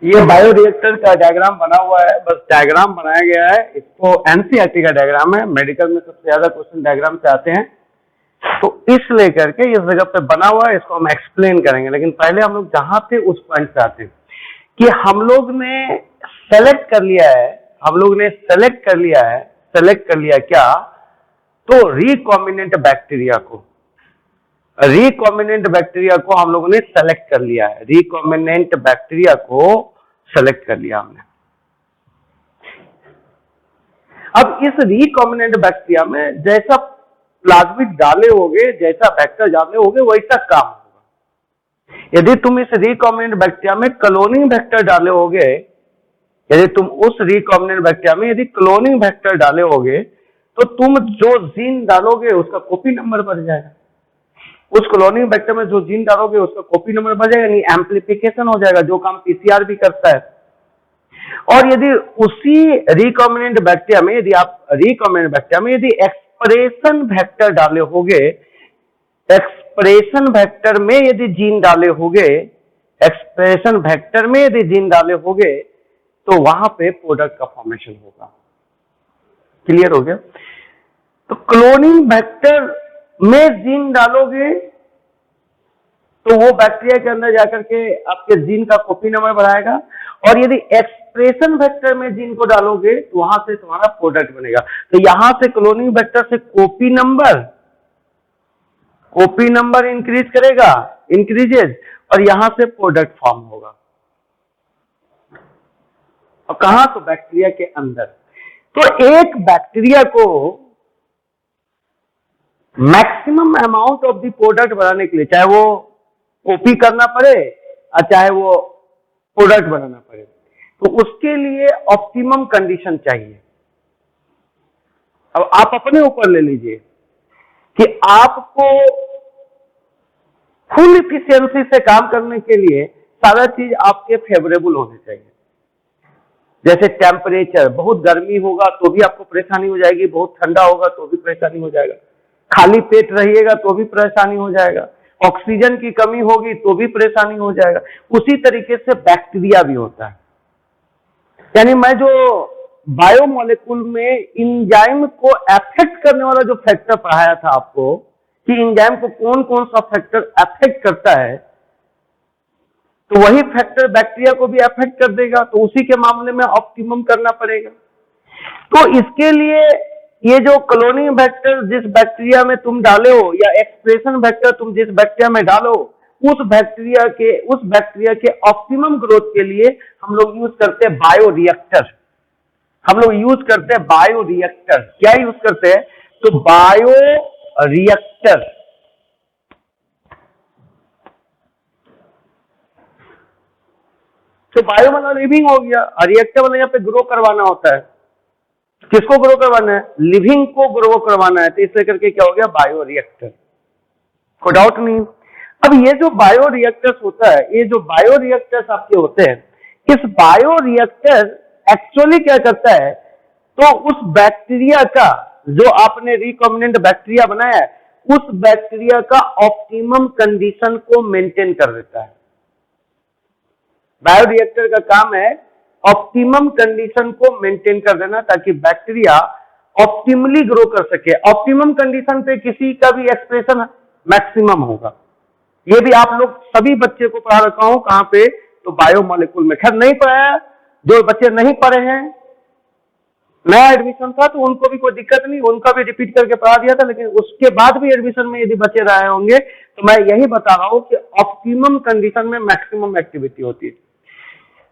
ये बायोरिएक्टर का डायग्राम बना हुआ है, बस डायग्राम बनाया गया है। इसको एनसीईआरटी का डायग्राम है, मेडिकल में सबसे ज्यादा क्वेश्चन डायग्राम से आते हैं, तो इस लेकर के इस जगह पे बना हुआ है, इसको हम एक्सप्लेन करेंगे। लेकिन पहले हम लोग जहां थे उस पॉइंट पे आते हैं कि हम लोग ने सेलेक्ट कर लिया है, सेलेक्ट कर लिया क्या, तो रिकॉम्बिनेंट बैक्टीरिया को हम लोगों ने सेलेक्ट कर लिया है, रिकॉम्बिनेंट बैक्टीरिया को सेलेक्ट कर लिया हमने। अब इस रिकॉम्बिनेंट बैक्टीरिया में जैसा प्लाज्मिड डाले होगे, जैसा वेक्टर डाले होगे, वैसा काम होगा। यदि तुम इस रिकॉम्बिनेंट बैक्टीरिया में क्लोनिंग वेक्टर डाले होगे, यदि तुम उस रिकॉम्बिनेंट बैक्टीरिया में यदि क्लोनिंग वेक्टर डाले होगे, तो तुम जो जीन डालोगे उसका कॉपी नंबर बढ़ जाएगा। उस क्लोनिंग वेक्टर में जो जीन डालोगे उसका कॉपी नंबर बढ़ जाएगा, यानी एम्प्लीफिकेशन हो जाएगा, जो काम पीसीआर भी करता है। और यदि उसी रिकॉम्बिनेंट बैक्टीरिया में यदि आप रिकॉम्बिनेंट बैक्टीरिया में यदि एक्सप्रेशन वेक्टर डाले होगे, एक्सप्रेशन वेक्टर में यदि जीन डाले होगे, एक्सप्रेशन वेक्टर में यदि जीन डाले होगे, तो वहां पे प्रोडक्ट का फॉर्मेशन होगा। क्लियर हो गया? तो क्लोनिंग वेक्टर में जीन डालोगे तो वो बैक्टीरिया के अंदर जाकर के आपके जीन का कॉपी नंबर बढ़ाएगा, और यदि एक्सप्रेशन वेक्टर में जीन को डालोगे तो वहां से तुम्हारा प्रोडक्ट बनेगा। तो यहां से क्लोनिंग वेक्टर से कॉपी नंबर इंक्रीज करेगा, इंक्रीजेज, और यहां से प्रोडक्ट फॉर्म होगा। और कहां? तो बैक्टीरिया के अंदर। तो एक बैक्टीरिया को maximum amount of the product बनाने के लिए, चाहे वो कॉपी करना पड़े और चाहे वो प्रोडक्ट बनाना पड़े, तो उसके लिए ऑप्टिमम कंडीशन चाहिए। अब आप अपने ऊपर ले लीजिए कि आपको फुल इफिशियंसी से काम करने के लिए सारा चीज आपके फेवरेबल होने चाहिए। जैसे टेम्परेचर, बहुत गर्मी होगा तो भी आपको परेशानी हो जाएगी, बहुत ठंडा होगा तो भी परेशानी हो जाएगा, खाली पेट रहिएगा तो भी परेशानी हो जाएगा, ऑक्सीजन की कमी होगी तो भी परेशानी हो जाएगा। उसी तरीके से बैक्टीरिया भी होता है। यानी मैं जो बायोमोलेकुल में एंजाइम को अफेक्ट करने वाला जो फैक्टर पढ़ाया था आपको, कि एंजाइम को कौन कौन सा फैक्टर अफेक्ट करता है, तो वही फैक्टर बैक्टीरिया को भी अफेक्ट कर देगा, तो उसी के मामले में ऑप्टिमम करना पड़ेगा। तो इसके लिए ये जो क्लोनिंग वेक्टर जिस बैक्टीरिया में तुम डाले हो, या एक्सप्रेशन वेक्टर तुम जिस बैक्टीरिया में डालो, उस बैक्टीरिया के ऑप्टिमम ग्रोथ के लिए हम लोग यूज करते हैं बायोरिएक्टर। क्या यूज करते हैं? तो बायोरिएक्टर। तो बायो मतलब लिविंग हो गया, और रिएक्टर मतलब यहाँ पे ग्रो करवाना होता है। किसको ग्रो करवाना है? लिविंग को ग्रो करवाना है। तो इससे करके क्या हो गया? बायोरिएक्टर। कोई डाउट नहीं। अब ये जो बायोरिएक्टर्स होता है, ये जो बायोरिएक्टर्स आपके होते हैं, इस बायोरिएक्टर एक्चुअली क्या करता है, तो उस बैक्टीरिया का, जो आपने रिकॉम्बिनेंट बैक्टीरिया बनाया है, उस बैक्टीरिया का ऑप्टिमम कंडीशन को मेंटेन कर देता है। बायोरिएक्टर का काम है ऑप्टिमम कंडीशन को मेंटेन कर देना, ताकि बैक्टीरिया ऑप्टिमली ग्रो कर सके। ऑप्टिमम कंडीशन पे किसी का भी एक्सप्रेशन मैक्सिमम होगा। ये भी आप लोग सभी बच्चे को पढ़ा रखा हूं, कहां पे? तो बायोमोलेकुल में। खैर नहीं पढ़ाया, जो बच्चे नहीं पढ़े हैं, नया एडमिशन था तो उनको भी कोई दिक्कत नहीं, उनका भी रिपीट करके पढ़ा दिया था। लेकिन उसके बाद भी एडमिशन में यदि बच्चे रहे होंगे, तो मैं यही बता रहा हूं कि ऑप्टिमम कंडीशन में मैक्सिमम एक्टिविटी होती है।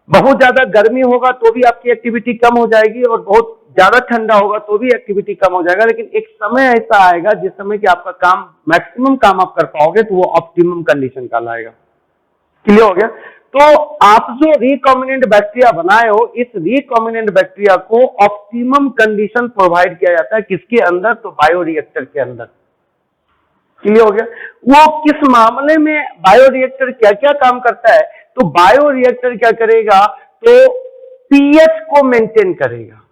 बहुत ज्यादा गर्मी होगा तो भी आपकी एक्टिविटी कम हो जाएगी, और बहुत ज्यादा ठंडा होगा तो भी एक्टिविटी कम हो जाएगा। लेकिन एक समय ऐसा आएगा जिस समय कि आपका काम, मैक्सिमम काम आप कर पाओगे, तो वो ऑप्टिमम कंडीशन कहलाएगा। क्लियर हो गया? तो आप जो रिकॉम्बिनेंट बैक्टीरिया बनाए हो, इस रिकॉम्बिनेंट बैक्टीरिया को ऑप्टिमम कंडीशन प्रोवाइड किया जाता है। किसके अंदर? तो बायोरिएक्टर के अंदर। क्लियर हो गया? वो किस मामले में बायोरिएक्टर क्या क्या काम करता है? तो बायोरिएक्टर क्या करेगा? तो पीएच को मेंटेन करेगा।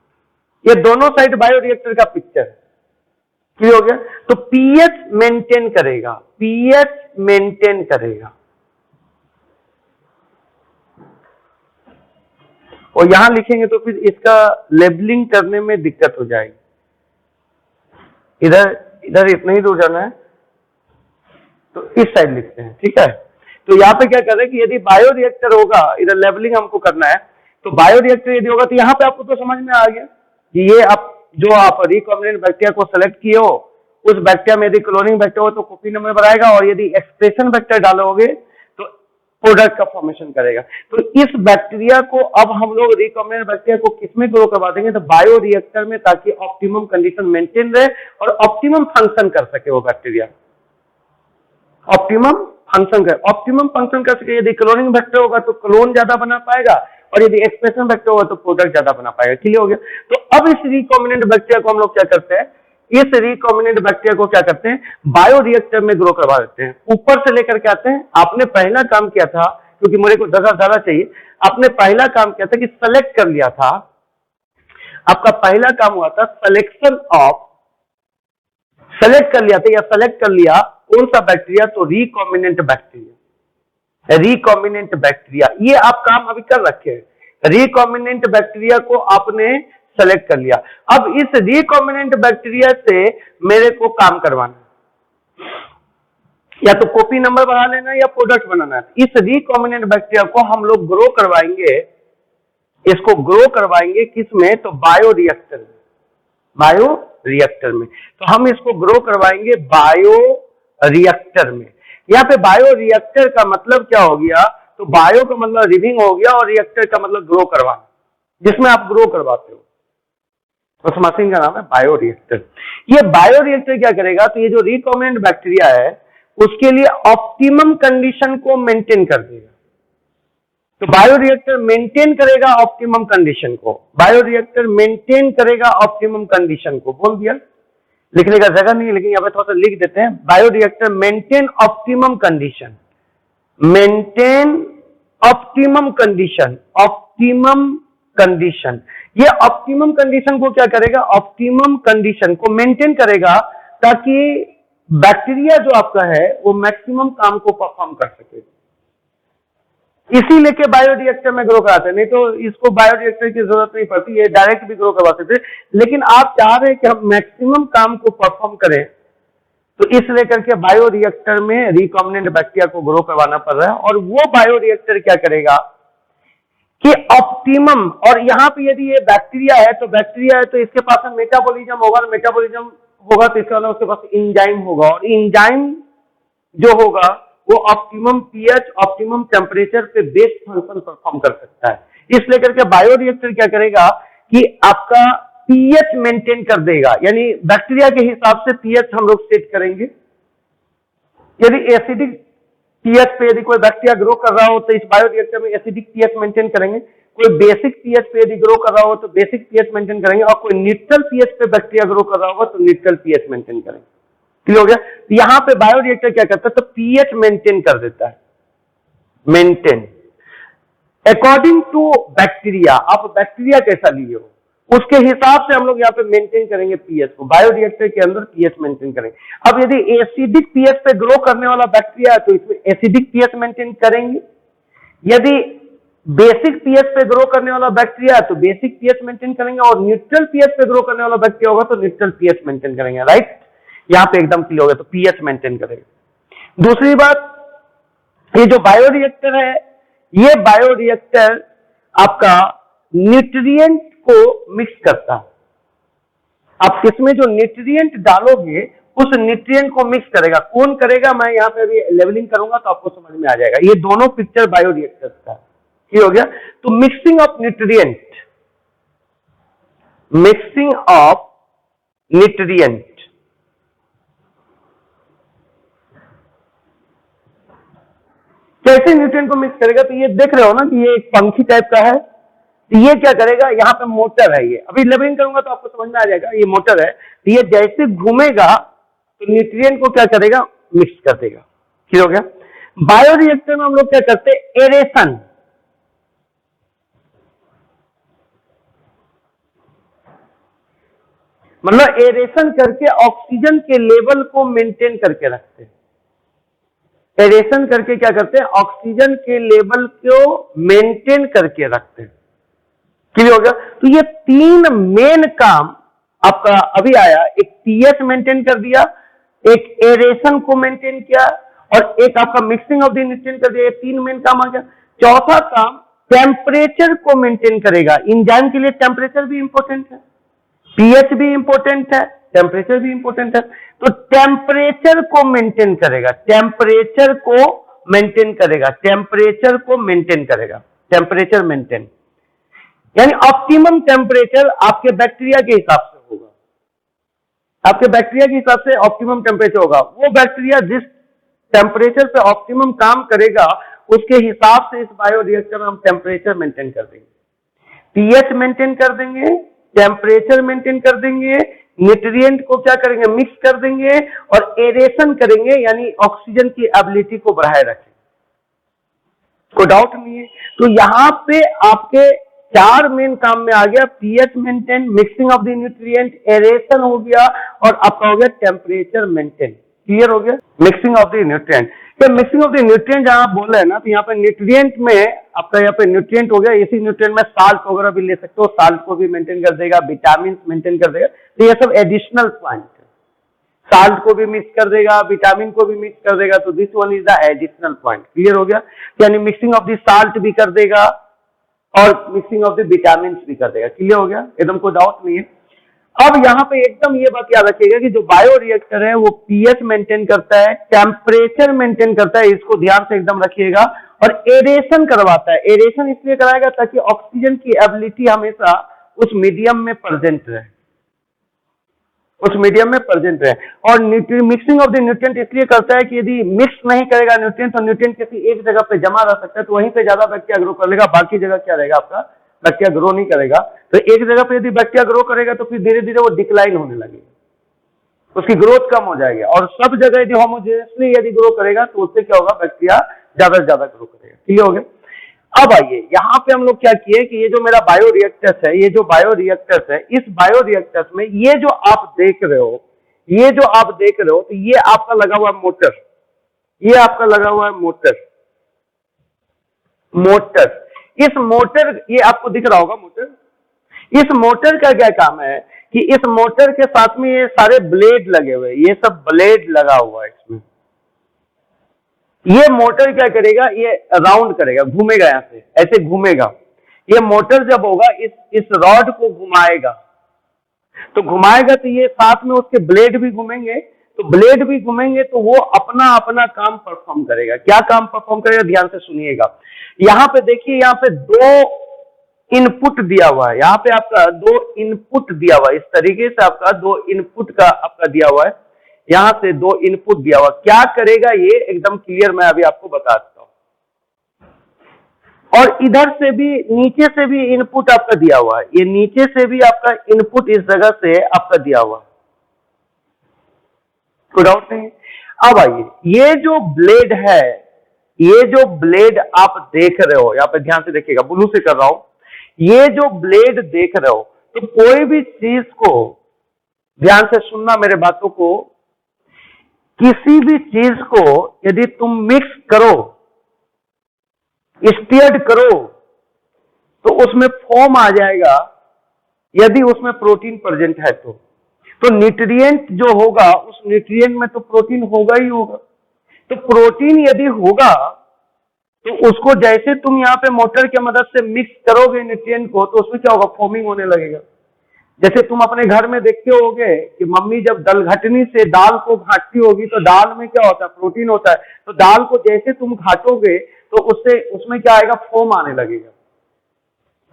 ये दोनों साइड बायोरिएक्टर का पिक्चर है। क्लियर हो गया? तो पीएच मेंटेन करेगा। और यहां लिखेंगे तो फिर इसका लेबलिंग करने में दिक्कत हो जाएगी। इधर इधर इतना ही दूर जाना है तो इस साइड लिखते हैं, ठीक है। तो यहाँ पे क्या कर रहे हैं कि यदि बायोरिएक्टर होगा, इधर लेबलिंग हमको करना है, तो बायोरिएक्टर यदि होगा तो यहाँ पे आपको तो समझ में आ गया कि ये आप रिकॉम्बिनेंट बैक्टीरिया को सेलेक्ट किए हो, उस बैक्टीरिया में यदि क्लोनिंग बैक्टीरिया हो तो कॉपी नंबर बनाएगा, और यदि एक्सप्रेशन वेक्टर डालोगे तो प्रोडक्ट का फॉर्मेशन करेगा। तो इस बैक्टीरिया को अब हम लोग रिकॉम्बिनेंट बैक्टीरिया को किसमें ग्रो करवा देंगे, तो बायोरिएक्टर में, ताकि ऑप्टिमम कंडीशन मेंटेन रहे और ऑप्टिमम फंक्शन कर सके वो बैक्टीरिया, ऑप्टिमम फंक्शन कर सके। यदि क्लोनिंग वेक्टर होगा तो क्लोन ज्यादा बना पाएगा, और यदि एक्सप्रेशन वेक्टर होगा तो प्रोडक्ट ज्यादा बना पाएगा। क्लियर हो गया। तो अब इस रिकॉम्बिनेंट बैक्टीरिया को हम लोग क्या करते हैं, इस रिकॉम्बिनेंट बैक्टीरिया को क्या करते हैं, बायोरिएक्टर में ग्रो करवा देते हैं। ऊपर से लेकर के आते हैं। आपने पहला काम किया था, क्योंकि मेरे को जगह ज्यादा चाहिए, आपने पहला काम किया था कि सेलेक्ट कर लिया था, आपका पहला काम हुआ था सेलेक्ट कर लिया था या सेलेक्ट कर लिया कौन सा बैक्टीरिया, तो रिकॉम्बिनेंट बैक्टीरिया। ये आप काम अभी कर रखे हैं। रिकॉम्बिनेंट बैक्टीरिया को आपने सेलेक्ट कर लिया। अब इस रिकॉम्बिनेंट बैक्टीरिया से मेरे को काम करवाना है, या तो कॉपी नंबर बना लेना है या प्रोडक्ट बनाना है। इस रिकॉम्बिनेंट बैक्टीरिया को हम लोग ग्रो करवाएंगे, इसको ग्रो करवाएंगे किसमें, तो बायोरिएक्टर में। तो हम इसको ग्रो करवाएंगे बायोरिएक्टर में। यहाँ पे बायोरिएक्टर का मतलब क्या हो गया, तो बायो का मतलब लिविंग हो गया और रिएक्टर का मतलब ग्रो करवाना, जिसमें आप ग्रो करवाते हो। तो उस मशीन का नाम है बायोरिएक्टर। ये बायोरिएक्टर क्या करेगा, तो ये जो रिकॉम्बिनेंट बैक्टीरिया है उसके लिए ऑप्टिमम कंडीशन को मेंटेन कर देगा। तो बायोरिएक्टर मेंटेन करेगा ऑप्टिमम कंडीशन को, बोल दिया। लिखने का जगह नहीं है, लेकिन यहाँ पे थोड़ा सा लिख देते हैं। Bioreactor maintain optimum condition. ये ऑप्टिमम कंडीशन को क्या करेगा, ऑप्टिमम कंडीशन को मेंटेन करेगा, ताकि बैक्टीरिया जो आपका है वो मैक्सिमम काम को परफॉर्म कर सके। इसी लेके बायोरिएक्टर में ग्रो कराते हैं, नहीं तो इसको बायोरिएक्टर की जरूरत नहीं पड़ती, ये डायरेक्ट भी ग्रो करवा सकते। लेकिन आप चाह रहे हैं कि हम मैक्सिमम काम को परफॉर्म करें, तो इस लेकर के बायोरिएक्टर में रिकॉम्बिनेंट बैक्टीरिया को ग्रो करवाना पड़ रहा है। और वो बायोरिएक्टर क्या करेगा कि ऑप्टिमम, और यहाँ पे यदि ये बैक्टीरिया है तो इसके पास मेटाबॉलिज्म होगा, तो इसका मतलब उसके पास एंजाइम होगा, और एंजाइम जो होगा वो ऑप्टिमम पीएच, ऑप्टिमम टेम्परेचर पे बेस्ट फंक्शन परफॉर्म कर सकता है। इस लेकर के बायोरिएक्टर क्या करेगा कि आपका पीएच मेंटेन कर देगा, यानी बैक्टीरिया के हिसाब से पीएच हम लोग सेट करेंगे। यदि एसिडिक पीएच पे यदि कोई बैक्टीरिया ग्रो कर रहा हो तो इस बायोरिएक्टर में एसिडिक पीएच मेंटेन करेंगे। कोई बेसिक पीएच पे यदि ग्रो कर रहा हो तो बेसिक पीएच मेंटेन करेंगे, और कोई न्यूट्रल पीएच पे बैक्टीरिया ग्रो कर रहा होगा तो न्यूट्रल पीएच मेंटेन करेंगे। क्लियर हो गया। तो यहाँ पे बायोरिएक्टर क्या करता है, तो पीएच मेंटेन कर देता है, मेंटेन अकॉर्डिंग टू बैक्टीरिया। आप बैक्टीरिया कैसा लिए हो उसके हिसाब से हम लोग यहाँ पे मेंटेन करेंगे पीएच को, बायोरिएक्टर के अंदर पीएच मेंटेन करेंगे। अब यदि एसिडिक पीएच पे ग्रो करने वाला बैक्टीरिया है तो इसमें एसिडिक पीएच मेंटेन करेंगे। यदि बेसिक पीएच पे ग्रो करने वाला बैक्टीरिया है तो बेसिक पीएच मेंटेन करेंगे, और न्यूट्रल पीएच पे ग्रो करने वाला बैक्टीरिया होगा तो न्यूट्रल पीएच मेंटेन करेंगे। राइट, यहाँ पे एकदम क्लियर हो गया। तो पीएच मेंटेन करेगा। दूसरी बात, ये जो बायोरिएक्टर है, ये बायोरिएक्टर आपका न्यूट्रिएंट को मिक्स करता है। आप इसमें जो न्यूट्रिएंट डालोगे उस न्यूट्रिएंट को मिक्स करेगा। कौन करेगा, मैं यहाँ पे अभी लेवलिंग करूंगा तो आपको समझ में आ जाएगा। ये दोनों पिक्चर बायोरिएक्टर का ठीक हो गया। तो मिक्सिंग ऑफ न्यूट्रिएंट, कैसे न्यूट्रिएंट को मिक्स करेगा, तो ये देख रहे हो ना कि ये एक पंखी टाइप का है। तो ये क्या करेगा, यहाँ पे मोटर है, ये अभी लेबलिंग करूंगा तो आपको समझ में आ जाएगा। ये मोटर है, तो ये जैसे घूमेगा तो न्यूट्रिएंट को क्या करेगा, मिक्स कर देगा। ठीक हो गया। बायोरिएक्टर में हम लोग क्या करते हैं, एरेशन, मतलब एरेशन करके ऑक्सीजन के लेवल को मेंटेन करके रखते हैं। एरेशन करके क्या करते हैं, ऑक्सीजन के लेवल को मेंटेन करके रखते हैं। क्लियर हो गया? तो ये तीन मेन काम आपका अभी आया, एक पीएच मेंटेन कर दिया, एक एरेशन को मेंटेन किया, और एक आपका मिक्सिंग ऑफ द न्यूट्रिएंट कर दिया। ये तीन मेन काम आ गया। चौथा काम टेम्परेचर को मेंटेन करेगा। एंजाइम के लिए टेम्परेचर भी इंपॉर्टेंट है, पीएच भी इंपॉर्टेंट है, टेम्परेचर भी इंपॉर्टेंट है। तो टेम्परेचर को मेंटेन करेगा, टेम्परेचर को मेंटेन करेगा, टेम्परेचर को मेंटेन करेगा, टेम्परेचर मेंटेन, यानी ऑप्टिमम टेम्परेचर आपके बैक्टीरिया के हिसाब से होगा, आपके बैक्टीरिया के हिसाब से ऑप्टिमम टेम्परेचर होगा। वो बैक्टीरिया जिस टेम्परेचर पे ऑप्टिमम काम करेगा उसके हिसाब से इस बायोरिएक्टर में हम टेम्परेचर मेंटेन कर देंगे, पीएच मेंटेन कर देंगे, टेम्परेचर मेंटेन कर देंगे, न्यूट्रिएंट को क्या करेंगे, मिक्स कर देंगे, और एरेशन करेंगे, यानी ऑक्सीजन की एबिलिटी को बढ़ाए रखेंगे। कोई डाउट नहीं है। तो यहां पे आपके चार मेन काम में आ गया, pH maintain, mixing of the nutrient, aeration हो गया, और आपका हो गया टेम्परेचर मेंटेन। क्लियर हो गया? Mixing of the nutrient. तो मिक्सिंग ऑफ द न्यूट्रिएंट जहां आप बोल रहे हैं ना, तो यहाँ पे न्यूट्रिएंट में आपका यहाँ पे न्यूट्रिएंट हो गया, इसी न्यूट्रिएंट में साल्ट वगैरह भी ले सकते हो, साल्ट को भी मेंटेन कर देगा, विटामिन मेंटेन कर देगा। तो ये सब एडिशनल पॉइंट है, साल्ट को भी मिक्स कर देगा, विटामिन को भी मिक्स कर देगा। तो this one is the additional point. Clear हो गया? यानी मिक्सिंग ऑफ द साल्ट भी कर देगा और मिक्सिंग ऑफ द विटामिन भी कर देगा। क्लियर हो गया? एकदम कोई डाउट नहीं है। अब यहाँ पे एकदम ये बात याद रखिएगा कि जो बायोरिएक्टर है वो पीएच मेंटेन करता है, टेम्परेचर मेंटेन करता है, इसको ध्यान से एकदम रखिएगा, और एरेशन करवाता है। एरेशन इसलिए कराएगा ताकि ऑक्सीजन की एबिलिटी हमेशा उस मीडियम में प्रेजेंट रहे, उस मीडियम में प्रेजेंट रहे। और मिक्सिंग ऑफ द न्यूट्रिएंट इसलिए करता है कि यदि मिक्स नहीं करेगा न्यूट्रिएंट, तो न्यूट्रिएंट किसी एक जगह पे जमा रह सकता है, तो वहीं पे ज्यादा बैक्टीरिया ग्रो कर लेगा, बाकी जगह क्या रहेगा आपका, बैक्टीरिया ग्रो नहीं करेगा। तो एक जगह पे यदि बैक्टीरिया ग्रो करेगा तो फिर धीरे धीरे वो डिक्लाइन होने लगेगा, उसकी ग्रोथ कम हो जाएगी। और सब जगह यदि होमोजेनियसली यदि ग्रो करेगा तो उससे क्या होगा, बैक्टीरिया ज्यादा से ज्यादा ग्रो करेगा। क्लियर हो गया? अब आइए यहाँ पे हम लोग क्या किए कि ये जो मेरा बायोरिएक्टर्स है, ये जो बायोरिएक्टर्स है, इस बायोरिएक्टर्स में ये जो आप देख रहे हो, ये जो आप देख रहे हो, तो ये आपका लगा हुआ मोटर, ये आपका लगा हुआ है मोटर, मोटर। इस मोटर, ये आपको दिख रहा होगा मोटर। इस मोटर का क्या काम है कि इस मोटर के साथ में ये सारे ब्लेड लगे हुए, ये सब ब्लेड लगा हुआ है इसमें। ये मोटर क्या करेगा, ये राउंड करेगा, घूमेगा, यहां से ऐसे घूमेगा। ये मोटर जब होगा इस रॉड को घुमाएगा, तो घुमाएगा तो ये साथ में उसके ब्लेड भी घूमेंगे, तो ब्लेड भी घूमेंगे तो वो अपना अपना काम परफॉर्म करेगा। क्या काम परफॉर्म करेगा, ध्यान से सुनिएगा। यहां पे देखिए, यहां पे दो इनपुट दिया हुआ है, यहां पे आपका दो इनपुट दिया हुआ है, इस तरीके से आपका दो इनपुट का आपका दिया हुआ है, यहां से दो इनपुट दिया हुआ। क्या करेगा ये एकदम क्लियर मैं अभी आपको बता देता हूं। और इधर से भी, नीचे से भी इनपुट आपका दिया हुआ है, ये नीचे से भी आपका इनपुट इस जगह से आपका दिया हुआ है, कोई डाउट नहीं। अब आइए, ये जो ब्लेड है, ये जो ब्लेड आप देख रहे हो, यहां पे ध्यान से देखिएगा, ब्लू से कर रहा हूं, ये जो ब्लेड देख रहे हो, तो कोई भी चीज को ध्यान से सुनना, मेरे बातों को, किसी भी चीज को यदि तुम मिक्स करो, स्टीयर्ड करो, तो उसमें फोम आ जाएगा, यदि उसमें प्रोटीन प्रेजेंट है तो न्यूट्रिएंट जो होगा, उस न्यूट्रिएंट में तो प्रोटीन होगा ही होगा। तो प्रोटीन यदि होगा तो उसको जैसे तुम यहाँ पे मोटर की मदद से मिक्स करोगे न्यूट्रिएंट को, तो उसमें क्या होगा, फॉर्मिंग होने लगेगा। जैसे तुम अपने घर में देखते होगे कि मम्मी जब दलघटनी से दाल को घाटती होगी, तो दाल में क्या होता है, प्रोटीन होता है। तो दाल को जैसे तुम घाटोगे तो उससे उसमें क्या आएगा, फोम आने लगेगा।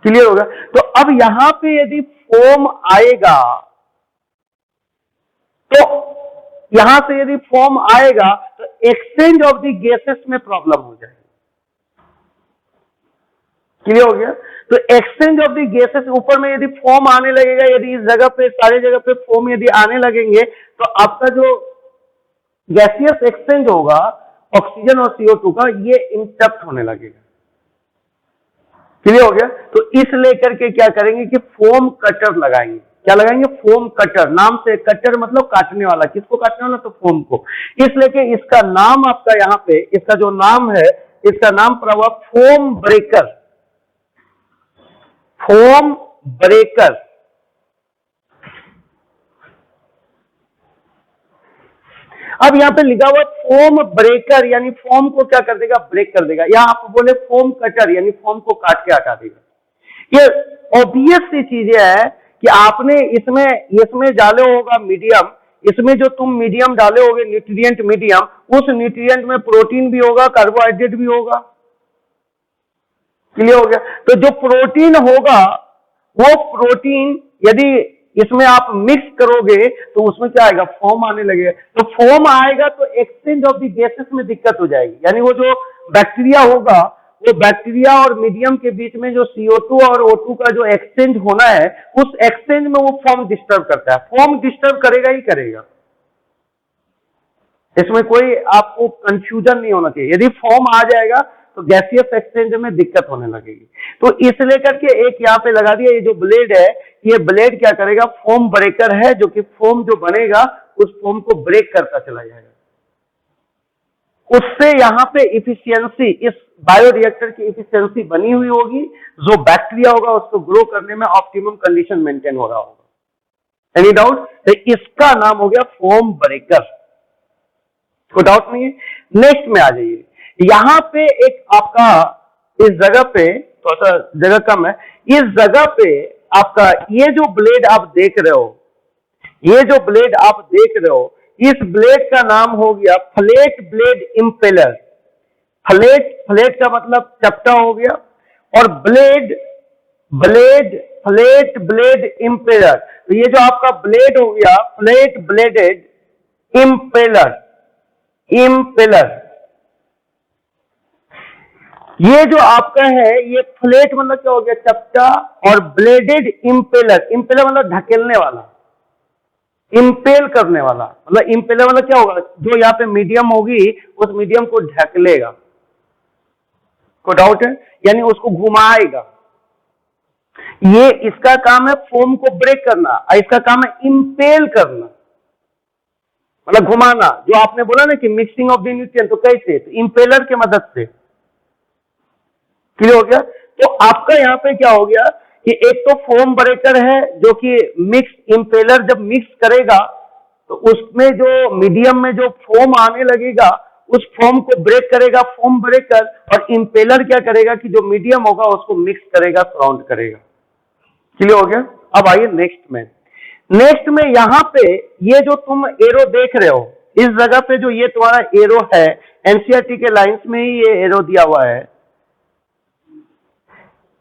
क्लियर होगा? तो अब यहां पे यदि फोम आएगा, तो यहां से यदि फोम आएगा तो एक्सचेंज ऑफ द गैसेस में प्रॉब्लम हो जाएगी। क्लियर हो गया? तो एक्सचेंज ऑफ द गैसेस, ऊपर में यदि फोम आने लगेगा, यदि इस जगह पे, सारी जगह पे फोम यदि आने लगेंगे, तो आपका जो गैसियस एक्सचेंज होगा ऑक्सीजन और CO2 का, ये इंटरप्ट होने लगेगा। क्लियर हो गया? तो इस लेकर के क्या करेंगे कि फोम कटर लगाएंगे। क्या लगाएंगे, फोम कटर। नाम से कटर मतलब काटने वाला, किसको काटने वाला, तो फोम को। इस लेके इसका नाम आपका यहाँ पे, इसका जो नाम है, इसका नाम पड़ा हुआ फोम ब्रेकर, फोम ब्रेकर। अब यहां पे लिखा हुआ फोम ब्रेकर, यानी फोम को क्या कर देगा, ब्रेक कर देगा, या आप बोले फोम कटर, यानी फोम को काट के हटा देगा। ये ऑब्वियस सी चीजें है कि आपने इसमें डाले होगा मीडियम, इसमें जो तुम मीडियम डाले होगे न्यूट्रिएंट मीडियम, उस न्यूट्रिएंट में प्रोटीन भी होगा, कार्बोहाइड्रेट भी होगा। क्लियर हो गया? तो जो प्रोटीन होगा वो प्रोटीन यदि इसमें आप मिक्स करोगे तो उसमें क्या आएगा, फोम आने लगेगा। तो फोम आएगा तो एक्सचेंज ऑफ द गैसेस में दिक्कत हो जाएगी, यानी वो जो बैक्टीरिया होगा, वो बैक्टीरिया और मीडियम के बीच में जो CO2 और O2 का जो एक्सचेंज होना है, उस एक्सचेंज में वो फॉर्म डिस्टर्ब करता है। फॉर्म डिस्टर्ब करेगा ही करेगा, इसमें कोई आपको कंफ्यूजन नहीं होना चाहिए। यदि फॉर्म आ जाएगा तो गैसियस एक्सचेंज में दिक्कत होने लगेगी। तो इस लेकर के एक यहाँ पे लगा दिया, ये जो ब्लेड है, ये ब्लेड क्या करेगा, फोम ब्रेकर है, जो कि फोम जो बनेगा उस फोम को ब्रेक करता चला जाएगा। उससे यहाँ पे इफिशियंसी, इस बायोरिएक्टर की इफिशियंसी बनी हुई होगी, जो बैक्टीरिया होगा उसको ग्रो करने में ऑप्टिमम कंडीशन मेंटेन हो रहा होगा। Any doubt? तो इसका नाम हो गया फोम ब्रेकर, कोई डाउट नहीं है। नेक्स्ट में आ जाइए, यहां पे एक आपका इस जगह पे थोड़ा सा जगह कम है, इस जगह पे आपका ये जो ब्लेड आप देख रहे हो, ये जो ब्लेड आप देख रहे हो, इस ब्लेड का नाम हो गया फ्लैट ब्लेड इंपेलर। फ्लैट का मतलब चपटा हो गया, और फ्लैट ब्लेड इंपेलर। तो ये जो आपका ब्लेड हो गया फ्लैट ब्लेडेड इंपेलर। ये जो आपका है, ये फ्लैट मतलब क्या हो गया, चपटा, और ब्लेडेड इंपेलर, इंपेलर मतलब ढकेलने वाला, इंपेल करने वाला, मतलब इंपेलर मतलब क्या होगा, जो यहाँ पे मीडियम होगी उस मीडियम को ढकेलेगा। कोई डाउट है? यानी उसको घुमाएगा। ये इसका काम है फोम को ब्रेक करना, और इसका काम है इंपेल करना, मतलब घुमाना। जो आपने बोला ना कि मिक्सिंग ऑफ द न्यूट्रिएंट, तो कैसे, तो इंपेलर के मदद से। क्लियर हो गया? तो आपका यहां पे क्या हो गया कि एक तो फोम ब्रेकर है, जो कि मिक्स इंपेलर जब मिक्स करेगा तो उसमें जो मीडियम में जो फोम आने लगेगा उस फोम को ब्रेक करेगा फोम ब्रेकर, और इंपेलर क्या करेगा कि जो मीडियम होगा उसको मिक्स करेगा, सराउंड करेगा। क्लियर हो गया? अब आइए नेक्स्ट में यहां पे ये जो तुम एरो देख रहे हो, इस जगह पे जो ये तुम्हारा एरो है, एनसीईआरटी के लाइंस में ही ये एरो दिया हुआ है।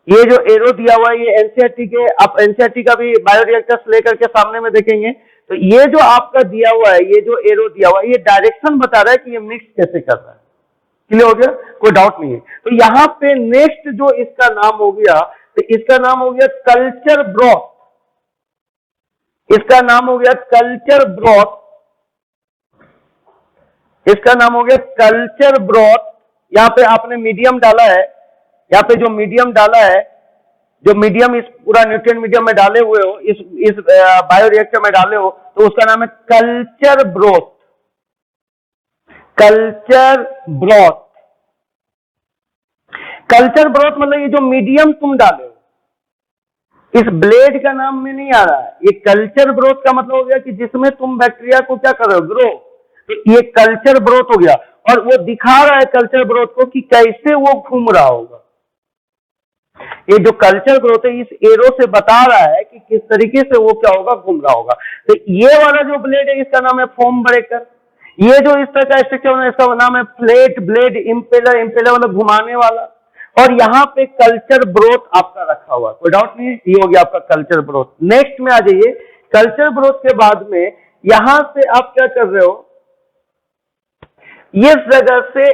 ये जो एरो दिया हुआ है ये एनसीईआरटी के, आप एनसीईआरटी का भी बायोरिएक्टर्स लेकर के सामने में देखेंगे, तो ये जो आपका दिया हुआ है, ये जो एरो दिया हुआ है, ये डायरेक्शन बता रहा है कि ये मिक्स कैसे कर रहा है। क्लियर हो गया? कोई डाउट नहीं है। तो यहां पे नेक्स्ट जो इसका नाम हो गया, तो इसका नाम हो गया कल्चर ब्रॉथ। इसका नाम हो गया कल्चर ब्रॉथ। इसका नाम हो गया कल्चर ब्रॉथ। यहां पे आपने मीडियम डाला है, यहाँ पे जो मीडियम डाला है, जो मीडियम इस पूरा न्यूट्रिएंट मीडियम में डाले हुए हो, इस बायोरिएक्टर में डाले हो, तो उसका नाम है कल्चर ब्रोथ। कल्चर ब्रोथ मतलब ये जो मीडियम तुम डाले हो, इस ब्लेड का नाम में नहीं आ रहा है। ये कल्चर ब्रोथ का मतलब हो गया कि जिसमें तुम बैक्टीरिया को क्या कर रहे हो, ग्रो। तो ये कल्चर ब्रोथ हो गया, और वो दिखा रहा है कल्चर ब्रोथ को कि कैसे वो घूम रहा होगा। ये जो कल्चर ग्रोथ है इस एरो से बता रहा है कि किस तरीके से वो क्या होगा, घूम रहा होगा। तो ये वाला जो ब्लेड है इसका नाम है फोम ब्रेकर। ये जो इस तरह का स्ट्रक्चर है इसका नाम है फ्लैट ब्लेड इंपेलर। इंपेलर मतलब घुमाने वाला। और यहाँ पे कल्चर ब्रोथ आपका रखा हुआ है, कोई डाउट नहीं है। ये हो गया आपका कल्चर ब्रोथ। नेक्स्ट में आ जाइए, कल्चर ब्रोथ के बाद में यहां से आप क्या कर रहे हो, इस जगह से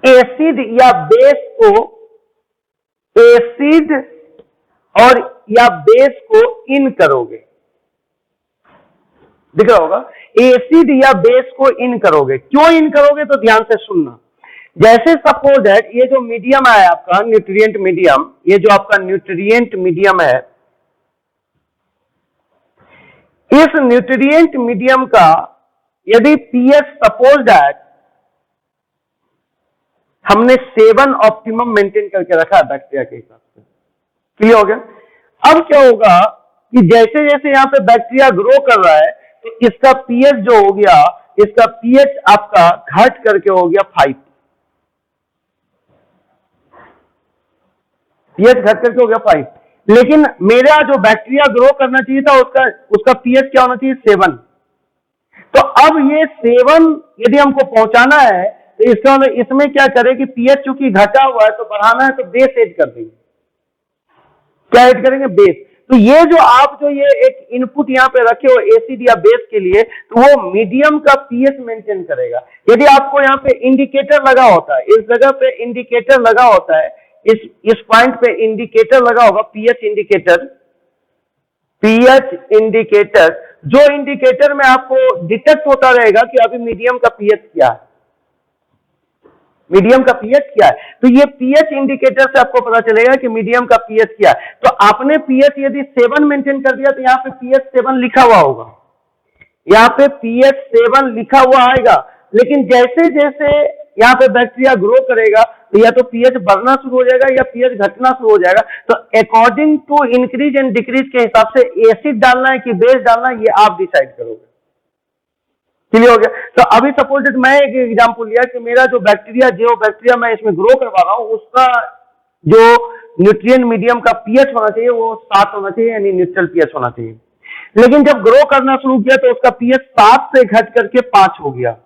एसिड या बेस को, एसिड और या बेस को इन करोगे। दिख रहा होगा, एसिड या बेस को इन करोगे। क्यों इन करोगे, तो ध्यान से सुनना। जैसे सपोज दैट ये जो मीडियम है आपका न्यूट्रिएंट मीडियम, ये जो आपका न्यूट्रिएंट मीडियम है, इस न्यूट्रिएंट मीडियम का यदि पीएच सपोज दैट हमने 7 ऑप्टिमम मेंटेन करके रखा है बैक्टीरिया के हिसाब से, क्लियर हो गया? अब क्या होगा कि जैसे जैसे यहाँ पे बैक्टीरिया ग्रो कर रहा है तो इसका पीएच जो हो गया, इसका पीएच आपका घट करके हो गया 5, पीएच घट करके हो गया 5। लेकिन मेरा जो बैक्टीरिया ग्रो करना चाहिए था उसका पीएच क्या होना चाहिए? 7। तो अब ये 7 यदि हमको पहुंचाना है तो इसका इसमें क्या करें कि पीएच चूंकि घटा हुआ है तो बढ़ाना है तो बेस ऐड कर देंगे। क्या ऐड करेंगे? बेस। तो ये जो आप ये एक इनपुट यहाँ पे रखे हो एसिड या बेस के लिए, तो वो मीडियम का पीएच मेंटेन करेगा। यदि आपको यहाँ पे इंडिकेटर लगा होता है, इस जगह पे इंडिकेटर लगा होता है, इस पॉइंट पे इंडिकेटर लगा होगा, पीएच इंडिकेटर, जो इंडिकेटर में आपको डिटेक्ट होता रहेगा कि अभी मीडियम का पीएच क्या है, मीडियम का पीएच क्या है। तो ये पीएच इंडिकेटर से आपको पता चलेगा कि मीडियम का पीएच क्या है। तो आपने पीएच यदि 7 मेंटेन कर दिया तो यहाँ पे पीएच 7 लिखा हुआ होगा, यहाँ पे पीएच 7 लिखा हुआ आएगा। लेकिन जैसे जैसे यहाँ पे बैक्टीरिया ग्रो करेगा तो या तो पीएच बढ़ना शुरू हो जाएगा या पीएच घटना शुरू हो जाएगा। तो according to increase and decrease के हिसाब से एसिड डालना है कि बेस डालना है, ये आप डिसाइड करोगे। क्लियर हो गया? तो अभी सपोज मैं एक एग्जांपल लिया कि मेरा जो बैक्टीरिया मैं इसमें ग्रो करवा रहा हूं, उसका जो न्यूट्रिएंट मीडियम का पीएच होना चाहिए वो 7 होना चाहिए, यानी न्यूट्रल पीएच होना चाहिए। लेकिन जब ग्रो करना शुरू किया तो उसका पीएच 7 से घट करके 5 हो गया।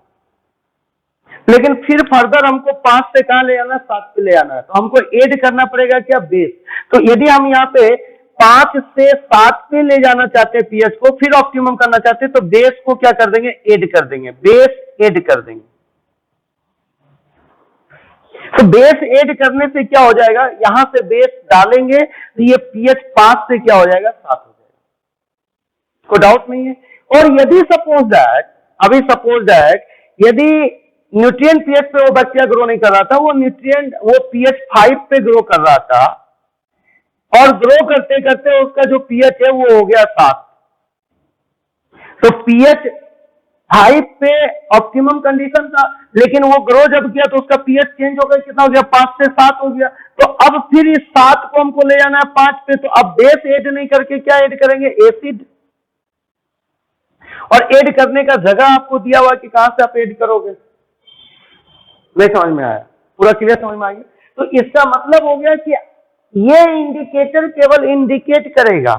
लेकिन फिर फर्दर हमको 5 से कहां ले आना? 7 पे ले आना है। तो हमको ऐड करना पड़ेगा क्या? बेस। तो यदि हम यहाँ पे 5 से 7 पे ले जाना चाहते हैं पीएच को, फिर ऑप्टिमम करना चाहते हैं, तो बेस को क्या कर देंगे? ऐड कर देंगे, बेस ऐड कर देंगे। तो बेस ऐड करने से क्या हो जाएगा? यहां से बेस डालेंगे तो ये पीएच 5 से क्या हो जाएगा? 7 हो जाएगा। कोई डाउट नहीं है। और यदि सपोज दैट यदि न्यूट्रिएंट पीएच पे वो बैक्टीरिया ग्रो नहीं कर रहा था, वो पीएच 5 पे ग्रो कर रहा था, और ग्रो करते करते उसका जो पीएच है वो हो गया 7। तो पीएच 5 पे ऑप्टिमम कंडीशन था, लेकिन वो ग्रो जब किया तो उसका पीएच चेंज हो गया, कितना हो गया? 5 से 7 हो गया। तो अब फिर इस 7 को हमको ले जाना है 5 पे। तो अब बेस ऐड नहीं करके क्या ऐड करेंगे? एसिड। और ऐड करने का जगह आपको दिया हुआ कि कहां से आप ऐड करोगे। नहीं समझ में आया? पूरा क्लियर समझ में आ गया? तो इसका मतलब हो गया कि ये इंडिकेटर केवल इंडिकेट करेगा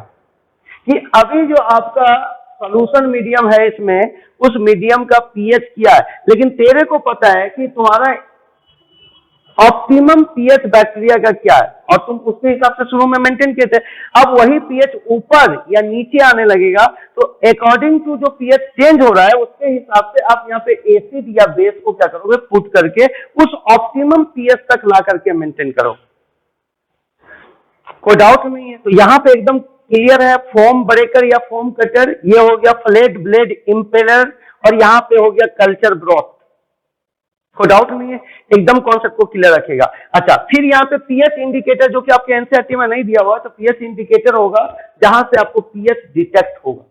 कि अभी जो आपका सॉल्यूशन मीडियम है इसमें, उस मीडियम का पीएच क्या है। लेकिन तेरे को पता है कि तुम्हारा ऑप्टिमम पीएच बैक्टीरिया का क्या है, और तुम उसके हिसाब से शुरू में मेंटेन किए थे। अब वही पीएच ऊपर या नीचे आने लगेगा, तो अकॉर्डिंग टू जो पीएच चेंज हो रहा है उसके हिसाब से आप यहाँ पे एसिड या बेस को क्या करोगे? पुट करके उस ऑप्टिमम पीएच तक ला करके मेंटेन करो। कोई डाउट नहीं है? तो यहाँ पे एकदम क्लियर है। फोम ब्रेकर या फोम कटर, ये हो गया फ्लैट ब्लेड इंपेलर, और यहाँ पे हो गया कल्चर ब्रॉथ। कोई डाउट नहीं है? एकदम कॉन्सेप्ट को क्लियर रखेगा। अच्छा, फिर यहाँ पे पीएच इंडिकेटर, जो कि आपके एनसीईआरटी में नहीं दिया हुआ, तो पीएच इंडिकेटर होगा जहां से आपको पीएच डिटेक्ट होगा।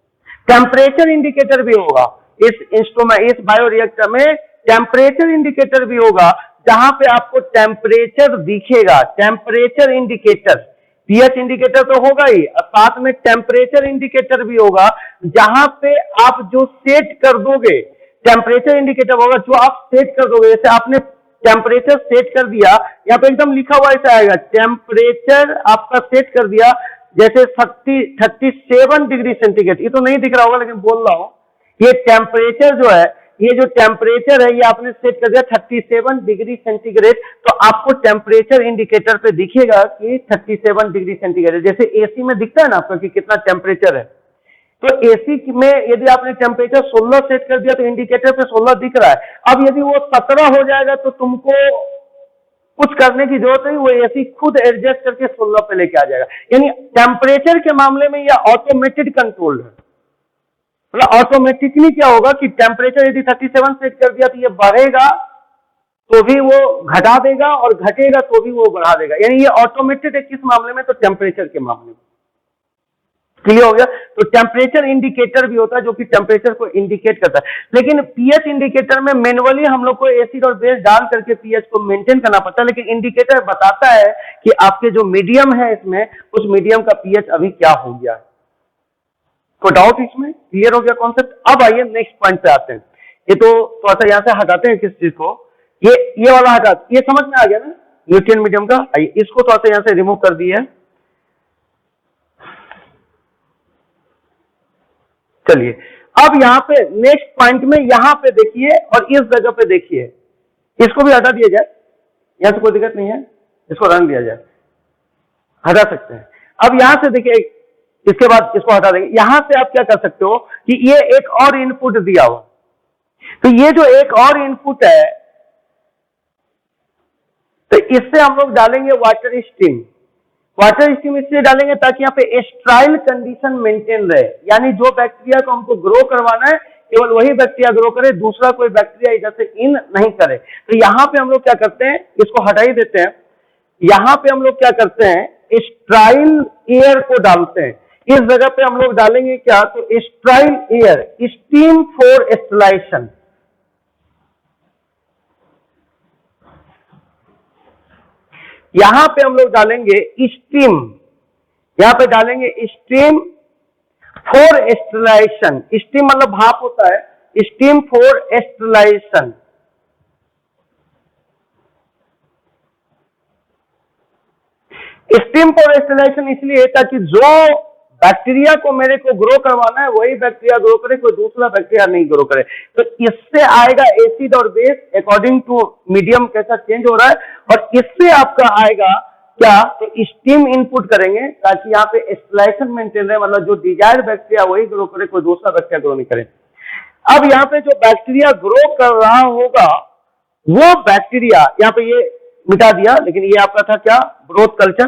टेम्परेचर इंडिकेटर भी होगा इस बायोरिएक्टर में। टेम्परेचर इंडिकेटर भी होगा जहां पे आपको टेम्परेचर दिखेगा। टेम्परेचर इंडिकेटर, पीएच इंडिकेटर तो होगा ही, साथ में टेम्परेचर इंडिकेटर भी होगा जहां पे आप जो सेट कर दोगे, टेम्परेचर इंडिकेटर होगा जो आप सेट कर दोगे। जैसे आपने टेम्परेचर सेट कर दिया, यहाँ पे एकदम लिखा हुआ ऐसा आएगा, टेम्परेचर आपका सेट कर दिया जैसे 37 डिग्री सेंटीग्रेड। ये तो नहीं दिख रहा होगा लेकिन बोल रहा हूं, ये टेम्परेचर जो है, ये जो टेम्परेचर है, ये आपने सेट कर दिया 37 डिग्री सेंटीग्रेड। तो आपको टेम्परेचर इंडिकेटर पे दिखेगा कि 37 डिग्री सेंटीग्रेड। जैसे एसी में दिखता है ना आपको कि कितना टेम्परेचर है, तो एसी में यदि आपने टेम्परेचर 16 सेट कर दिया तो इंडिकेटर पे 16 दिख रहा है। अब यदि वो 17 हो जाएगा तो तुमको कुछ करने की जरूरत नहीं, वो एसी खुद एडजस्ट करके 16 पे लेके आ जाएगा। यानी टेम्परेचर के मामले में यह ऑटोमेटेड कंट्रोल है। मतलब ऑटोमेटिकली क्या होगा कि टेम्परेचर यदि 37 सेट कर दिया तो ये बढ़ेगा तो भी वो घटा देगा, और घटेगा तो भी वो बढ़ा देगा। यानी ये ऑटोमेटेड है। किस मामले में? तो टेम्परेचर के मामले में। क्लियर हो गया। तो टेम्परेचर इंडिकेटर भी होता है जो कि टेम्परेचर को इंडिकेट करता है, लेकिन पीएच इंडिकेटर में मैनुअली हम लोग को एसिड और बेस डाल करके पीएच को मेंटेन करना पड़ता है, लेकिन इंडिकेटर बताता है कि आपके जो मीडियम है इसमें, उस मीडियम का पीएच अभी क्या हो गया है। कोई डाउट इसमें? क्लियर हो गया कॉन्सेप्ट? अब आइए नेक्स्ट पॉइंट पे आते हैं। ये तो थोड़ा सा यहां से हटाते हैं किस चीज को, ये वाला हटा, ये समझ में आ गया ना न्यूट्रिएंट मीडियम का। आइए इसको थोड़ा सा यहां से रिमूव कर दिए। चलिए अब यहां पे नेक्स्ट पॉइंट में यहां पे देखिए और इस जगह पे देखिए, इसको भी हटा दिया जाए, यहां से कोई दिक्कत नहीं है, इसको रन दिया जाए, हटा सकते हैं। अब यहां से देखिए, इसके बाद इसको हटा देंगे। यहां से आप क्या कर सकते हो कि ये एक और इनपुट दिया हुआ, तो ये जो एक और इनपुट है, तो इससे हम लोग डालेंगे वाटर स्ट्रीम। वाटर स्ट्रीम इसलिए डालेंगे ताकि यहाँ पे स्टेराइल कंडीशन मेंटेन रहे, यानी जो बैक्टीरिया को हमको ग्रो करवाना है केवल वही बैक्टीरिया ग्रो करे, दूसरा कोई बैक्टीरिया इधर से इन नहीं करे। तो यहाँ पे हम लोग क्या करते हैं, इसको हटा ही देते हैं। यहाँ पे हम लोग क्या करते हैं, स्टेराइल एयर को डालते हैं। इस जगह पे हम लोग डालेंगे क्या, तो sterile air, steam for sterilization. यहां पे हम लोग डालेंगे स्टीम, यहां पे डालेंगे स्टीम फॉर स्टेरिलाइजेशन। स्टीम मतलब भाप होता है, steam for sterilization. Steam for sterilization इसलिए ताकि जो बैक्टीरिया को मेरे को ग्रो करवाना है वही बैक्टीरिया ग्रो करे, कोई दूसरा बैक्टीरिया नहीं ग्रो करे। तो इससे आएगा एसिड और बेस अकॉर्डिंग टू मीडियम कैसा चेंज हो रहा है, और इससे आपका आएगा क्या, तो स्टीम इनपुट करेंगे ताकि यहाँ पे स्टेरिलाइजेशन मेंटेन रहे, मतलब जो डिजायर्ड बैक्टीरिया वही ग्रो करे, कोई दूसरा बैक्टीरिया ग्रो नहीं करे। अब यहाँ पे जो बैक्टीरिया ग्रो कर रहा होगा वो बैक्टीरिया, यहाँ पे ये मिटा दिया, लेकिन ये आपका था क्या, ग्रोथ कल्चर,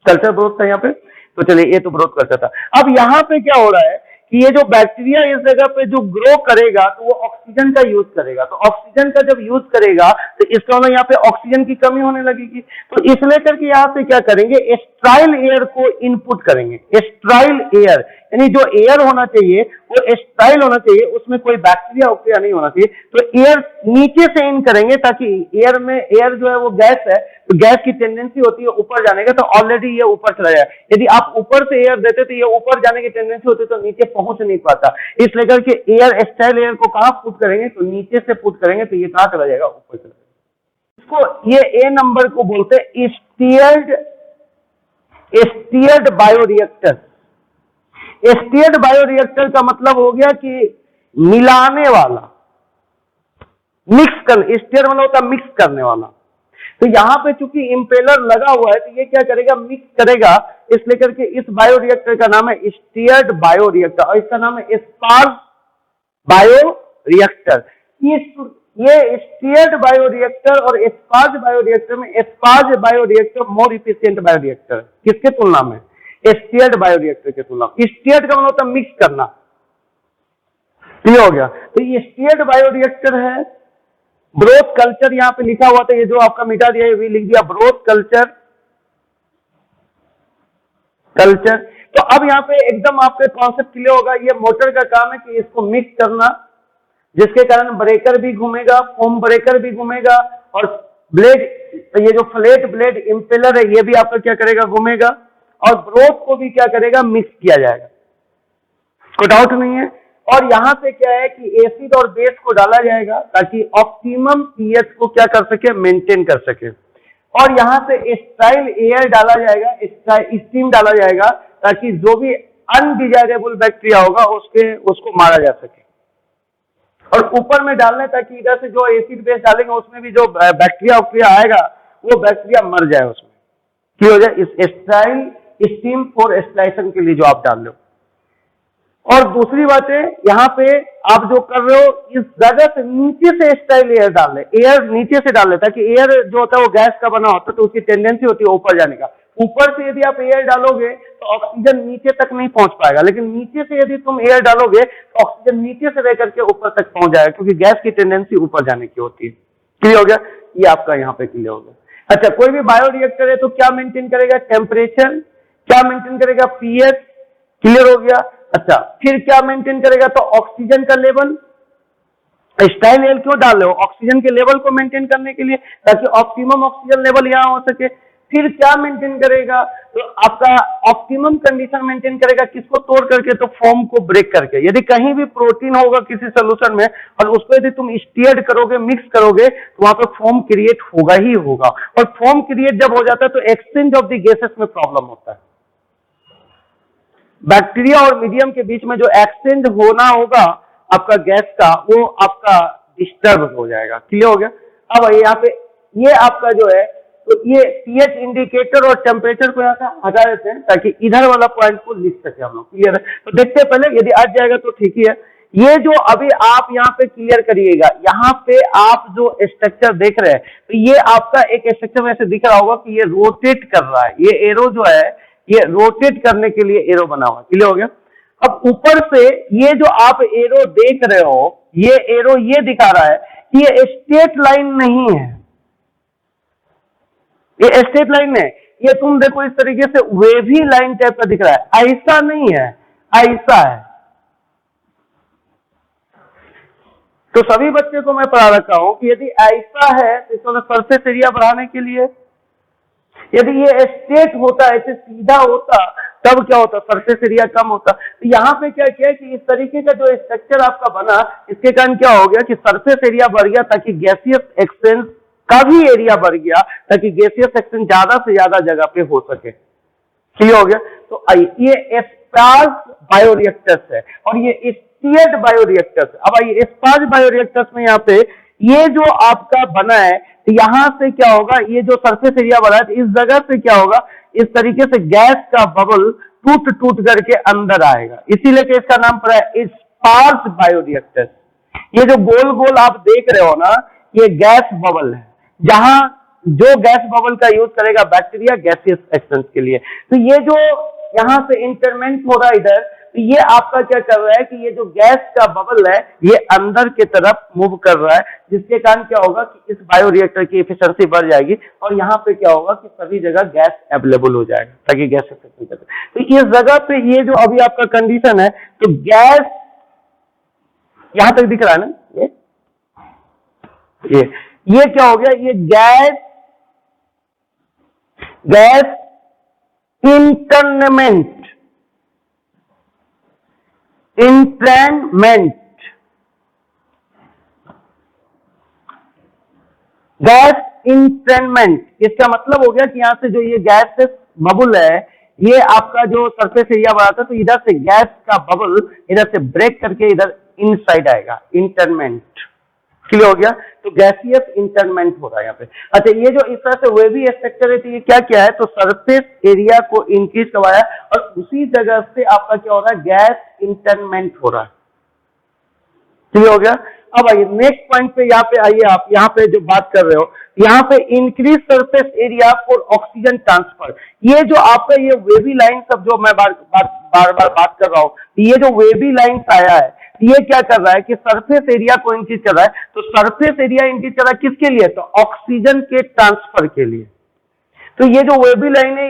कल्चर ग्रोथ था यहाँ पे। तो चलिए ये तो ग्रोथ करता था। अब यहाँ पे क्या हो रहा है कि ये जो बैक्टीरिया इस जगह पे जो ग्रो करेगा तो वो ऑक्सीजन का यूज करेगा, तो ऑक्सीजन का जब यूज करेगा तो इसका मतलब यहाँ पे ऑक्सीजन की कमी होने लगेगी। तो इसलिए करके यहाँ पे क्या करेंगे, स्टेराइल एयर को इनपुट करेंगे। स्टेराइल एयर यानी जो एयर होना चाहिए वो स्टेराइल होना चाहिए, उसमें कोई बैक्टीरिया वैक्टीरिया नहीं होना चाहिए। तो एयर नीचे से इन करेंगे ताकि एयर में, एयर जो है वो गैस है, तो गैस की टेंडेंसी होती है ऊपर जाने का, तो ऑलरेडी ये ऊपर चला जाए। यदि आप ऊपर से एयर देते तो ये ऊपर जाने की टेंडेंसी होती तो नीचे पहुंच नहीं पाता। इसलिए करके एयर, स्टेराइल एयर को कहां पुट करेंगे, तो नीचे से पुट करेंगे, तो ये कहां चला जाएगा, ऊपर चला जाएगा। इसको ये ए नंबर को बोलते हैं स्टीयर्ड बायोरिएक्टर। स्टीयर्ड बायोरिएक्टर का मतलब हो गया कि मिलाने वाला, मिक्स कर, स्टीयर मतलब होता है मिक्स करने वाला। तो यहां पे चूंकि इंपेलर लगा हुआ है तो ये क्या करेगा, मिक्स करेगा। इसलिए करके इस बायोरिएक्टर का नाम है स्टीयर्ड बायोरिएक्टर, और इसका नाम है स्पार्ज बायोरिएक्टर। ये स्टीयर्ड बायोरिएक्टर और स्पार्ज बायोरिएक्टर में स्पार्ज बायोरिएक्टर मोर इफिशिएंट बायोरिएक्टर, किसके तुलना में, स्टीयर्ड बायोरिएक्टर के तुलना में। स्टीयर्ड का मतलब होता है मिक्स करना, क्लियर हो गया। तो ये स्टीयर्ड बायोरिएक्टर है। ब्रोथ कल्चर यहाँ पे लिखा हुआ था, ये जो आपका मिटा दिया ये भी लिख दिया, ब्रोथ कल्चर, कल्चर। तो अब यहाँ पे एकदम आपके कॉन्सेप्ट क्लियर होगा। ये मोटर का काम है कि इसको मिक्स करना, जिसके कारण ब्रेकर भी घूमेगा, फोम ब्रेकर भी घूमेगा, और ब्लेड, ये जो फ्लैट ब्लेड इंपेलर है ये भी आपका क्या करेगा, घूमेगा, और ब्रोथ को भी क्या करेगा, मिक्स किया जाएगा। कोई डाउट नहीं है। और यहां पे क्या है कि एसिड और बेस को डाला जाएगा ताकि ऑप्टिमम पीएच को क्या कर सके, मेंटेन कर सके। और यहां से स्टेराइल एयर डाला जाएगा, स्टीम डाला जाएगा ताकि जो भी अनडिजायरेबल बैक्टीरिया होगा उसको मारा जा सके। और ऊपर में डालना ताकि इधर से जो एसिड बेस डालेंगे उसमें भी जो बैक्टीरिया आएगा वो बैक्टीरिया मर जाए, उसमें क्या हो जाए, इस स्टेराइल स्टीम फॉर स्टेरिलाइजेशन के लिए जो आप डाल रहे हो। और दूसरी बात है, यहाँ पे आप जो कर रहे हो इस जगह से नीचे से स्टेराइल एयर डाल रहे, एयर नीचे से डाल रहे, ताकि एयर जो होता है वो गैस का बना होता है, तो उसकी टेंडेंसी होती है ऊपर जाने का। ऊपर से यदि आप एयर डालोगे तो ऑक्सीजन नीचे तक नहीं पहुंच पाएगा, लेकिन नीचे से यदि तुम एयर डालोगे तो ऑक्सीजन नीचे से रह करके ऊपर तक पहुंच जाएगा, क्योंकि गैस की टेंडेंसी ऊपर जाने की होती है। क्लियर हो गया, ये आपका यहाँ पे क्लियर हो गया। अच्छा, कोई भी बायोरिएक्टर है तो क्या मेंटेन करेगा, टेम्परेचर, क्या मेंटेन करेगा, पीएच, क्लियर हो गया। अच्छा, फिर क्या मेंटेन करेगा, तो ऑक्सीजन का लेवल, स्टाइल एल क्यों डाल रहे हो, ऑक्सीजन के लेवल को मेंटेन करने के लिए, ताकि ऑप्टिमम ऑक्सीजन लेवल यहाँ हो सके। फिर क्या मेंटेन करेगा, तो आपका ऑप्टिमम कंडीशन मेंटेन करेगा, किसको तोड़ करके, तो फॉर्म को ब्रेक करके। यदि कहीं भी प्रोटीन होगा किसी सोल्यूशन में और उसको यदि तुम स्टीयर्ड करोगे, मिक्स करोगे, तो वहां पे फॉर्म क्रिएट होगा ही होगा। और फॉर्म क्रिएट जब हो जाता है तो एक्सचेंज ऑफ द गैसेस में प्रॉब्लम होता है। बैक्टीरिया और मीडियम के बीच में जो एक्सचेंज होना होगा आपका गैस का, वो आपका डिस्टर्ब हो जाएगा। क्लियर हो गया। अब यहाँ पे ये आपका जो है, तो ये pH इंडिकेटर और टेम्परेचर को यहाँ से हटा देते हैं ताकि इधर वाला पॉइंट को लिख सके हम लोग। क्लियर है। तो देखते हैं पहले, यदि आ जाएगा तो ठीक ही है। ये जो अभी आप यहाँ पे क्लियर करिएगा, यहाँ पे आप जो स्ट्रक्चर देख रहे हैं, तो ये आपका एक स्ट्रक्चर में ऐसे दिख रहा होगा कि ये रोटेट कर रहा है। ये एरो जो है, ये रोटेट करने के लिए एरो बना हुआ है। क्लियर हो गया। अब ऊपर से ये जो आप एरो देख रहे हो, ये एरो ये दिखा रहा है कि ये स्ट्रेट लाइन नहीं है, ये स्ट्रेट लाइन है। ये तुम देखो इस तरीके से वेवी लाइन टाइप का दिख रहा है, ऐसा नहीं है, ऐसा है। तो सभी बच्चे को मैं पढ़ा रखा हूं कि यदि ऐसा है तो इसको सरफेस एरिया बढ़ाने के लिए, यदि ये स्ट्रेट होता, ऐसे सीधा होता, तब क्या होता, सरफेस एरिया कम होता। तो यहाँ पे क्या किया कि इस तरीके का जो स्ट्रक्चर आपका बना, इसके कारण क्या हो गया कि सरफेस एरिया बढ़ गया, ताकि गैसियस एक्सचेंज का भी एरिया बढ़ गया, ताकि गैसियस एक्सचेंज ज्यादा से ज्यादा जगह पे हो सके। क्लियर हो गया। तो ये स्पार्स बायोरिएक्टर्स है और ये स्टीयर्ड बायोरिएक्टर्स है। अब आइए स्पार्स बायोरिएक्टर्स में यहाँ पे ये जो आपका बना है, तो यहां से क्या होगा, ये जो सरफेस एरिया बना है, तो इस जगह से क्या होगा, इस तरीके से गैस का बबल टूट टूट करके अंदर आएगा, इसीलिए कि इसका नाम पड़ा है स्पार्स बायोरिएक्टर्स। ये जो गोल गोल आप देख रहे हो ना, ये गैस बबल है, जहां जो गैस बबल का यूज करेगा बैक्टीरिया गैसियस एक्सचेंज के लिए। तो ये जो यहां से इंटरमेंट हो रहा है इधर, तो ये आपका क्या कर रहा है कि ये जो गैस का बबल है, ये अंदर की तरफ मूव कर रहा है, जिसके कारण क्या होगा कि इस बायोरिएक्टर की एफिशिएंसी बढ़ जाएगी और यहाँ पे क्या होगा कि सभी जगह गैस अवेलेबल हो जाएगा, ताकि गैस एक्सचेंज करे। तो इस जगह पे ये जो अभी आपका कंडीशन है, तो गैस यहां तक दिख रहा है ना, ये क्या हो गया, ये गैस इंटरनमेंट, गैस इंटरनमेंट, इसका मतलब हो गया कि यहां से जो ये गैस बबल है, ये आपका जो सरफेस एरिया बढ़ाता है, तो इधर से गैस का बबल इधर से ब्रेक करके इधर इनसाइड आएगा, इंटरनमेंट। क्लियर हो गया। तो गैसियस इंटरनमेंट हो रहा है यहाँ पे। अच्छा, ये जो इस तरह से वेवी स्ट्रक्चर है, तो ये क्या किया है, तो सरफेस एरिया को इंक्रीज करवाया और उसी जगह से आपका क्या हो रहा है, गैस इंटरनमेंट हो रहा है। क्लियर हो गया। अब आइए नेक्स्ट पॉइंट पे, यहाँ पे आइए, आप यहाँ पे जो बात कर रहे हो, यहाँ पे increase surface area for oxygen transfer. ये जो आपका ये वेवी लाइन सब जो मैं बार बार बात कर रहा हूँ, ये जो वेवी लाइन आया है, ये क्या कर रहा है कि सरफेस एरिया को इंक्रीज कर रहा है। तो सरफेस एरिया इंक्रीज कर रहा है किसके लिए, तो ऑक्सीजन के ट्रांसफर के लिए। तो ये जो वेवी लाइन है,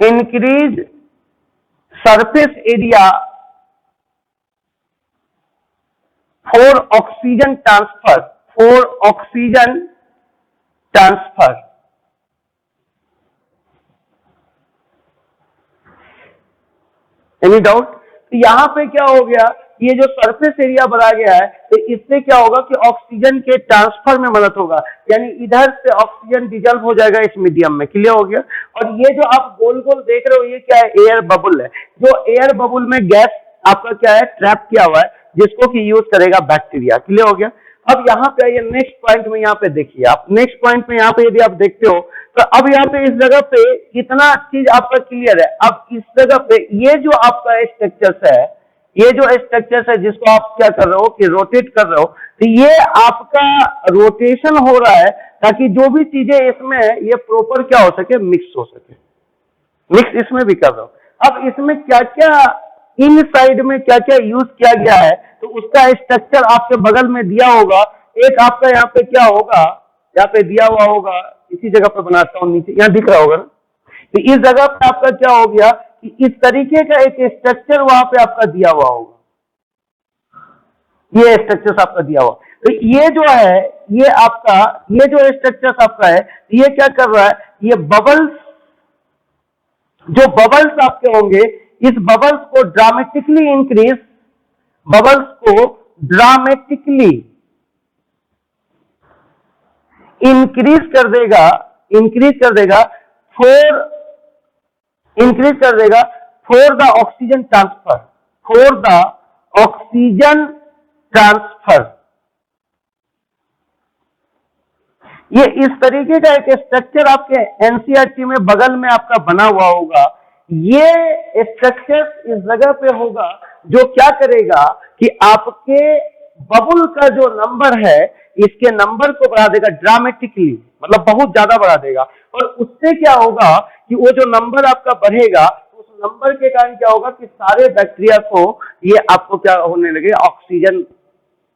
increase surface area for oxygen transfer, any doubt. तो यहां पे क्या हो गया, ये जो सरफेस एरिया बढ़ा गया है, तो इससे क्या होगा कि ऑक्सीजन के ट्रांसफर में मदद होगा, यानी इधर से ऑक्सीजन डिजल्व हो जाएगा इस मीडियम में। क्लियर हो गया। और ये जो आप गोल गोल देख रहे हो, ये क्या है, एयर बबल है। जो एयर बबल में गैस आपका क्या है, ट्रैप किया हुआ है, जिसको कि यूज करेगा बैक्टीरिया। क्लियर हो गया। अब यहाँ पे आइए नेक्स्ट पॉइंट में, यहाँ पे देखिए आप नेक्स्ट पॉइंट में, यहाँ पे यदि आप देखते हो, तो अब यहाँ पे इस जगह पे कितना चीज आपका क्लियर है। अब इस जगह पे ये जो आपका स्ट्रक्चर्स है, ये जो स्ट्रक्चर्स है जिसको आप क्या कर रहे हो कि रोटेट कर रहे हो, तो ये आपका रोटेशन हो रहा है ताकि जो भी चीजें इसमें ये प्रॉपर क्या हो सके, मिक्स हो सके। मिक्स इसमें भी कर रहे हो। अब इसमें क्या क्या इन साइड में क्या क्या यूज किया गया है, तो उसका स्ट्रक्चर आपके बगल में दिया होगा। एक आपका यहाँ पे क्या होगा, यहाँ पे दिया हुआ होगा, इसी जगह पे बनाता हूँ, नीचे यहाँ दिख रहा होगा ना। तो इस जगह पे आपका क्या हो गया, इस तरीके का एक स्ट्रक्चर वहां पे आपका दिया हुआ होगा, ये स्ट्रक्चर आपका दिया हुआ। तो ये जो है, ये आपका, ये जो स्ट्रक्चर आपका है, ये क्या कर रहा है, ये बबल्स, जो बबल्स आपके होंगे, इस बबल्स को ड्रामेटिकली इंक्रीज, बबल्स को ड्रामेटिकली इंक्रीज कर देगा फॉर द ऑक्सीजन ट्रांसफर, ये इस तरीके का एक स्ट्रक्चर आपके एनसीईआरटी में बगल में आपका बना हुआ होगा। ये स्ट्रक्चर इस जगह पे होगा जो क्या करेगा कि आपके बबुल का जो नंबर है, इसके नंबर को बढ़ा देगा ड्रामेटिकली, मतलब बहुत ज्यादा बढ़ा देगा। और उससे क्या होगा कि वो जो नंबर आपका बढ़ेगा, उस नंबर के कारण क्या होगा कि सारे बैक्टीरिया को ये आपको क्या होने लगे, ऑक्सीजन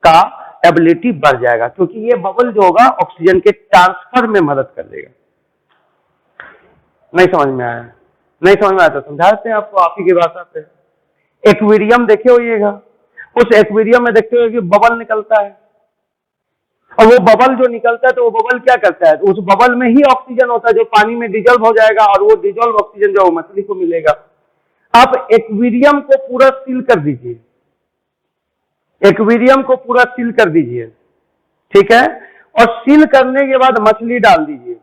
का एबिलिटी बढ़ जाएगा, क्योंकि ये बबल जो होगा ऑक्सीजन के ट्रांसफर में मदद कर देगा। नहीं समझ में आया? नहीं समझ में आया तो समझाते हैं आपको आप ही की भाषा पे। एक्वेरियम देखे होइएगा, उस एक्वेरियम में देखते हो कि बबल निकलता है, और वो बबल जो निकलता है तो वो बबल क्या करता है, उस बबल में ही ऑक्सीजन होता है जो पानी में डिजोल्व हो जाएगा, और वो डिजोल्व ऑक्सीजन जो मछली को मिलेगा। आप एक्वेरियम को पूरा सील कर दीजिए, एक्वेरियम को पूरा सील कर दीजिए, ठीक है, और सील करने के बाद मछली डाल दीजिए,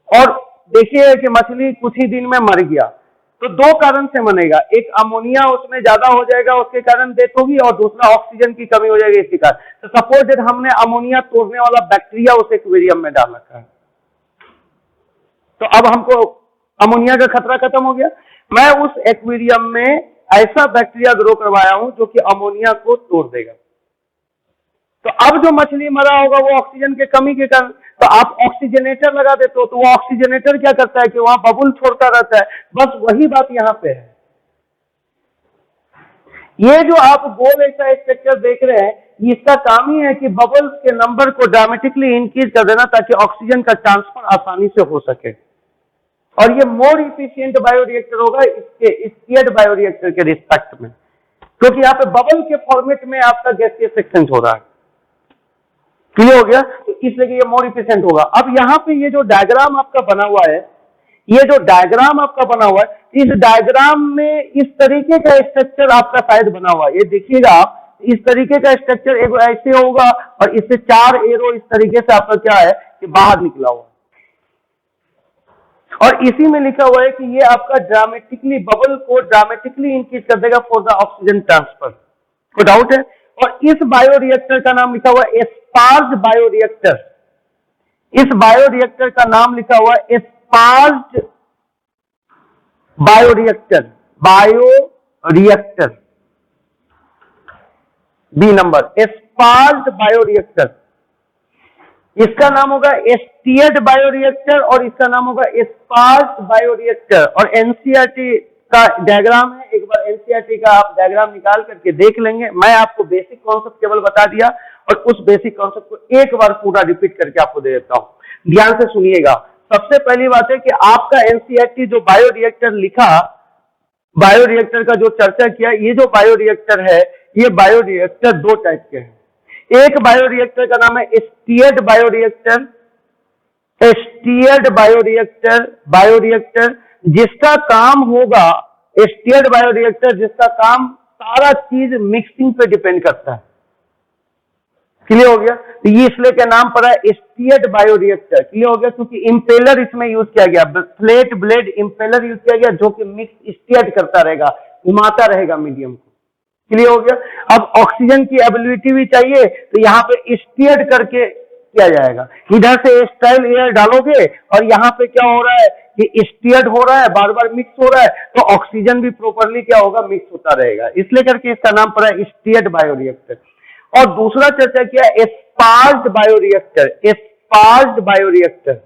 और देखिए कि मछली कुछ ही दिन में मर गया। तो दो कारण से मरेगा, एक अमोनिया उसमें ज्यादा हो जाएगा उसके कारण डेथ होगी, और दूसरा ऑक्सीजन की कमी हो जाएगी इसके कारण। तो सपोज दैट हमने अमोनिया तोड़ने वाला बैक्टीरिया उस एक्वेरियम में डाल रखा है, तो अब हमको अमोनिया का खतरा खत्म हो गया। मैं उस एक्वेरियम में ऐसा बैक्टीरिया ग्रो करवाया हूं जो कि अमोनिया को तोड़ देगा। तो अब जो मछली मरा होगा वो ऑक्सीजन के कमी के कारण, तो आप ऑक्सीजनेटर लगा देते हो, तो वो ऑक्सीजनेटर क्या करता है कि वहां बबुल छोड़ता रहता है। बस वही बात यहां पे है। ये जो आप गोल ऐसा स्ट्रक्चर देख रहे हैं, इसका काम ही है कि बबल्स के नंबर को ड्रामेटिकली इंक्रीज कर देना ताकि ऑक्सीजन का ट्रांसफर आसानी से हो सके, और ये मोर इफिशियंट बायोरिएक्टर होगा इसके स्टीयर्ड बायोरिएक्टर के रिस्पेक्ट में, क्योंकि यहाँ पे बबल के फॉर्मेट में आपका गैसियस एक्सचेंज हो रहा है। क्लियर हो गया? तो इसलिए ये मोर इफिशियंट होगा। अब यहाँ पे ये जो डायग्राम आपका बना हुआ है, ये जो डायग्राम आपका बना हुआ है, इस डायग्राम में इस तरीके का स्ट्रक्चर आपका शायद बना हुआ है। ये देखिएगा आप, इस तरीके का स्ट्रक्चर एक ऐसे होगा, और इससे 4 एरो इस तरीके से आपका क्या है कि बाहर निकला हुआ, और इसी में लिखा हुआ है कि ये आपका ड्रामेटिकली, बबल को ड्रामेटिकली इंक्रीज कर देगा फॉर द ऑक्सीजन ट्रांसफर। कोई डाउट है? और इस बायोरिएक्टर का नाम लिखा हुआ है एस्पार्ज्ड बायोरिएक्टर। इस बायोरिएक्टर का नाम लिखा हुआ है sparged bioreactor, bioreactor B number, sparged bioreactor. इसका नाम होगा स्टीयर्ड बायोरिएक्टर, और इसका नाम होगा एस्पार्ज्ड बायोरिएक्टर। और एनसीईआरटी का डायग्राम है, एक बार एनसीईआरटी का आप डायग्राम निकाल करके देख लेंगे। मैं आपको बेसिक कॉन्सेप्ट केवल बता दिया, और उस बेसिक कॉन्सेप्ट को एक बार पूरा रिपीट करके आपको दे देता हूं। ध्यान से सुनिएगा। सबसे पहली बात है कि आपका एनसीईआरटी जो बायोरिएक्टर लिखा, बायोरिएक्टर का जो चर्चा किया, ये जो बायोरिएक्टर है, ये बायोरिएक्टर 2 टाइप के हैं। एक बायोरिएक्टर का नाम है steered bioreactor, steered bioreactor, bioreactor जिसका काम होगा, स्टीयर्ड बायोरिएक्टर जिसका काम सारा चीज मिक्सिंग पे डिपेंड करता है। क्लियर हो गया? तो ये इसलिए क्या नाम पड़ा है स्टीयर्ड बायोरिएक्टर। क्लियर हो गया? क्योंकि इंपेलर इसमें यूज किया गया, फ्लैट ब्लेड इंपेलर यूज किया गया, जो कि मिक्स स्टीयर्ड करता रहेगा, घुमाता रहेगा मीडियम को। क्लियर हो गया? अब ऑक्सीजन की एबिलिटी भी चाहिए, तो यहाँ पे स्टीयर्ड करके किया जाएगा। इधर से स्टाइल एयर डालोगे, और यहाँ पे क्या हो रहा है कि स्टीयर्ड हो रहा है, बार बार मिक्स हो रहा है, तो ऑक्सीजन भी प्रॉपरली क्या होगा, मिक्स होता रहेगा। इसलिए करके इसका नाम पड़ा है स्टीयर्ड बायोरिएक्टर। और दूसरा चर्चा किया एस्पार्ज्ड बायोरिएक्टर, एस्पार्ज्ड बायोरिएक्टर,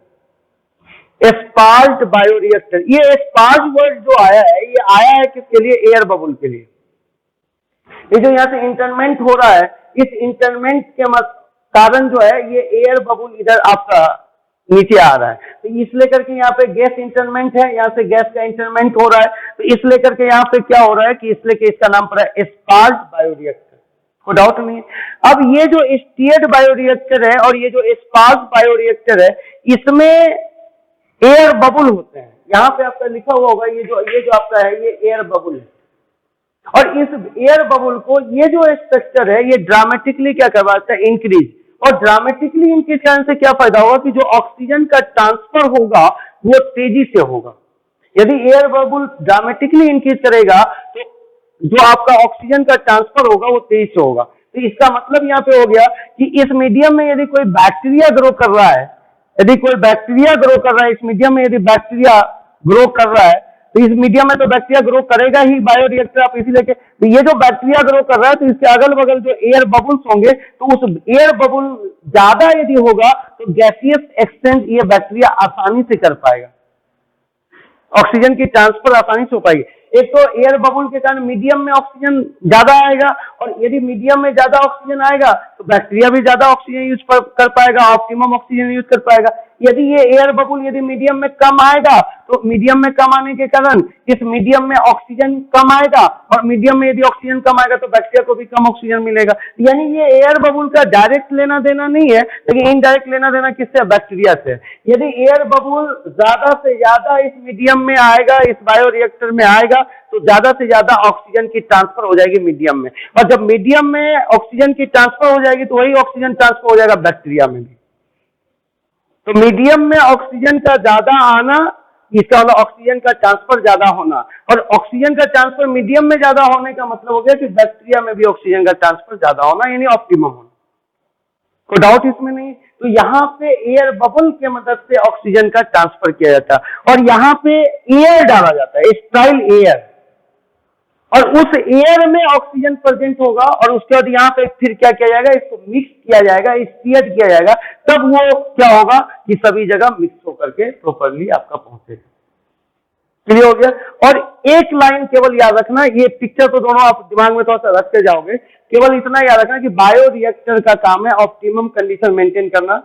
एस्पार्ज्ड बायोरिएक्टर। ये एस्पार्ज्ड वर्ड जो आया है, ये आया है किसके लिए? एयर बबुल के लिए। ये जो यहाँ से इंटरमेंट हो रहा है, इस इंटरमेंट के कारण जो है ये एयर बबुल इधर आपका नीचे आ रहा है। तो इसलिए करके यहाँ पे गैस इंटरमेंट है, यहाँ से गैस का इंटरमेंट हो रहा है। तो इसलिए करके यहाँ पे क्या हो रहा है कि इसलिए कि इसका नाम पड़ा है स्पार्ज बायोरिएक्टर, कोई डाउट नहीं है। अब ये जो स्टीयर्ड बायोरिएक्टर है और ये जो स्पार्ज बायोरिएक्टर है, इसमें एयर बबुल होते हैं। यहाँ पे आपका लिखा हुआ होगा ये जो आपका है ये एयर बबुल है। और इस एयर बबुल को ये जो स्ट्रक्चर है ये ड्रामेटिकली क्या करवाता है, इंक्रीज। और ड्रामेटिकली इंक्रीज करने से क्या फायदा होगा कि जो ऑक्सीजन का ट्रांसफर होगा वो तेजी से होगा। यदि एयर बबुल ड्रामेटिकली इंक्रीज करेगा तो जो आपका ऑक्सीजन का ट्रांसफर होगा वो तेजी से होगा। तो इसका मतलब यहाँ पे हो गया कि इस मीडियम में यदि कोई बैक्टीरिया ग्रो कर रहा है, यदि कोई बैक्टीरिया ग्रो कर रहा है, इस मीडियम में यदि बैक्टीरिया ग्रो कर रहा है तो इस मीडियम में तो बैक्टीरिया ग्रो करेगा ही बायोरिएक्टर आप इसी लेके। तो ये जो बैक्टीरिया ग्रो कर रहा है तो इसके अगल बगल जो एयर बबुल्स होंगे तो उस एयर बबुल ज्यादा यदि होगा तो गैसियस एक्सचेंज ये बैक्टीरिया आसानी से कर पाएगा, ऑक्सीजन की ट्रांसफर आसानी से हो पाएगी। एक तो एयर बबुल के कारण मीडियम में ऑक्सीजन ज्यादा आएगा, और यदि मीडियम में ज्यादा ऑक्सीजन आएगा तो बैक्टीरिया भी ज्यादा ऑक्सीजन यूज कर पाएगा, ऑप्टिमम ऑक्सीजन यूज कर पाएगा। यदि ये एयर बबुल यदि मीडियम में कम आएगा तो मीडियम में कम आने के कारण इस मीडियम में ऑक्सीजन कम आएगा, और मीडियम में यदि ऑक्सीजन कम आएगा तो बैक्टीरिया को भी कम ऑक्सीजन मिलेगा। यानी ये एयर बबुल का डायरेक्ट लेना देना नहीं है, लेकिन इनडायरेक्ट लेना देना किससे, बैक्टीरिया से। यदि एयर बबुल ज्यादा से ज्यादा इस मीडियम में आएगा, इस बायोरिएक्टर में आएगा, तो ज्यादा से ज्यादा ऑक्सीजन की ट्रांसफर हो जाएगी मीडियम में, और जब मीडियम में ऑक्सीजन की ट्रांसफर हो जाएगी तो वही ऑक्सीजन ट्रांसफर हो जाएगा बैक्टीरिया में भी। तो मीडियम में ऑक्सीजन का ज्यादा आना, इसका मतलब ऑक्सीजन का ट्रांसफर ज्यादा होना, और ऑक्सीजन का ट्रांसफर मीडियम में ज्यादा होने का मतलब हो गया कि बैक्टीरिया में भी ऑक्सीजन का ट्रांसफर ज्यादा होना, यानी ऑप्टिमम होना। कोई डाउट इसमें नहीं। तो यहाँ पे एयर बबल के मदद से ऑक्सीजन का ट्रांसफर किया जाता है, और यहाँ पे एयर डाला जाता है, स्टाइल एयर, और उस एयर में ऑक्सीजन प्रेजेंट होगा, और उसके बाद यहाँ पे फिर क्या किया जाएगा, इसको मिक्स किया जाएगा, स्टीयर किया जाएगा, तब वो क्या होगा कि सभी जगह मिक्स होकर के प्रॉपर्ली आपका पहुंचेगा। क्लियर हो गया। और एक लाइन केवल याद रखना, ये पिक्चर तो दोनों आप दिमाग में थोड़ा सा रखते जाओगे, केवल इतना याद रखना कि बायोरिएक्टर का काम है ऑप्टिमम कंडीशन मेंटेन करना।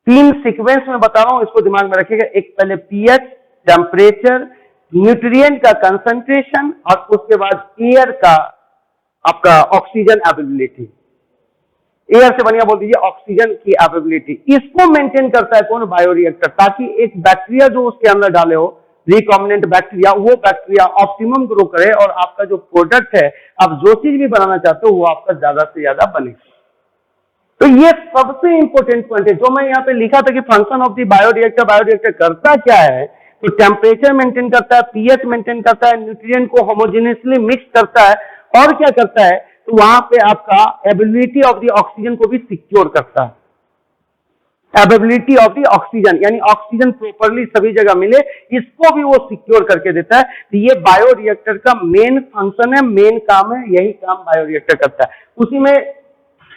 3 सीक्वेंस में बता रहा हूं, इसको दिमाग में रखिएगा। एक पहले पीएच, टेम्परेचर, न्यूट्रिएंट का कंसंट्रेशन, और उसके बाद एयर का आपका ऑक्सीजन अवेलेबिलिटी। एयर से बढ़िया बोल दीजिए ऑक्सीजन की अवेलेबिलिटी। इसको मेंटेन करता है कौन, बायोरिएक्टर, ताकि एक बैक्टीरिया जो उसके अंदर डाले हो, रिकॉम्बिनेंट बैक्टीरिया, वो बैक्टीरिया ऑप्टिमम ग्रो करे, और आपका जो प्रोडक्ट है, आप जो चीज भी बनाना चाहते हो वो आपका ज्यादा से ज्यादा बने। तो ये सबसे इंपॉर्टेंट पॉइंट है जो मैं यहाँ पे लिखा था कि function of the bioreactor. Bioreactor करता क्या है, तो टेम्परेचर मेंटेन करता है, पीएच मेंटेन करता है, न्यूट्रिएंट को होमोजेनियसली मिक्स करता है, और क्या करता है, तो वहां पे आपका एबिलिटी ऑफ द ऑक्सीजन को भी सिक्योर करता है। एबिलिटी ऑफ द ऑक्सीजन, यानी ऑक्सीजन प्रॉपर्ली सभी जगह मिले, इसको भी वो सिक्योर करके देता है। तो ये बायोरिएक्टर का मेन फंक्शन है, मेन काम है, यही काम बायोरिएक्टर करता है। उसी में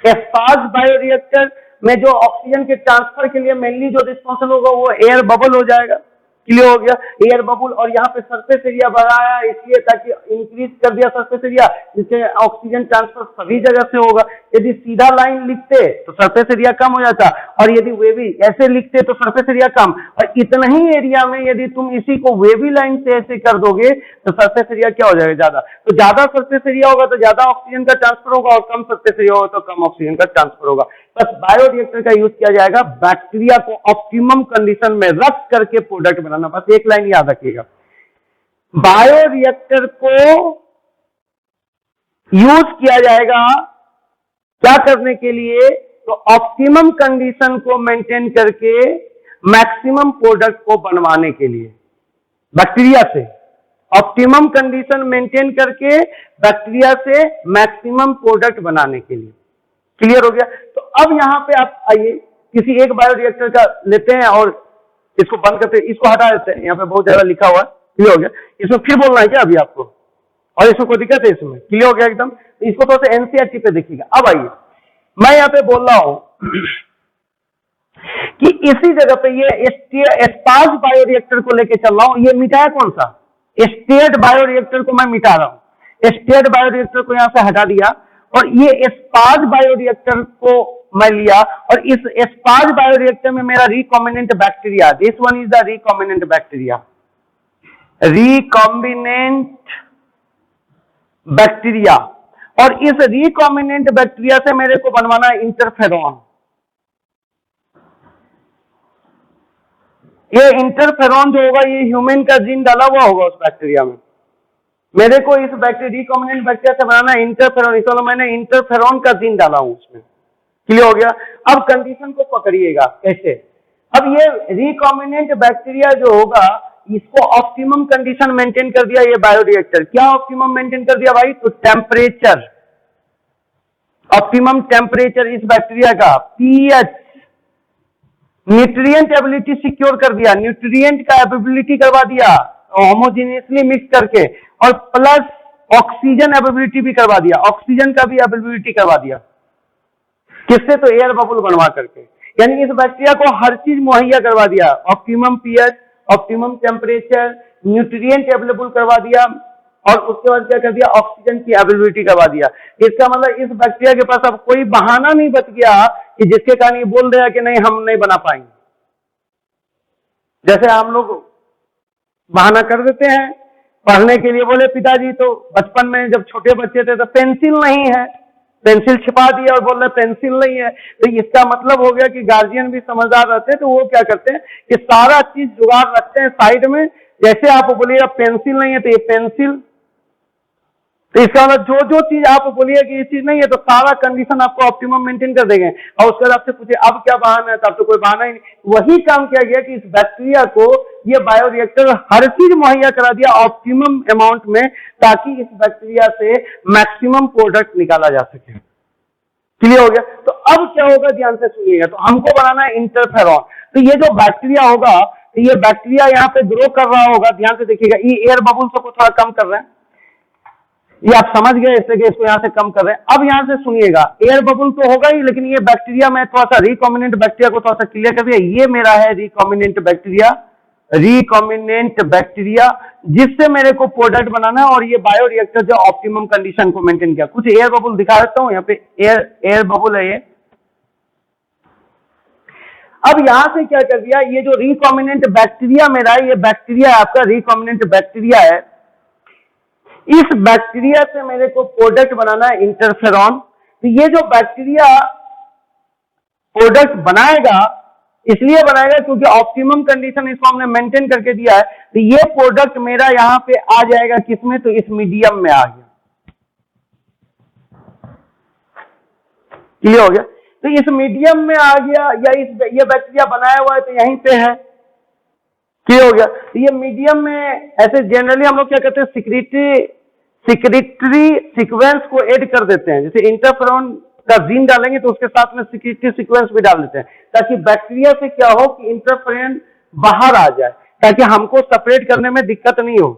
स्पार्ज बायोरिएक्टर में जो ऑक्सीजन के ट्रांसफर के लिए मेनली जो रिस्पॉन्सिबल होगा वो एयर बबल हो जाएगा। क्लियर हो गया, एयर बबल। और यहाँ पे सरफेस एरिया बढ़ाया इसलिए ताकि इंक्रीज कर दिया सरफेस एरिया, जिससे ऑक्सीजन ट्रांसफर सभी जगह से होगा। यदि सीधा लाइन लिखते तो सरफेस एरिया कम हो जाता, और यदि वेवी ऐसे लिखते तो सरफेस एरिया कम। और इतना ही एरिया में यदि तुम इसी को वेवी लाइन से ऐसे कर दोगे तो सरफेस एरिया क्या हो जाएगा, ज्यादा। तो ज्यादा सरफेस एरिया होगा तो ज्यादा ऑक्सीजन का ट्रांसफर होगा, और कम सरफेस एरिया होगा तो कम ऑक्सीजन का ट्रांसफर होगा। बस बायोरिएक्टर का यूज किया जाएगा बैक्टीरिया को ऑप्टिमम कंडीशन में रख करके प्रोडक्ट बनाना। बस एक लाइन याद रखिएगा, बायोरिएक्टर को यूज किया जाएगा क्या करने के लिए, तो ऑप्टिमम कंडीशन को मेंटेन करके मैक्सिमम प्रोडक्ट को बनवाने के लिए। बैक्टीरिया से ऑप्टिमम कंडीशन मेंटेन करके बैक्टीरिया से मैक्सिमम प्रोडक्ट बनाने के लिए। क्लियर हो गया। तो अब यहां पे आप आइए, किसी एक बायोरिएक्टर का लेते हैं और इसको बंद करते हैं, इसको हटा देते हैं। यहाँ पे बहुत ज्यादा लिखा हुआ है, क्लियर हो गया। इसमें फिर बोलना है क्या अभी आपको, और इसमें कोई दिक्कत है इसमें, क्लियर हो गया एकदम। तो इसको थोड़ा सा एनसीईआरटी पे देखिएगा। अब आइए, मैं यहाँ पे बोल रहा हूं कि इसी जगह पे ये स्पार्ज बायोरिएक्टर को लेके चल रहा हूं। ये मिटाया कौन सा, स्टीयर्ड बायोरिएक्टर को मैं मिटा रहा हूं। स्टीयर्ड बायोरिएक्टर को यहां से हटा दिया, और ये स्पार्ज बायोरिएक्टर को मैं लिया और इस एस्पार्ज बायोरिएक्टर में मेरा recombinant bacteria, this one is the recombinant bacteria, recombinant bacteria. और इस रिकॉम्बिनेंट बैक्टीरिया से मेरे को बनवाना है इंटरफेरॉन। ये इंटरफेरॉन जो होगा ये ह्यूमन का जीन डाला हुआ होगा उस बैक्टीरिया में। मेरे को इस बैक्टीरिया रिकॉम्बिनेंट बैक्टीरिया से बनाना है इंटरफेरॉन, इसलिए मैंने इंटरफेरॉन का जीन डाला हूं उसमें। क्लियर हो गया। अब कंडीशन को पकड़िएगा कैसे। अब ये रिकॉम्बिनेंट बैक्टीरिया जो होगा इसको ऑप्टिमम कंडीशन मेंटेन कर दिया ये बायोरिएक्टर। क्या ऑप्टिमम मेंटेन कर दिया भाई? तो टेम्परेचर, ऑप्टिमम टेम्परेचर इस बैक्टीरिया का, पीएच, न्यूट्रिएंट एबिलिटी सिक्योर कर दिया, न्यूट्रिएंट का एबिलिटी करवा दिया होमोजेनियसली मिक्स करके, और प्लस ऑक्सीजन एबिलिटी भी करवा दिया, ऑक्सीजन का भी एबिलिटी करवा दिया। किससे? तो एयर बबल बनवा करके। यानी इस बैक्टीरिया को हर चीज मुहैया करवा दिया, optimum pH, optimum temperature, nutrient available करवा दिया, और उसके बाद क्या कर दिया? ऑक्सीजन की अवेलेबिलिटी करवा दिया। इसका मतलब इस बैक्टीरिया के पास अब कोई बहाना नहीं बच गया कि जिसके कारण ये बोल रहा है कि नहीं हम नहीं बना पाएंगे। जैसे हम लोग बहाना कर देते हैं पढ़ने के लिए, बोले पिताजी तो बचपन में जब छोटे बच्चे थे तो पेंसिल नहीं है, पेंसिल छिपा दिया और बोल रहे पेंसिल नहीं है। तो इसका मतलब हो गया कि गार्जियन भी समझदार रहते हैं तो वो क्या करते हैं कि सारा चीज जुगाड़ रखते हैं साइड में। जैसे आप बोलिएगा पेंसिल नहीं है तो ये पेंसिल, तो इसका मतलब जो जो चीज आप बोलिए कि ये चीज नहीं है तो सारा कंडीशन आपको ऑप्टिमम मेंटेन कर देंगे। और उसके बाद आपसे पूछे अब क्या बहाना है, तो अब तो कोई बहाना ही नहीं। वही काम किया गया कि इस बैक्टीरिया को ये बायोरिएक्टर हर चीज मुहैया करा दिया ऑप्टिमम अमाउंट में, ताकि इस बैक्टीरिया से मैक्सिमम प्रोडक्ट निकाला जा सके। क्लियर हो गया। तो अब क्या होगा ध्यान से सुनिएगा। तो हमको बनाना है इंटरफेरॉन। तो ये जो बैक्टीरिया होगा तो ये बैक्टीरिया यहाँ पे ग्रो कर रहा होगा, ध्यान से देखिएगा। ये एयर बबल्स को थोड़ा कम कर रहे हैं, ये आप समझ गए इससे कि इसको यहां से कम कर रहे हैं। अब यहां से सुनिएगा, एयर बबल तो होगा ही, लेकिन ये बैक्टीरिया में थोड़ा सा रिकॉम्बिनेंट बैक्टीरिया को थोड़ा सा क्लियर कर दिया। ये मेरा है रिकॉम्बिनेंट बैक्टीरिया, रिकॉम्बिनेंट बैक्टीरिया जिससे मेरे को प्रोडक्ट बनाना है। और ये बायोरिएक्टर जो ऑप्टिमम कंडीशन को मेंटेन किया। कुछ एयर बबल दिखा देता हूं, यहाँ पे एयर बबल है ये। अब यहां से क्या कर दिया, ये जो रिकॉम्बिनेंट बैक्टीरिया मेरा है, ये बैक्टीरिया आपका रिकॉम्बिनेंट बैक्टीरिया है। इस बैक्टीरिया से मेरे को प्रोडक्ट बनाना है इंटरफेरॉन। तो ये जो बैक्टीरिया प्रोडक्ट बनाएगा इसलिए बनाएगा क्योंकि ऑप्टिमम कंडीशन इसको हमने मेंटेन करके दिया है। तो ये प्रोडक्ट मेरा यहां पे आ जाएगा किसमें? तो इस मीडियम में आ गया। क्लियर हो गया। तो इस मीडियम में आ गया, या ये बैक्टीरिया बनाया हुआ है तो यहीं पे है। क्लियर हो गया। तो ये मीडियम में ऐसे जनरली हम लोग क्या कहते हैं, सिक्रेटरी सीक्वेंस को ऐड कर देते हैं। जैसे इंटरफेरॉन का जीन डालेंगे तो उसके साथ में सिक्रेटरी सीक्वेंस भी डाल देते हैं, ताकि बैक्टीरिया से क्या हो कि इंटरफेरॉन बाहर आ जाए, ताकि हमको सेपरेट करने में दिक्कत नहीं हो।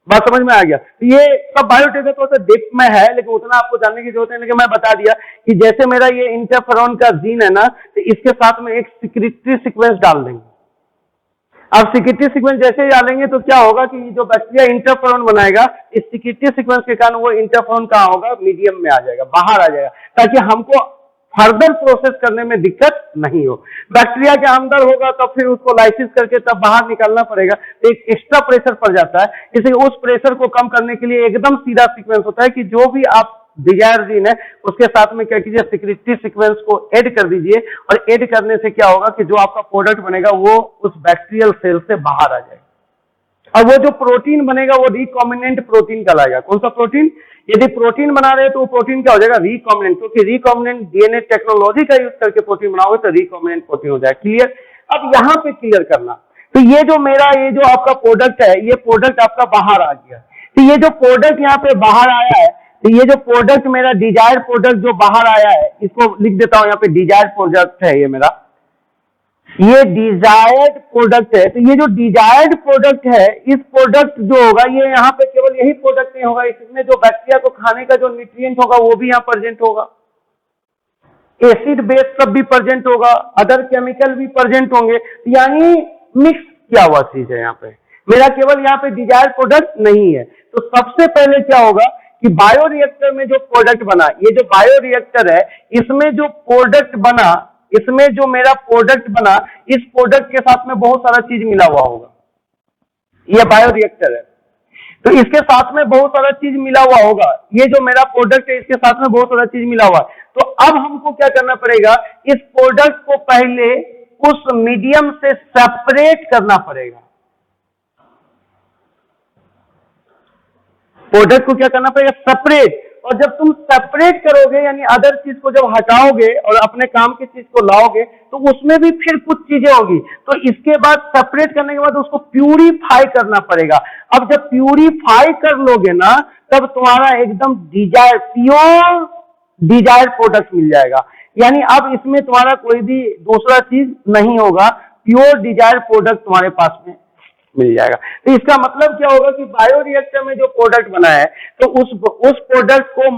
बात समझ में आ गया। तो ये सब बायोटेक तो डेप्थ में है, लेकिन उतना आपको जानने की जरूरत नहीं। लेकिन मैं बता दिया कि जैसे मेरा ये इंटरफेरॉन का जीन है ना, तो इसके साथ में एक सिक्रेटरी सीक्वेंस डाल देंगे। अब सिक्रेटरी सीक्वेंस जैसे ही डालेंगे तो क्या होगा कि जो बैक्टीरिया इंटरफेरॉन बनाएगा, इस सिक्रेटरी सीक्वेंस के कारण वो इंटरफेरॉन कहाँ होगा? मीडियम में आ जाएगा, बाहर आ जाएगा, ताकि हमको फर्दर प्रोसेस करने में दिक्कत नहीं हो। बैक्टीरिया के अंदर होगा तो फिर उसको लाइसिस करके तब बाहर निकालना पड़ेगा, तो एक एक्स्ट्रा प्रेशर पड़ जाता है। इसलिए उस प्रेशर को कम करने के लिए एकदम सीधा सीक्वेंस होता है कि जो भी आप डिजायर जीन है उसके साथ में क्या कीजिए, सिक्रेटरी सीक्वेंस को ऐड कर दीजिए। और ऐड करने से क्या होगा कि जो आपका प्रोडक्ट बनेगा वो उस बैक्टीरियल सेल से बाहर आ जाएगा। और वो जो प्रोटीन बनेगा वो रिकॉम्बिनेंट प्रोटीन कहलाएगा। कौन सा प्रोटीन? यदि प्रोटीन बना रहे तो वो प्रोटीन क्या हो जाएगा? रिकॉम्बिनेंट, क्योंकि रिकॉम्बिनेंट डीएनए टेक्नोलॉजी का यूज करके प्रोटीन बनाओगे तो रिकॉम्बिनेंट प्रोटीन हो जाएगा। क्लियर। अब यहां पे क्लियर करना, तो ये जो मेरा ये जो आपका प्रोडक्ट है, ये प्रोडक्ट आपका बाहर आ गया। तो ये जो प्रोडक्ट यहाँ पे बाहर आया है, तो ये जो प्रोडक्ट मेरा डिजायर प्रोडक्ट जो बाहर आया है, इसको लिख देता हूं यहाँ पे, डिजायर प्रोडक्ट है ये मेरा, ये डिजायर्ड प्रोडक्ट है। तो ये जो डिजायर्ड प्रोडक्ट है, इस प्रोडक्ट जो होगा ये यहाँ पे केवल यही प्रोडक्ट नहीं होगा, इसमें जो बैक्टीरिया को खाने का जो न्यूट्रिएंट होगा वो भी यहाँ प्रेजेंट होगा, एसिड बेस सब भी प्रेजेंट होगा, अदर केमिकल भी प्रेजेंट होंगे। यानी मिक्स किया हुआ चीज है यहाँ पे, मेरा केवल यहाँ पे डिजायर प्रोडक्ट नहीं है। तो सबसे पहले क्या होगा कि बायो रिएक्टर में जो प्रोडक्ट बना, ये जो बायो रिएक्टर है इसमें जो प्रोडक्ट बना, इसमें जो मेरा प्रोडक्ट बना, इस प्रोडक्ट के साथ में बहुत सारा चीज मिला हुआ होगा। ये बायो रिएक्टर है तो इसके साथ में बहुत सारा चीज मिला हुआ होगा। ये जो मेरा प्रोडक्ट है इसके साथ में बहुत सारा चीज मिला हुआ है। तो अब हमको क्या करना पड़ेगा, इस प्रोडक्ट को पहले उस मीडियम से सेपरेट करना पड़ेगा। प्रोडक्ट को क्या करना पड़ेगा, सेपरेट। और जब तुम सेपरेट करोगे यानी अदर चीज को जब हटाओगे और अपने काम की चीज को लाओगे तो उसमें भी फिर कुछ चीजें होगी। तो इसके बाद सेपरेट करने के बाद उसको प्यूरिफाई करना पड़ेगा। अब जब प्यूरिफाई कर लोगे ना तब तुम्हारा एकदम डिजायर, प्योर डिजायर प्रोडक्ट मिल जाएगा। यानी अब इसमें तुम्हारा कोई भी दूसरा चीज नहीं होगा, प्योर डिजायर प्रोडक्ट तुम्हारे पास में मिल जाएगा। तो इसका मतलब क्या होगा कि बायो रिएक्टर में जो प्रोडक्ट बना है तो उस प्रोडक्ट को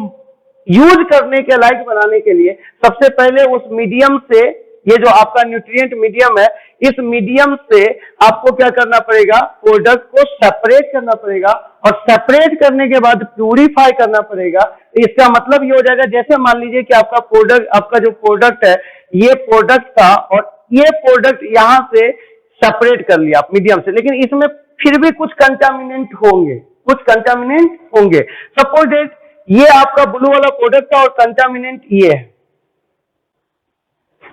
यूज करने के लायक बनाने के लिए सबसे पहले उस मीडियम से, ये जो आपका न्यूट्रिएंट मीडियम है, इस मीडियम से आपको क्या करना पड़ेगा, प्रोडक्ट को सेपरेट करना पड़ेगा और सेपरेट करने के बाद प्यूरिफाई करना पड़ेगा। इसका मतलब ये हो जाएगा, जैसे मान लीजिए कि आपका जो प्रोडक्ट है ये प्रोडक्ट था और ये प्रोडक्ट यहां से सेपरेट कर लिया आप मीडियम से, लेकिन इसमें फिर भी कुछ कंटामिनेंट होंगे। सपोज दैट ये आपका ब्लू वाला प्रोडक्ट था और कंटामिनेंट ये है,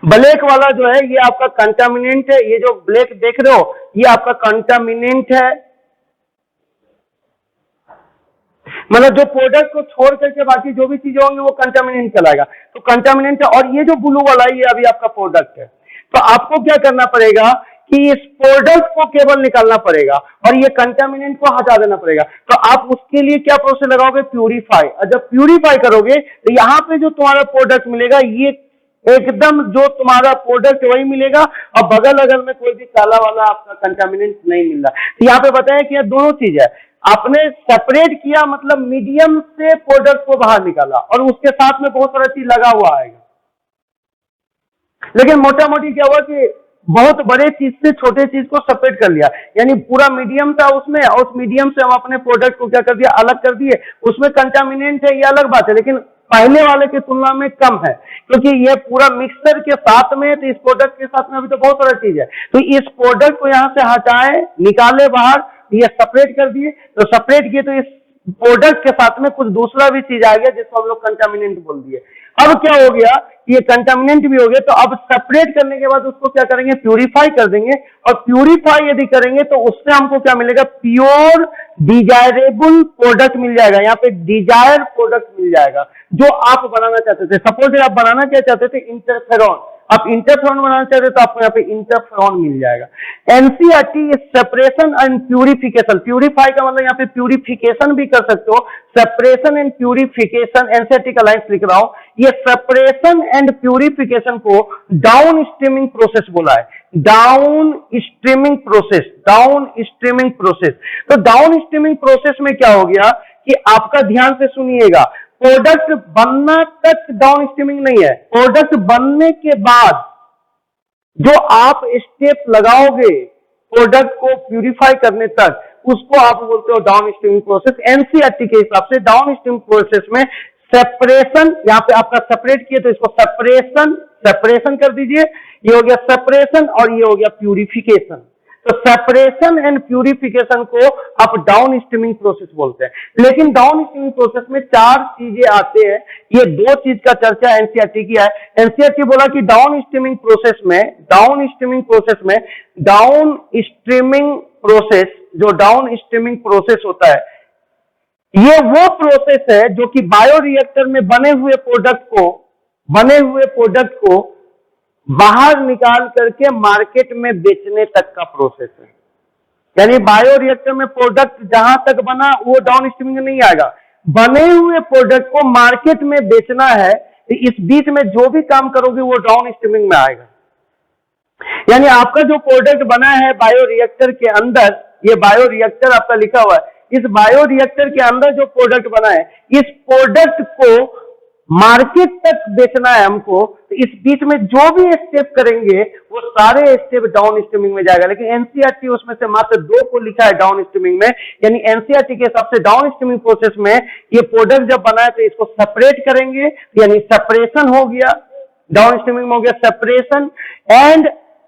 ब्लैक वाला जो है ये आपका कंटामिनेंट है। ये जो ब्लैक देख रहे हो ये आपका कंटामिनेंट है, मतलब जो प्रोडक्ट को छोड़ करके बाकी जो भी चीजें होंगी वो कंटामिनेंट कहलाएगा। तो कंटामिनेंट है और ये जो ब्लू वाला है ये अभी आपका प्रोडक्ट है। तो आपको क्या करना पड़ेगा कि इस प्रोडक्ट को केवल निकालना पड़ेगा और ये कंटामिनेंट को हटा देना पड़ेगा। तो आप उसके लिए क्या प्रोसेस लगाओगे, प्यूरिफाई। और जब प्यूरिफाई करोगे तो यहाँ पे जो तुम्हारा प्रोडक्ट मिलेगा ये एकदम जो तुम्हारा प्रोडक्ट वही मिलेगा और बगल अगल में कोई भी काला वाला आपका कंटामिनेंट नहीं मिल रहा। तो यहाँ पे बताया कि ये दोनों चीज है, आपने सेपरेट किया मतलब मीडियम से प्रोडक्ट को बाहर निकाला और उसके साथ में बहुत सारा चीज लगा हुआ आएगा। लेकिन मोटा मोटी क्या हुआ कि बहुत बड़े चीज से छोटे चीज को सेपरेट कर लिया, यानी पूरा मीडियम था उसमें और उस मीडियम से हम अपने प्रोडक्ट को क्या कर दिया, अलग कर दिए। उसमें कंटामिनेंट है ये अलग बात है, लेकिन पहले वाले की तुलना में कम है क्योंकि ये पूरा मिक्सचर के साथ में, तो इस प्रोडक्ट के साथ में अभी तो बहुत सारा चीज है। तो इस प्रोडक्ट को यहाँ से हटाए, निकाले बाहर, ये सेपरेट कर दिए। तो सेपरेट किए तो इस प्रोडक्ट के साथ में कुछ दूसरा भी चीज आ गया जिसको हम लोग कंटामिनेंट बोल दिए। अब क्या हो गया, ये कंटामिनेंट भी हो गया। तो अब सेपरेट करने के बाद उसको क्या करेंगे, प्यूरिफाई कर देंगे और प्यूरिफाई यदि करेंगे तो उससे हमको क्या मिलेगा, प्योर डिजायरेबल प्रोडक्ट मिल जाएगा। यहाँ पे डिजायर प्रोडक्ट मिल जाएगा जो आप बनाना चाहते थे। सपोज आप बनाना क्या चाहते थे, इंटरफेरॉन, आप इंटरफेरॉन बनाना चाहते तो आपको यहाँ पे इंटरफेरॉन मिल जाएगा। NCERT separation and purification, purify का मतलब यहाँ पे प्यूरिफिकेशन भी कर सकते हो, सेपरेशन एंड प्यूरिफिकेशन, एनसीईआरटी का लाइन्स लिख रहा हूं। ये सेपरेशन एंड प्यूरिफिकेशन को डाउन स्ट्रीमिंग प्रोसेस बोला है, down streaming process, down streaming process. तो डाउन स्ट्रीमिंग प्रोसेस में क्या हो गया कि आपका ध्यान से सुनिएगा, प्रोडक्ट बनना तक डाउन स्ट्रीमिंग नहीं है, प्रोडक्ट बनने के बाद जो आप स्टेप लगाओगे प्रोडक्ट को प्यूरिफाई करने तक, उसको आप बोलते हो डाउन स्ट्रीमिंग प्रोसेस। एनसीईआरटी के हिसाब से डाउन स्ट्रीमिंग प्रोसेस में सेपरेशन, यहाँ पे आपका सेपरेट किए तो इसको सेपरेशन कर दीजिए, ये हो गया सेपरेशन और ये हो गया प्यूरिफिकेशन। तो सेपरेशन एंड प्यूरिफिकेशन को आप डाउन स्ट्रीमिंग प्रोसेस बोलते हैं। लेकिन डाउन स्ट्रीमिंग प्रोसेस में चार चीजें आते हैं, ये दो चीज का चर्चा एनसीईआरटी किया है। एनसीईआरटी बोला कि डाउन स्ट्रीमिंग प्रोसेस में डाउन स्ट्रीमिंग प्रोसेस होता है, ये वो प्रोसेस है जो कि बायो रिएक्टर में बने हुए प्रोडक्ट को बाहर निकाल करके मार्केट में बेचने तक का प्रोसेस है। यानी बायो रिएक्टर में प्रोडक्ट जहां तक बना वो डाउन स्ट्रीमिंग नहीं आएगा, बने हुए प्रोडक्ट को मार्केट में बेचना है, इस बीच में जो भी काम करोगे वो डाउन स्ट्रीमिंग में आएगा। यानी आपका जो प्रोडक्ट बना है बायो रिएक्टर के अंदर, ये बायो रिएक्टर आपका लिखा हुआ है, इस बायो रिएक्टर के अंदर जो प्रोडक्ट बना है, इस प्रोडक्ट को मार्केट तक बेचना है हमको, तो इस बीच में जो भी स्टेप करेंगे वो सारे स्टेप डाउन स्ट्रीमिंग में जाएगा। लेकिन एनसीईआरटी उसमें से मात्र 2 को लिखा है डाउन स्ट्रीमिंग में, यानी एनसीईआरटी के हिसाब से डाउन स्ट्रीमिंग प्रोसेस में ये प्रोडक्ट जब बनाए तो इसको सेपरेट करेंगे, यानी सेपरेशन हो गया, डाउन स्ट्रीमिंग में हो गया सेपरेशन,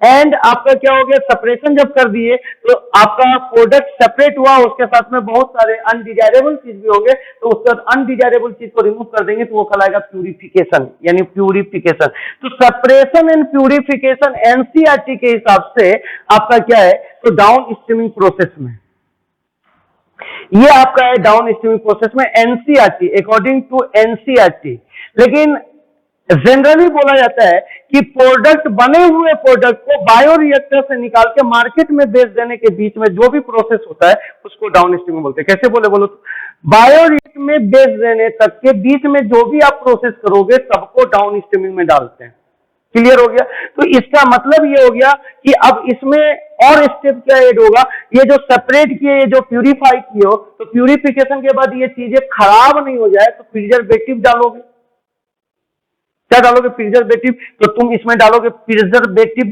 एंड आपका क्या हो गया, सेपरेशन जब कर दिए तो आपका प्रोडक्ट सेपरेट हुआ, उसके साथ में बहुत सारे अनडिजायरेबल चीज भी होंगे, तो उसके बाद अनडिजायरेबल चीज को रिमूव कर देंगे तो वो कहलाएगा प्यूरिफिकेशन, यानी प्यूरिफिकेशन। तो सेपरेशन एंड प्यूरिफिकेशन एनसीईआरटी के हिसाब से आपका क्या है, तो डाउन स्ट्रीमिंग प्रोसेस में ये आपका है डाउन स्ट्रीमिंग प्रोसेस में एनसीईआरटी, अकॉर्डिंग टू एनसीईआरटी। लेकिन जनरली बोला जाता है कि प्रोडक्ट, बने हुए प्रोडक्ट को बायोरिएक्टर से निकाल के मार्केट में बेच देने के बीच में जो भी प्रोसेस होता है उसको डाउन स्ट्रीमिंग बोलते हैं। कैसे बोलो तो बायोरिएक्टर में बेच देने तक के बीच में जो भी आप प्रोसेस करोगे सबको डाउन स्ट्रीमिंग में डालते हैं। क्लियर हो गया? तो इसका मतलब ये हो गया कि अब इसमें और स्टेप क्या ऐड होगा, ये जो सेपरेट किए, ये जो प्यूरिफाई किए हो, तो प्यूरिफिकेशन के बाद ये चीजें खराब नहीं हो जाए तो प्रिजर्वेटिव डालोगे। क्या डालोगे? प्रिजर्वेटिव। तो तुम इसमें डालोगे प्रिजर्वेटिव।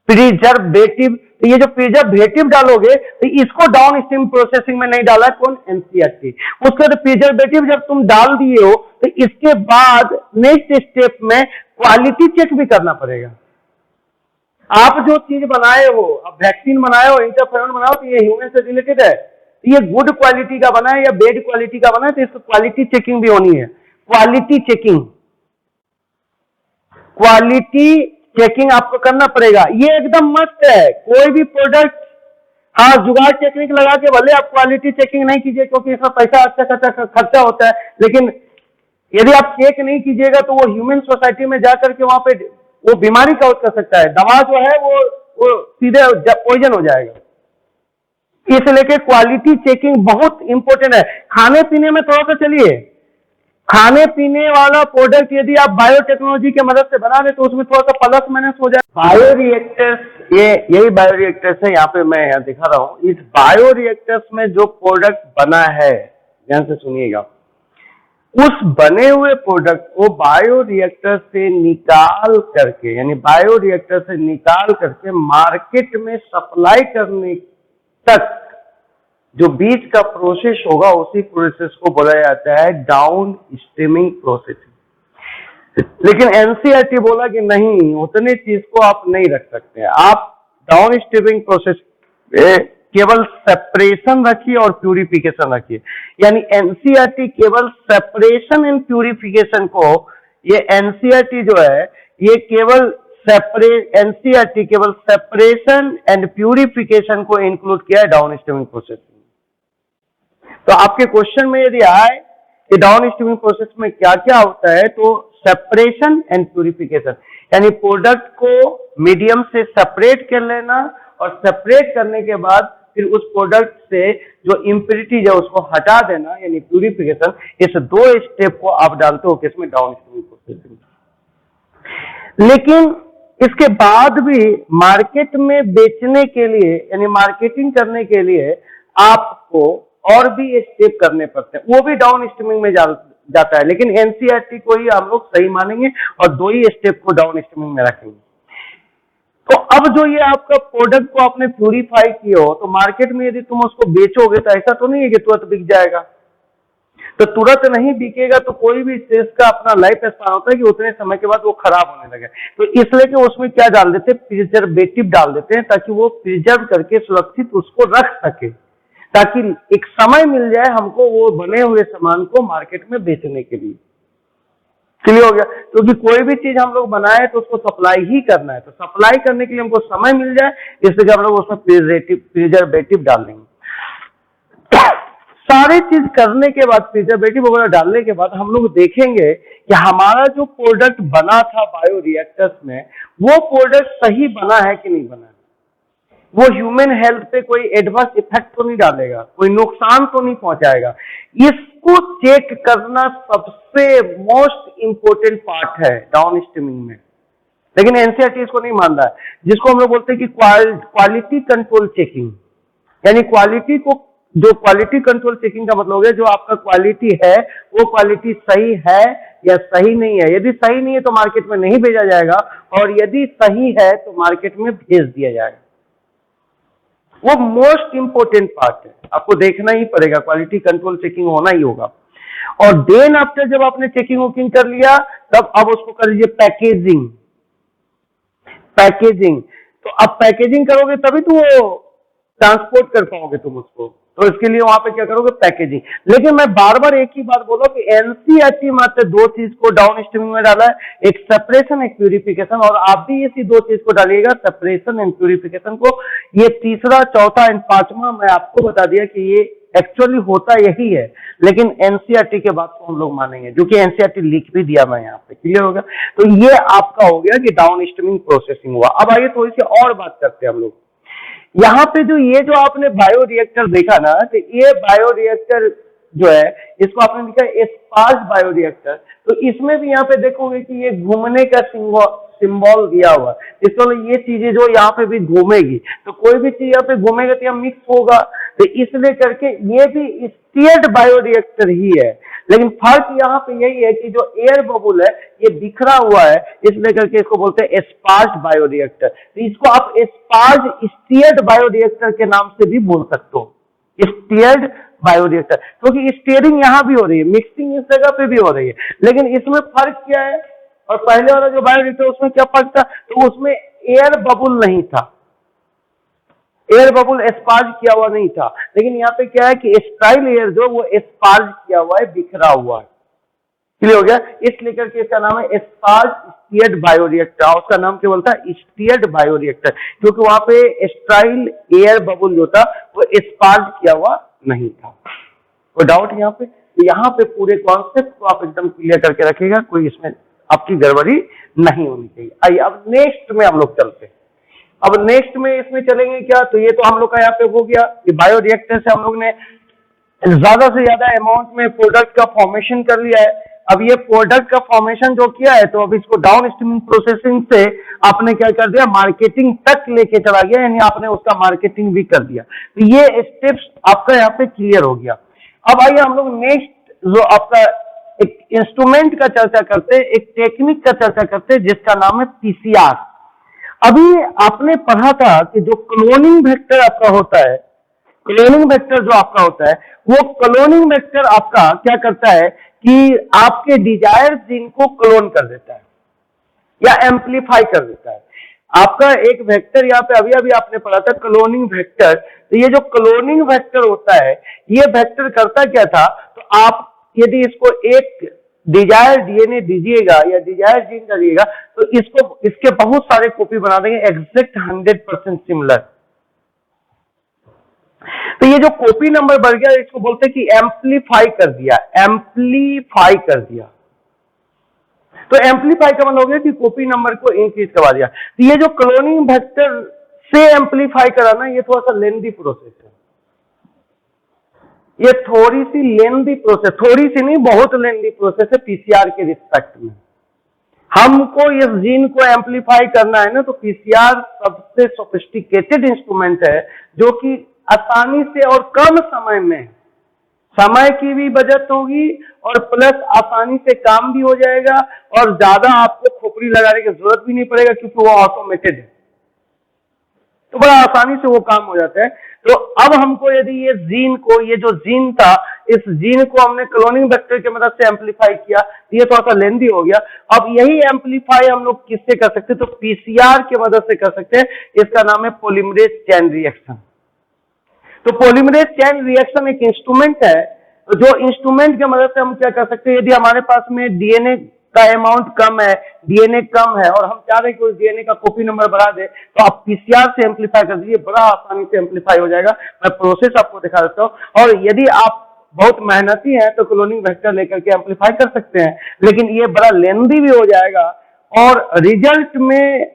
तो ये जो प्रिजर्वेटिव डालोगे तो इसको डाउन स्ट्रीम प्रोसेसिंग में नहीं डाला, कौन? एनसीईआरटी। उसके बाद प्रिजर्वेटिव जब तुम डाल दिए हो तो इसके बाद नेक्स्ट स्टेप में क्वालिटी चेक भी करना पड़ेगा। आप जो चीज बनाए हो, आप वैक्सीन बनाए हो, इंटरफेरॉन बनाओ, तो ये ह्यूमन से रिलेटेड है, ये गुड क्वालिटी का बना है या बैड क्वालिटी का बना है, तो इसको क्वालिटी चेकिंग भी होनी है। क्वालिटी चेकिंग आपको करना पड़ेगा, ये एकदम मस्त है। कोई भी प्रोडक्ट, हाँ, जुगाड़ टेक्निक लगा के भले आप क्वालिटी चेकिंग नहीं कीजिए क्योंकि इसमें पैसा अच्छा खासा खर्चा होता है, लेकिन यदि आप चेक नहीं कीजिएगा तो वो ह्यूमन सोसाइटी में जाकर के वहां पे वो बीमारी कॉज कर सकता है। दवा जो है वो सीधे पॉइजन हो जाएगा। इसलिए के क्वालिटी चेकिंग बहुत इंपॉर्टेंट है। खाने पीने में थोड़ा सा चलिए, खाने पीने वाला प्रोडक्ट यदि आप बायोटेक्नोलॉजी के मदद से बना रहे तो उसमें थोड़ा सा प्लस माइनस हो जाए। बायोरिएक्टर्स, यही बायोरिएक्टर्स है, यहाँ पे मैं यहाँ दिखा रहा हूँ। इस बायोरिएक्टर्स में जो प्रोडक्ट बना है, ध्यान से सुनिएगा, उस बने हुए प्रोडक्ट को बायोरिएक्टर से निकाल करके, यानी बायोरिएक्टर से निकाल करके मार्केट में सप्लाई करने तक जो बीच का प्रोसेस होगा, उसी प्रोसेस को बोला जाता है डाउन स्ट्रीमिंग प्रोसेसिंग। लेकिन एनसीईआरटी बोला कि नहीं, उतने चीज को आप नहीं रख सकते। आप डाउन स्ट्रीमिंग प्रोसेस केवल सेपरेशन रखिए और प्यूरिफिकेशन रखिए। यानी एनसीईआरटी केवल सेपरेशन एंड प्यूरिफिकेशन को, ये एनसीईआरटी जो है ये केवल एनसीईआरटी केवल सेपरेशन एंड प्यूरिफिकेशन को इंक्लूड किया है डाउन स्ट्रीमिंग प्रोसेस। तो आपके क्वेश्चन में यदि आए कि डाउन स्ट्रीमिंग प्रोसेस में क्या क्या होता है, तो सेपरेशन एंड प्यूरिफिकेशन, यानी प्रोडक्ट को मीडियम से सेपरेट कर लेना और सेपरेट करने के बाद फिर उस प्रोडक्ट से जो इम्प्योरिटीज है उसको हटा देना, यानी प्यूरिफिकेशन। इस 2 स्टेप को आप डालते हो किसमें? Down streaming processing. लेकिन इसके बाद भी मार्केट में बेचने के लिए, यानी मार्केटिंग करने के लिए आपको और भी स्टेप करने पड़ते हैं, वो भी डाउन स्ट्रीमिंग में जाता है। लेकिन एनसीईआरटी को ही हम लोग सही मानेंगे और 2 ही स्टेप को डाउन स्ट्रीमिंग में रखेंगे। तो अब जो ये आपका प्रोडक्ट को आपने प्यूरिफाई किया हो, तो मार्केट में यदि तुम उसको बेचोगे तो ऐसा तो नहीं है कि तुरंत बिक जाएगा। तो तुरंत नहीं बिकेगा, तो कोई भी चीज का अपना लाइफ स्पान होता है कि उतने समय के बाद वो खराब होने लगे। तो इसलिए कि उसमें क्या डाल देते हैं? प्रिजर्वेटिव डाल देते हैं, ताकि वो प्रिजर्व करके सुरक्षित उसको रख सके, ताकि एक समय मिल जाए हमको वो बने हुए सामान को मार्केट में बेचने के लिए। क्लियर हो गया? क्योंकि कोई भी चीज हम लोग बनाए तो उसको सप्लाई ही करना है, तो सप्लाई करने के लिए हमको समय मिल जाए, इसलिए हम लोग उसमें प्रिजर्वेटिव डाल देंगे। सारी चीज करने के बाद, प्रिजर्वेटिव वगैरह डालने के बाद हम लोग देखेंगे कि हमारा जो प्रोडक्ट बना था बायोरिएक्टर्स में, वो प्रोडक्ट सही बना है कि नहीं बना है, वो ह्यूमन हेल्थ पे कोई एडवर्स इफेक्ट तो नहीं डालेगा, कोई नुकसान तो नहीं पहुंचाएगा। इसको चेक करना सबसे मोस्ट इंपोर्टेंट पार्ट है डाउन स्ट्रीमिंग में। लेकिन एनसीईआरटी इसको नहीं मान रहा है, जिसको हम लोग बोलते हैं कि क्वालिटी कंट्रोल चेकिंग, यानी क्वालिटी को जो क्वालिटी कंट्रोल चेकिंग का मतलब हो गया जो आपका क्वालिटी है वो क्वालिटी सही है या सही नहीं है। यदि सही नहीं है तो मार्केट में नहीं भेजा जाएगा, और यदि सही है तो मार्केट में भेज दिया जाएगा। वो मोस्ट इंपोर्टेंट पार्ट है, आपको देखना ही पड़ेगा, क्वालिटी कंट्रोल चेकिंग होना ही होगा। और देन आफ्टर जब आपने चेकिंग वोकिंग कर लिया तब अब उसको कर लीजिए पैकेजिंग। पैकेजिंग तो अब पैकेजिंग करोगे तभी तो वो ट्रांसपोर्ट कर पाओगे तुम उसको, तो इसके लिए वहां पे क्या करोगे पैकेजिंग। लेकिन मैं बार बार एक ही बात बोला कि एनसीईआरटी मात्र दो चीज को डाउन स्ट्रीमिंग में डाला है, एक सेपरेशन एक प्यूरिफिकेशन, और आप भी इसी दो चीज को डालिएगा सेपरेशन एंड प्यूरिफिकेशन को। ये तीसरा चौथा एंड पांचवा मैं आपको बता दिया कि ये एक्चुअली होता यही है, लेकिन एनसीईआरटी के बात को हम लोग मानेंगे, जो कि एनसीईआरटी लिख भी दिया मैं यहाँ पे, क्लियर हो गया। तो ये आपका हो गया कि डाउन स्ट्रीमिंग प्रोसेसिंग हुआ। अब आइए थोड़ी सी और बात करते हैं हम लोग। यहाँ पे जो ये जो आपने बायो रिएक्टर देखा ना, तो ये बायो रिएक्टर जो है इसको आपने लिखा है स्पार्स बायो रिएक्टर। तो इसमें भी यहाँ पे देखोगे कि ये घूमने का सिंबल दिया हुआ है, इसको ये चीजें जो यहाँ पे भी घूमेगी, तो कोई भी चीज यहाँ पे घूमेगा तो यहाँ मिक्स होगा, तो इसलिए करके ये भी स्टीयर्ड बायो रिएक्टर ही है। लेकिन फर्क यहाँ पे यही है कि जो एयर बबुल है ये बिखरा हुआ है, इसलिए करके इसको बोलते हैं स्पार्स्ड बायो रिएक्टर। तो इसको आप स्पार्स्ड स्टीयर्ड बायो रिएक्टर के नाम से भी बोल सकते हो, स्टीयर्ड बायो रिएक्टर, क्योंकि स्टीयरिंग यहाँ भी हो रही है, मिक्सिंग इस जगह पे भी हो रही है। लेकिन इसमें फर्क क्या है, और पहले वाला जो बायो रिएक्टर उसमें क्या फर्क था, तो उसमें एयर बबुल नहीं था, एयर बबुल स्पार्ज किया हुआ नहीं था। लेकिन यहाँ पे क्या है कि स्टाइल एयर जो वो स्पार्ज किया हुआ है, बिखरा हुआ है, क्लियर हो गया। इसलिए करके इसका नाम है स्पार्ज स्टीयर्ड बायो रिएक्टर, उसका नाम क्या बोलता है स्टीयर्ड बायो रिएक्टर, क्योंकि वहां पे स्टाइल एयर बबुल जो था वो स्पार्ज किया हुआ नहीं था। कोई डाउट यहाँ पे? तो यहाँ पे पूरे कॉन्सेप्ट को आप एकदम क्लियर करके रखिएगा, कोई इसमें आपकी गड़बड़ी नहीं होनी चाहिए। आइए अब नेक्स्ट में हम लोग चलते हैं। अब नेक्स्ट में इसमें चलेंगे क्या, तो ये तो हम लोग का यहाँ पे हो गया कि बायो रिएक्टर से हम लोग ने ज्यादा से ज्यादा अमाउंट में प्रोडक्ट का फॉर्मेशन कर लिया है। अब ये प्रोडक्ट का फॉर्मेशन जो किया है, तो अब इसको डाउन स्ट्रीमिंग प्रोसेसिंग से आपने क्या कर दिया, मार्केटिंग तक लेके चला गया, यानी आपने उसका मार्केटिंग भी कर दिया। तो ये स्टेप्स आपका यहाँ पे क्लियर हो गया। अब आइए हम लोग नेक्स्ट जो आपका एक इंस्ट्रूमेंट का चर्चा करते हैं, एक टेक्निक का चर्चा करते हैं जिसका नाम है पीसीआर। अभी आपने पढ़ा था कि जो क्लोनिंग वेक्टर आपका होता है, क्लोनिंग वेक्टर जो आपका होता है, वो क्लोनिंग वेक्टर आपका क्या करता है कि आपके डिजायर जीन को क्लोन कर देता है या एम्पलीफाई कर देता है। आपका एक वेक्टर यहाँ पे अभी अभी आपने पढ़ा था क्लोनिंग वेक्टर। तो ये जो क्लोनिंग वेक्टर होता है, ये वेक्टर करता क्या था, तो आप यदि इसको एक डिजायर डीएनए दीजिएगा या डिजायर जीन का दीजिएगा, तो इसको इसके बहुत सारे कॉपी बना देंगे एग्जैक्ट 100% सिमिलर। तो ये जो कॉपी नंबर बढ़ गया, इसको बोलते हैं कि एम्पलीफाई कर दिया, एम्पलीफाई कर दिया। तो एम्पलीफाई का मतलब हो गया कि कॉपी नंबर को इंक्रीज करवा दिया। तो ये जो क्लोनिंग वेक्टर से एम्पलीफाई कराना, ये थोड़ा सा लेंथी प्रोसेस है, ये थोड़ी सी लेंथी प्रोसेस, थोड़ी सी नहीं बहुत लेंथी प्रोसेस है पीसीआर के रिस्पेक्ट में। हमको इस जीन को एम्पलीफाई करना है ना, तो पीसीआर सबसे सोफिस्टिकेटेड इंस्ट्रूमेंट है जो कि आसानी से और कम समय में, समय की भी बचत होगी और प्लस आसानी से काम भी हो जाएगा, और ज्यादा आपको खोपड़ी लगाने की जरूरत भी नहीं पड़ेगा क्योंकि वो ऑटोमेटेड है, तो बड़ा आसानी से वो काम हो जाता है। तो अब हमको यदि ये जीन को, ये जो जीन था, इस जीन को हमने क्लोनिंग वेक्टर की मदद से एम्पलीफाई किया, तो ये थोड़ा सा लेंथी हो गया। अब यही एम्पलीफाई हम लोग किससे कर सकते हैं, तो पीसीआर की मदद से कर सकते हैं। इसका नाम है पॉलीमरेज चेन रिएक्शन। तो पॉलीमरेज चेन रिएक्शन एक इंस्ट्रूमेंट है, तो जो इंस्ट्रूमेंट की मदद से हम क्या कर सकते हैं, यदि हमारे पास में डीएनए का अमाउंट कम है, डीएनए कम है और हम चाह रहे हैं कि उस डीएनए का कॉपी नंबर बढ़ा दे, तो आप पीसीआर से एम्पलीफाई कर दीजिए, बड़ा आसानी से एम्पलीफाई हो जाएगा। मैं प्रोसेस आपको दिखा देता हूं। और यदि आप बहुत मेहनती हैं तो क्लोनिंग वेक्टर लेकर के एम्पलीफाई कर सकते हैं, लेकिन ये बड़ा लेंथी भी हो जाएगा और रिजल्ट में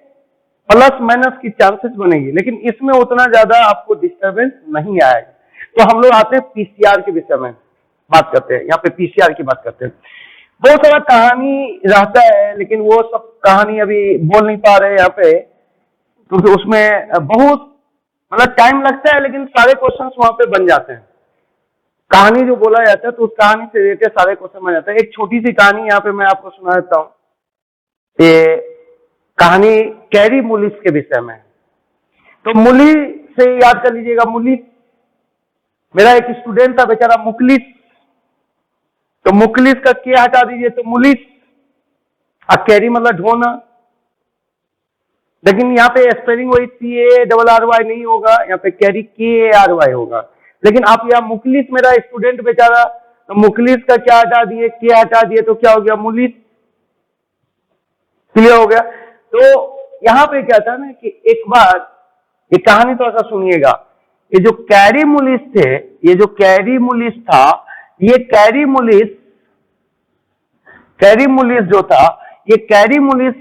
प्लस माइनस की चांसेस बनेगी, लेकिन इसमें उतना ज्यादा आपको डिस्टर्बेंस नहीं आएगा। तो हम लोग आते हैं पीसीआर के विषय में बात करते हैं, यहाँ पे पीसीआर की बात करते हैं। बहुत सारा कहानी रहता है, लेकिन वो सब कहानी अभी बोल नहीं पा रहे यहाँ पे, क्योंकि उसमें बहुत मतलब टाइम लगता है, लेकिन सारे क्वेश्चंस वहां पे बन जाते हैं। कहानी जो बोला जाता है तो उस कहानी से रिलेटेड सारे क्वेश्चन बन जाता है। एक छोटी सी कहानी यहाँ पे मैं आपको सुना देता हूँ। ये कहानी कैरी मुलिस के विषय में। तो मुली से याद कर लीजिएगा, मुलिस मेरा एक स्टूडेंट था बेचारा मुकलिस, तो मुकलिस का के हटा दीजिए तो मुलिस, अब कैरी मतलब ढोना, लेकिन यहाँ पे स्पेलिंग वही CARRY नहीं होगा, यहाँ पे कैरी KARY होगा। लेकिन आप यहाँ मुकलिस मेरा स्टूडेंट बेचारा, तो मुकलिस का क्या हटा दिए, के हटा दिए तो क्या हो गया, मुलिस। क्लियर हो गया। तो यहाँ पे क्या था ना कि एक बार ये कहानी तो ऐसा सुनिएगा, ये जो कैरी मुलिस थे, ये जो कैरी मुलिस था, ये कैरी मुलिस जो था, ये कैरी मुलिस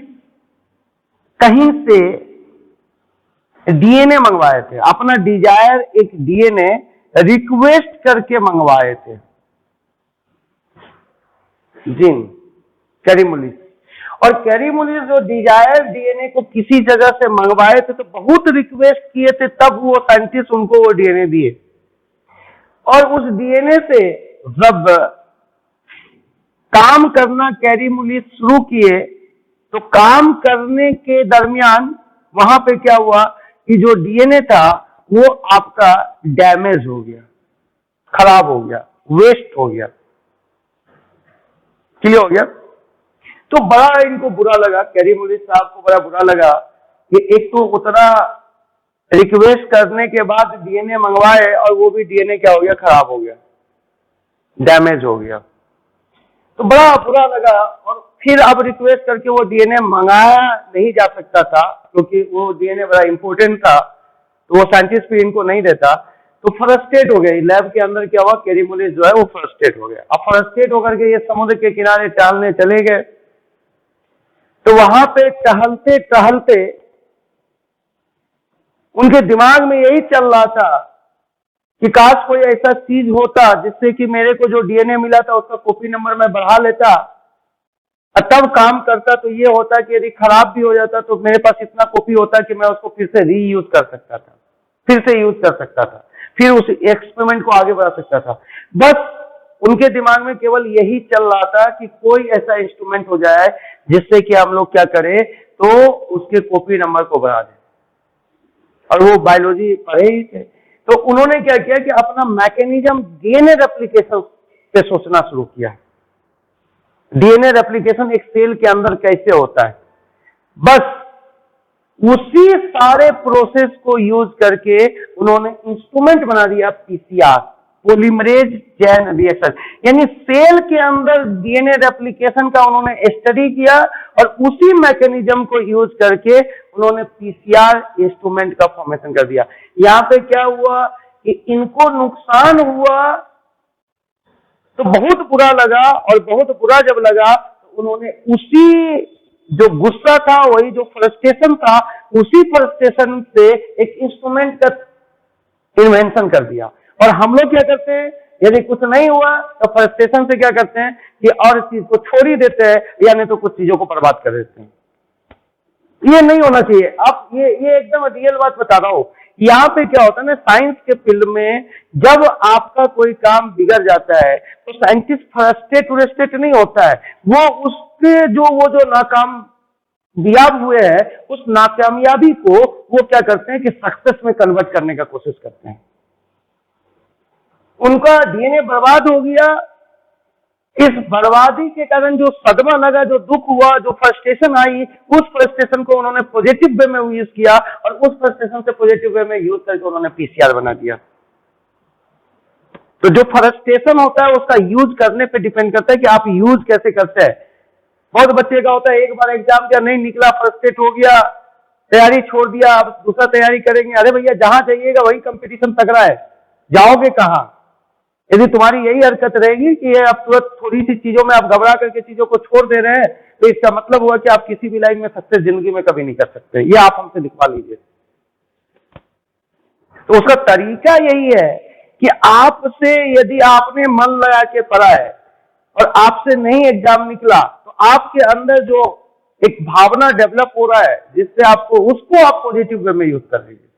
कहीं से DNA मंगवाए थे, अपना डिजायर एक DNA रिक्वेस्ट करके मंगवाए थे। जिन कैरी मुलिस, और कैरी मुलिस जो डिजायर DNA को किसी जगह से मंगवाए थे तो बहुत रिक्वेस्ट किए थे, तब वो साइंटिस्ट उनको वो DNA दिए। और उस DNA से जब काम करना कैरी मुलिस शुरू किए तो काम करने के दरमियान वहां पे क्या हुआ कि जो DNA था वो आपका डैमेज हो गया, खराब हो गया, वेस्ट हो गया। क्लियर हो गया। तो बड़ा इनको बुरा लगा, कैरी मुलिस साहब को बड़ा बुरा लगा कि एक तो उतना रिक्वेस्ट करने के बाद DNA मंगवाए और वो भी DNA क्या हो गया, खराब हो गया, डैमेज हो गया। तो बड़ा बुरा लगा। और फिर अब रिक्वेस्ट करके वो DNA मंगाया नहीं जा सकता था क्योंकि वो DNA बड़ा इंपॉर्टेंट था, तो वो साइंटिस्ट भी इनको नहीं देता। तो फ्रस्ट्रेट हो गए, लैब के अंदर क्या हुआ, कैरी मुलिस जो है वो फ्रस्ट्रेट हो गया। अब फ्रस्ट्रेट होकर के ये समुद्र के किनारे टहलने चले गए। तो वहां पे टहलते टहलते उनके दिमाग में यही चल रहा था कि काश कोई ऐसा चीज होता जिससे कि मेरे को जो DNA मिला था उसका कॉपी नंबर मैं बढ़ा लेता और तब काम करता। तो ये होता कि यदि खराब भी हो जाता तो मेरे पास इतना कॉपी होता कि मैं उसको फिर से रीयूज कर सकता था, फिर से यूज कर सकता था, फिर उस एक्सपेरिमेंट को आगे बढ़ा सकता था। बस उनके दिमाग में केवल यही चल रहा था कि कोई ऐसा इंस्ट्रूमेंट हो जाए जिससे कि हम लोग क्या करें, तो उसके कॉपी नंबर को बढ़ा दें। और वो बायोलॉजी पढ़े ही थे, तो उन्होंने क्या किया कि अपना मैकेनिज्म DNA रेप्लिकेशन पे सोचना शुरू किया। DNA रेप्लिकेशन एक सेल के अंदर कैसे होता है, बस उसी सारे प्रोसेस को यूज करके उन्होंने इंस्ट्रूमेंट बना दिया PCR, पॉलीमरेज चेन रिएक्शन। यानी सेल के अंदर DNA रेप्लिकेशन का उन्होंने स्टडी किया और उसी मैकेनिज्म को यूज करके उन्होंने PCR इंस्ट्रूमेंट का फॉर्मेशन कर दिया। यहाँ पे क्या हुआ कि इनको नुकसान हुआ तो बहुत बुरा लगा, और बहुत बुरा जब लगा तो उन्होंने उसी जो गुस्सा था, वही जो फ्रस्ट्रेशन था, उसी फ्रस्ट्रेशन से एक इंस्ट्रूमेंट का इन्वेंशन कर दिया। और हम लोग क्या करते हैं, यदि कुछ नहीं हुआ तो फ्रस्ट्रेशन से क्या करते हैं कि और चीज को छोड़ ही देते हैं, या नहीं तो कुछ चीजों को बर्बाद कर देते हैं। ये नहीं होना चाहिए। आप ये एकदम रियल बात बता रहा हूं। यहाँ पे क्या होता है ना, साइंस के फील्ड में जब आपका कोई काम बिगड़ जाता है तो साइंटिस्ट फ्रस्ट्रेट नहीं होता है, वो उसके जो नाकामयाब हुए हैं उस नाकामयाबी को वो क्या करते हैं कि सक्सेस में कन्वर्ट करने का कोशिश करते हैं। उनका DNA बर्बाद हो गया, इस बर्बादी के कारण जो सदमा लगा, जो दुख हुआ, जो फ्रस्ट्रेशन आई, उस फ्रस्ट्रेशन को उन्होंने पॉजिटिव वे में यूज किया और उस फ्रस्ट्रेशन से पॉजिटिव वे में यूज करके उन्होंने PCR बना दिया। तो जो फ्रस्ट्रेशन होता है उसका यूज करने पे डिपेंड करता है कि आप यूज कैसे करते हैं। बहुत बच्चे का होता है, एक बार एग्जाम क्या नहीं निकला, फ्रस्ट्रेट हो गया, तैयारी छोड़ दिया, अब दूसरा तैयारी करेंगे। अरे भैया, जहां जाइएगा वही कंपटीशन तगड़ा है, जाओगे कहां? यदि तुम्हारी यही हरकत रहेगी कि ये आप तुरंत थोड़ी सी चीजों में आप घबरा करके चीजों को छोड़ दे रहे हैं, तो इसका मतलब हुआ कि आप किसी भी लाइन में सक्सेस जिंदगी में कभी नहीं कर सकते। ये आप हमसे लिखवा लीजिए। तो उसका तरीका यही है कि आपसे यदि आपने मन लगा के पढ़ा है और आपसे नहीं एग्जाम निकला, तो आपके अंदर जो एक भावना डेवलप हो रहा है जिससे आपको, उसको आप पॉजिटिव वे में यूज कर लीजिए।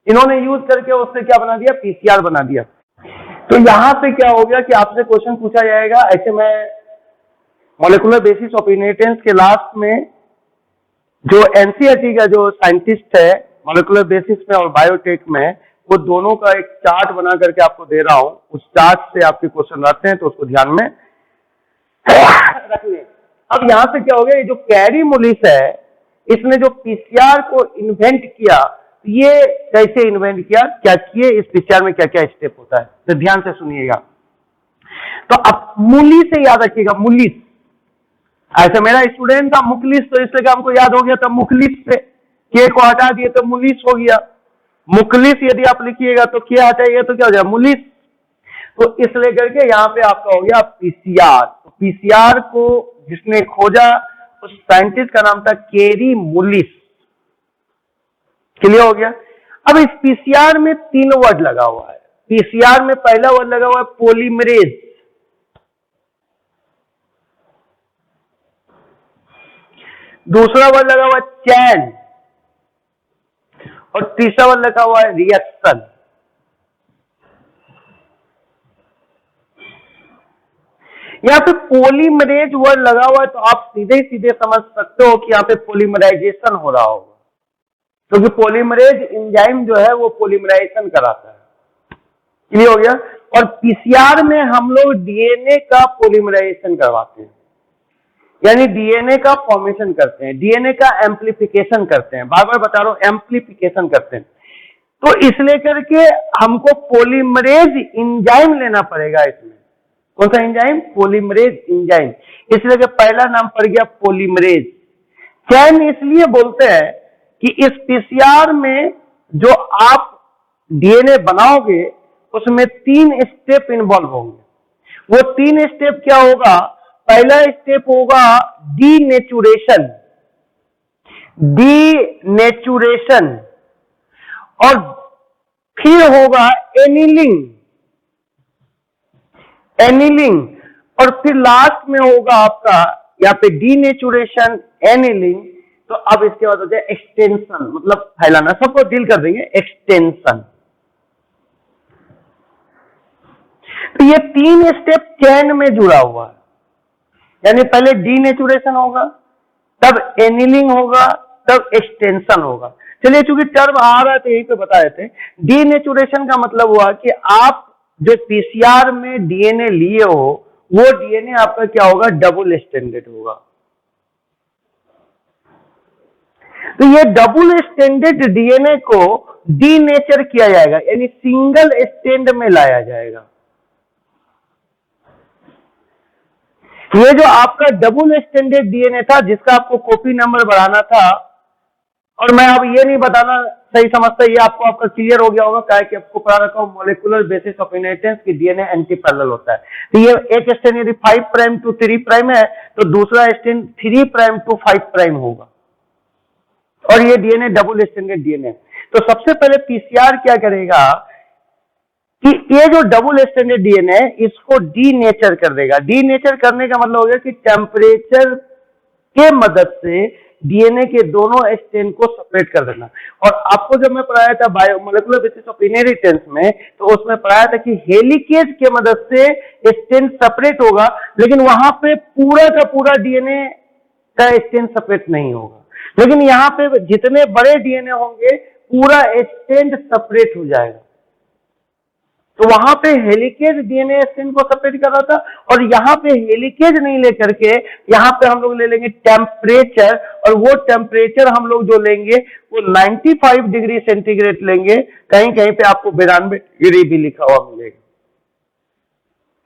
इन्होंने यूज करके उससे क्या बना दिया, PCR बना दिया। तो यहां पे क्या हो गया कि आपसे क्वेश्चन पूछा जाएगा, ऐसे में मॉलिक्यूलर बेसिस ऑफ इनहेरिटेंस के लास्ट में जो एनसीईआरटी का जो साइंटिस्ट है मॉलिक्यूलर बेसिस में और बायोटेक में, वो दोनों का एक चार्ट बना करके आपको दे रहा हूं, उस चार्ट से आपके क्वेश्चन आते हैं तो उसको ध्यान में रख लें। अब यहां से क्या हो गया, ये जो कैरी मुलिस है, इसने जो पीसीआर को इन्वेंट किया, ये कैसे इन्वेंट किया, क्या किए, इस पीसीआर में क्या क्या स्टेप होता है, तो ध्यान से सुनिएगा। तो अब मूली से याद रखिएगा, मुलिस, ऐसे मेरा स्टूडेंट था मुखलिस, तो इसलिए हमको याद हो गया था मुखलिस से, के को हटा दिए तो मुलिस हो गया। मुखलिस यदि आप लिखिएगा तो के हटाइएगा तो क्या हो जाएगा, मुलिस। तो इसलिए करके यहां पे आपका हो गया पीसीआर। तो पीसीआर को जिसने खोजा उस साइंटिस्ट का नाम था केरी मुलिस। क्लियर हो गया। अब इस पीसीआर में 3 वर्ड लगा हुआ है। पीसीआर में पहला वर्ड लगा हुआ है पॉलीमरेज, दूसरा वर्ड लगा हुआ है चैन, और तीसरा वर्ड लगा हुआ है रिएक्शन। यहां पे पॉलीमरेज वर्ड लगा हुआ है तो आप सीधे सीधे समझ सकते हो कि यहां पे पॉलीमराइजेशन हो रहा होगा, क्योंकि पॉलीमरेज एंजाइम जो है वो पॉलीमराइजेशन कराता है। क्लियर हो गया। और पीसीआर में हम लोग डीएनए का पॉलीमराइजेशन करवाते हैं, यानी डीएनए का फॉर्मेशन करते हैं, डीएनए का एम्प्लीफिकेशन करते हैं, बार बार बता रहा हूं एम्प्लीफिकेशन करते हैं। तो इसलिए करके हमको पॉलीमरेज एंजाइम लेना पड़ेगा इसमें। कौन सा एंजाइम, पॉलीमरेज एंजाइम, इसलिए कि पहला नाम पड़ गया पॉलीमरेज। चैन इसलिए बोलते हैं कि इस पीसीआर में जो आप डीएनए बनाओगे उसमें 3 स्टेप इन्वॉल्व होंगे। वो 3 स्टेप क्या होगा, पहला स्टेप होगा डीनेचुरेशन, डीनेचुरेशन, और फिर होगा एनिलिंग, एनिलिंग, और फिर लास्ट में होगा आपका यहाँ पे डीनेचुरेशन, एनिलिंग। तो अब इसके बाद हो जाए एक्सटेंशन, मतलब फैलाना, सबको डील कर देंगे, एक्सटेंशन। तो ये 3 स्टेप चैन में जुड़ा हुआ है, यानी पहले डीनेचुरेशन होगा, तब एनिलिंग होगा, तब एक्सटेंशन होगा। चलिए चूंकि टर्म आ रहा है तो यहीं पे बता देते हैं। डीनेचुरेशन का मतलब हुआ कि आप जो पीसीआर में डीएनए लिए हो वो डीएनए आपका क्या होगा, डबल स्टैंडर्ड होगा। तो ये डबल स्टैंडर्ड डीएनए को डीनेचर किया जाएगा, यानी सिंगल स्टैंड में लाया जाएगा। ये जो आपका डबल स्टैंडर्ड डीएनए था जिसका आपको कॉपी नंबर बढ़ाना था, और मैं अब ये नहीं बताना, सही समझता, ये आपको आपका क्लियर हो गया होगा, क्या कि आपको पढ़ा रखा हूं मॉलिक्यूलर बेसिस ऑफ इनहेरिटेंस की डीएनए एंटी पैरेलल होता है। तो ये एक स्टैंड यदि 5 प्राइम टू 3 प्राइम है तो दूसरा स्टैंड 3 प्राइम टू 5 प्राइम होगा, और ये डीएनए डबल स्टैंडर्ड डीएनए। तो सबसे पहले पीसीआर क्या करेगा कि ये जो डबल स्टैंडर्ड डीएनए इसको डीनेचर कर देगा। डीनेचर करने का मतलब हो गया कि टेम्परेचर के मदद से डीएनए के दोनों स्ट्रैंड को सेपरेट कर देना। और आपको जब मैं पढ़ाया था bio molecular basis of inheritance में, तो उसमें पढ़ाया था कि हेलिकेज के मदद से स्ट्रैंड सेपरेट होगा, लेकिन वहां पे पूरा का पूरा डीएनए का स्ट्रैंड सेपरेट नहीं होगा। लेकिन यहाँ पे जितने बड़े डीएनए होंगे पूरा स्ट्रैंड सेपरेट हो जाएगा। तो वहां पे हेलिकेज डीएनए स्ट्रैंड को सेपरेट कर रहा था, और यहाँ पे हेलिकेज नहीं लेकर के यहाँ पे हम लोग ले लेंगे टेम्परेचर, और वो टेम्परेचर हम लोग जो लेंगे वो 95 डिग्री सेंटीग्रेड लेंगे। कहीं कहीं पे आपको 92 डिग्री भी लिखा हुआ मिलेगा,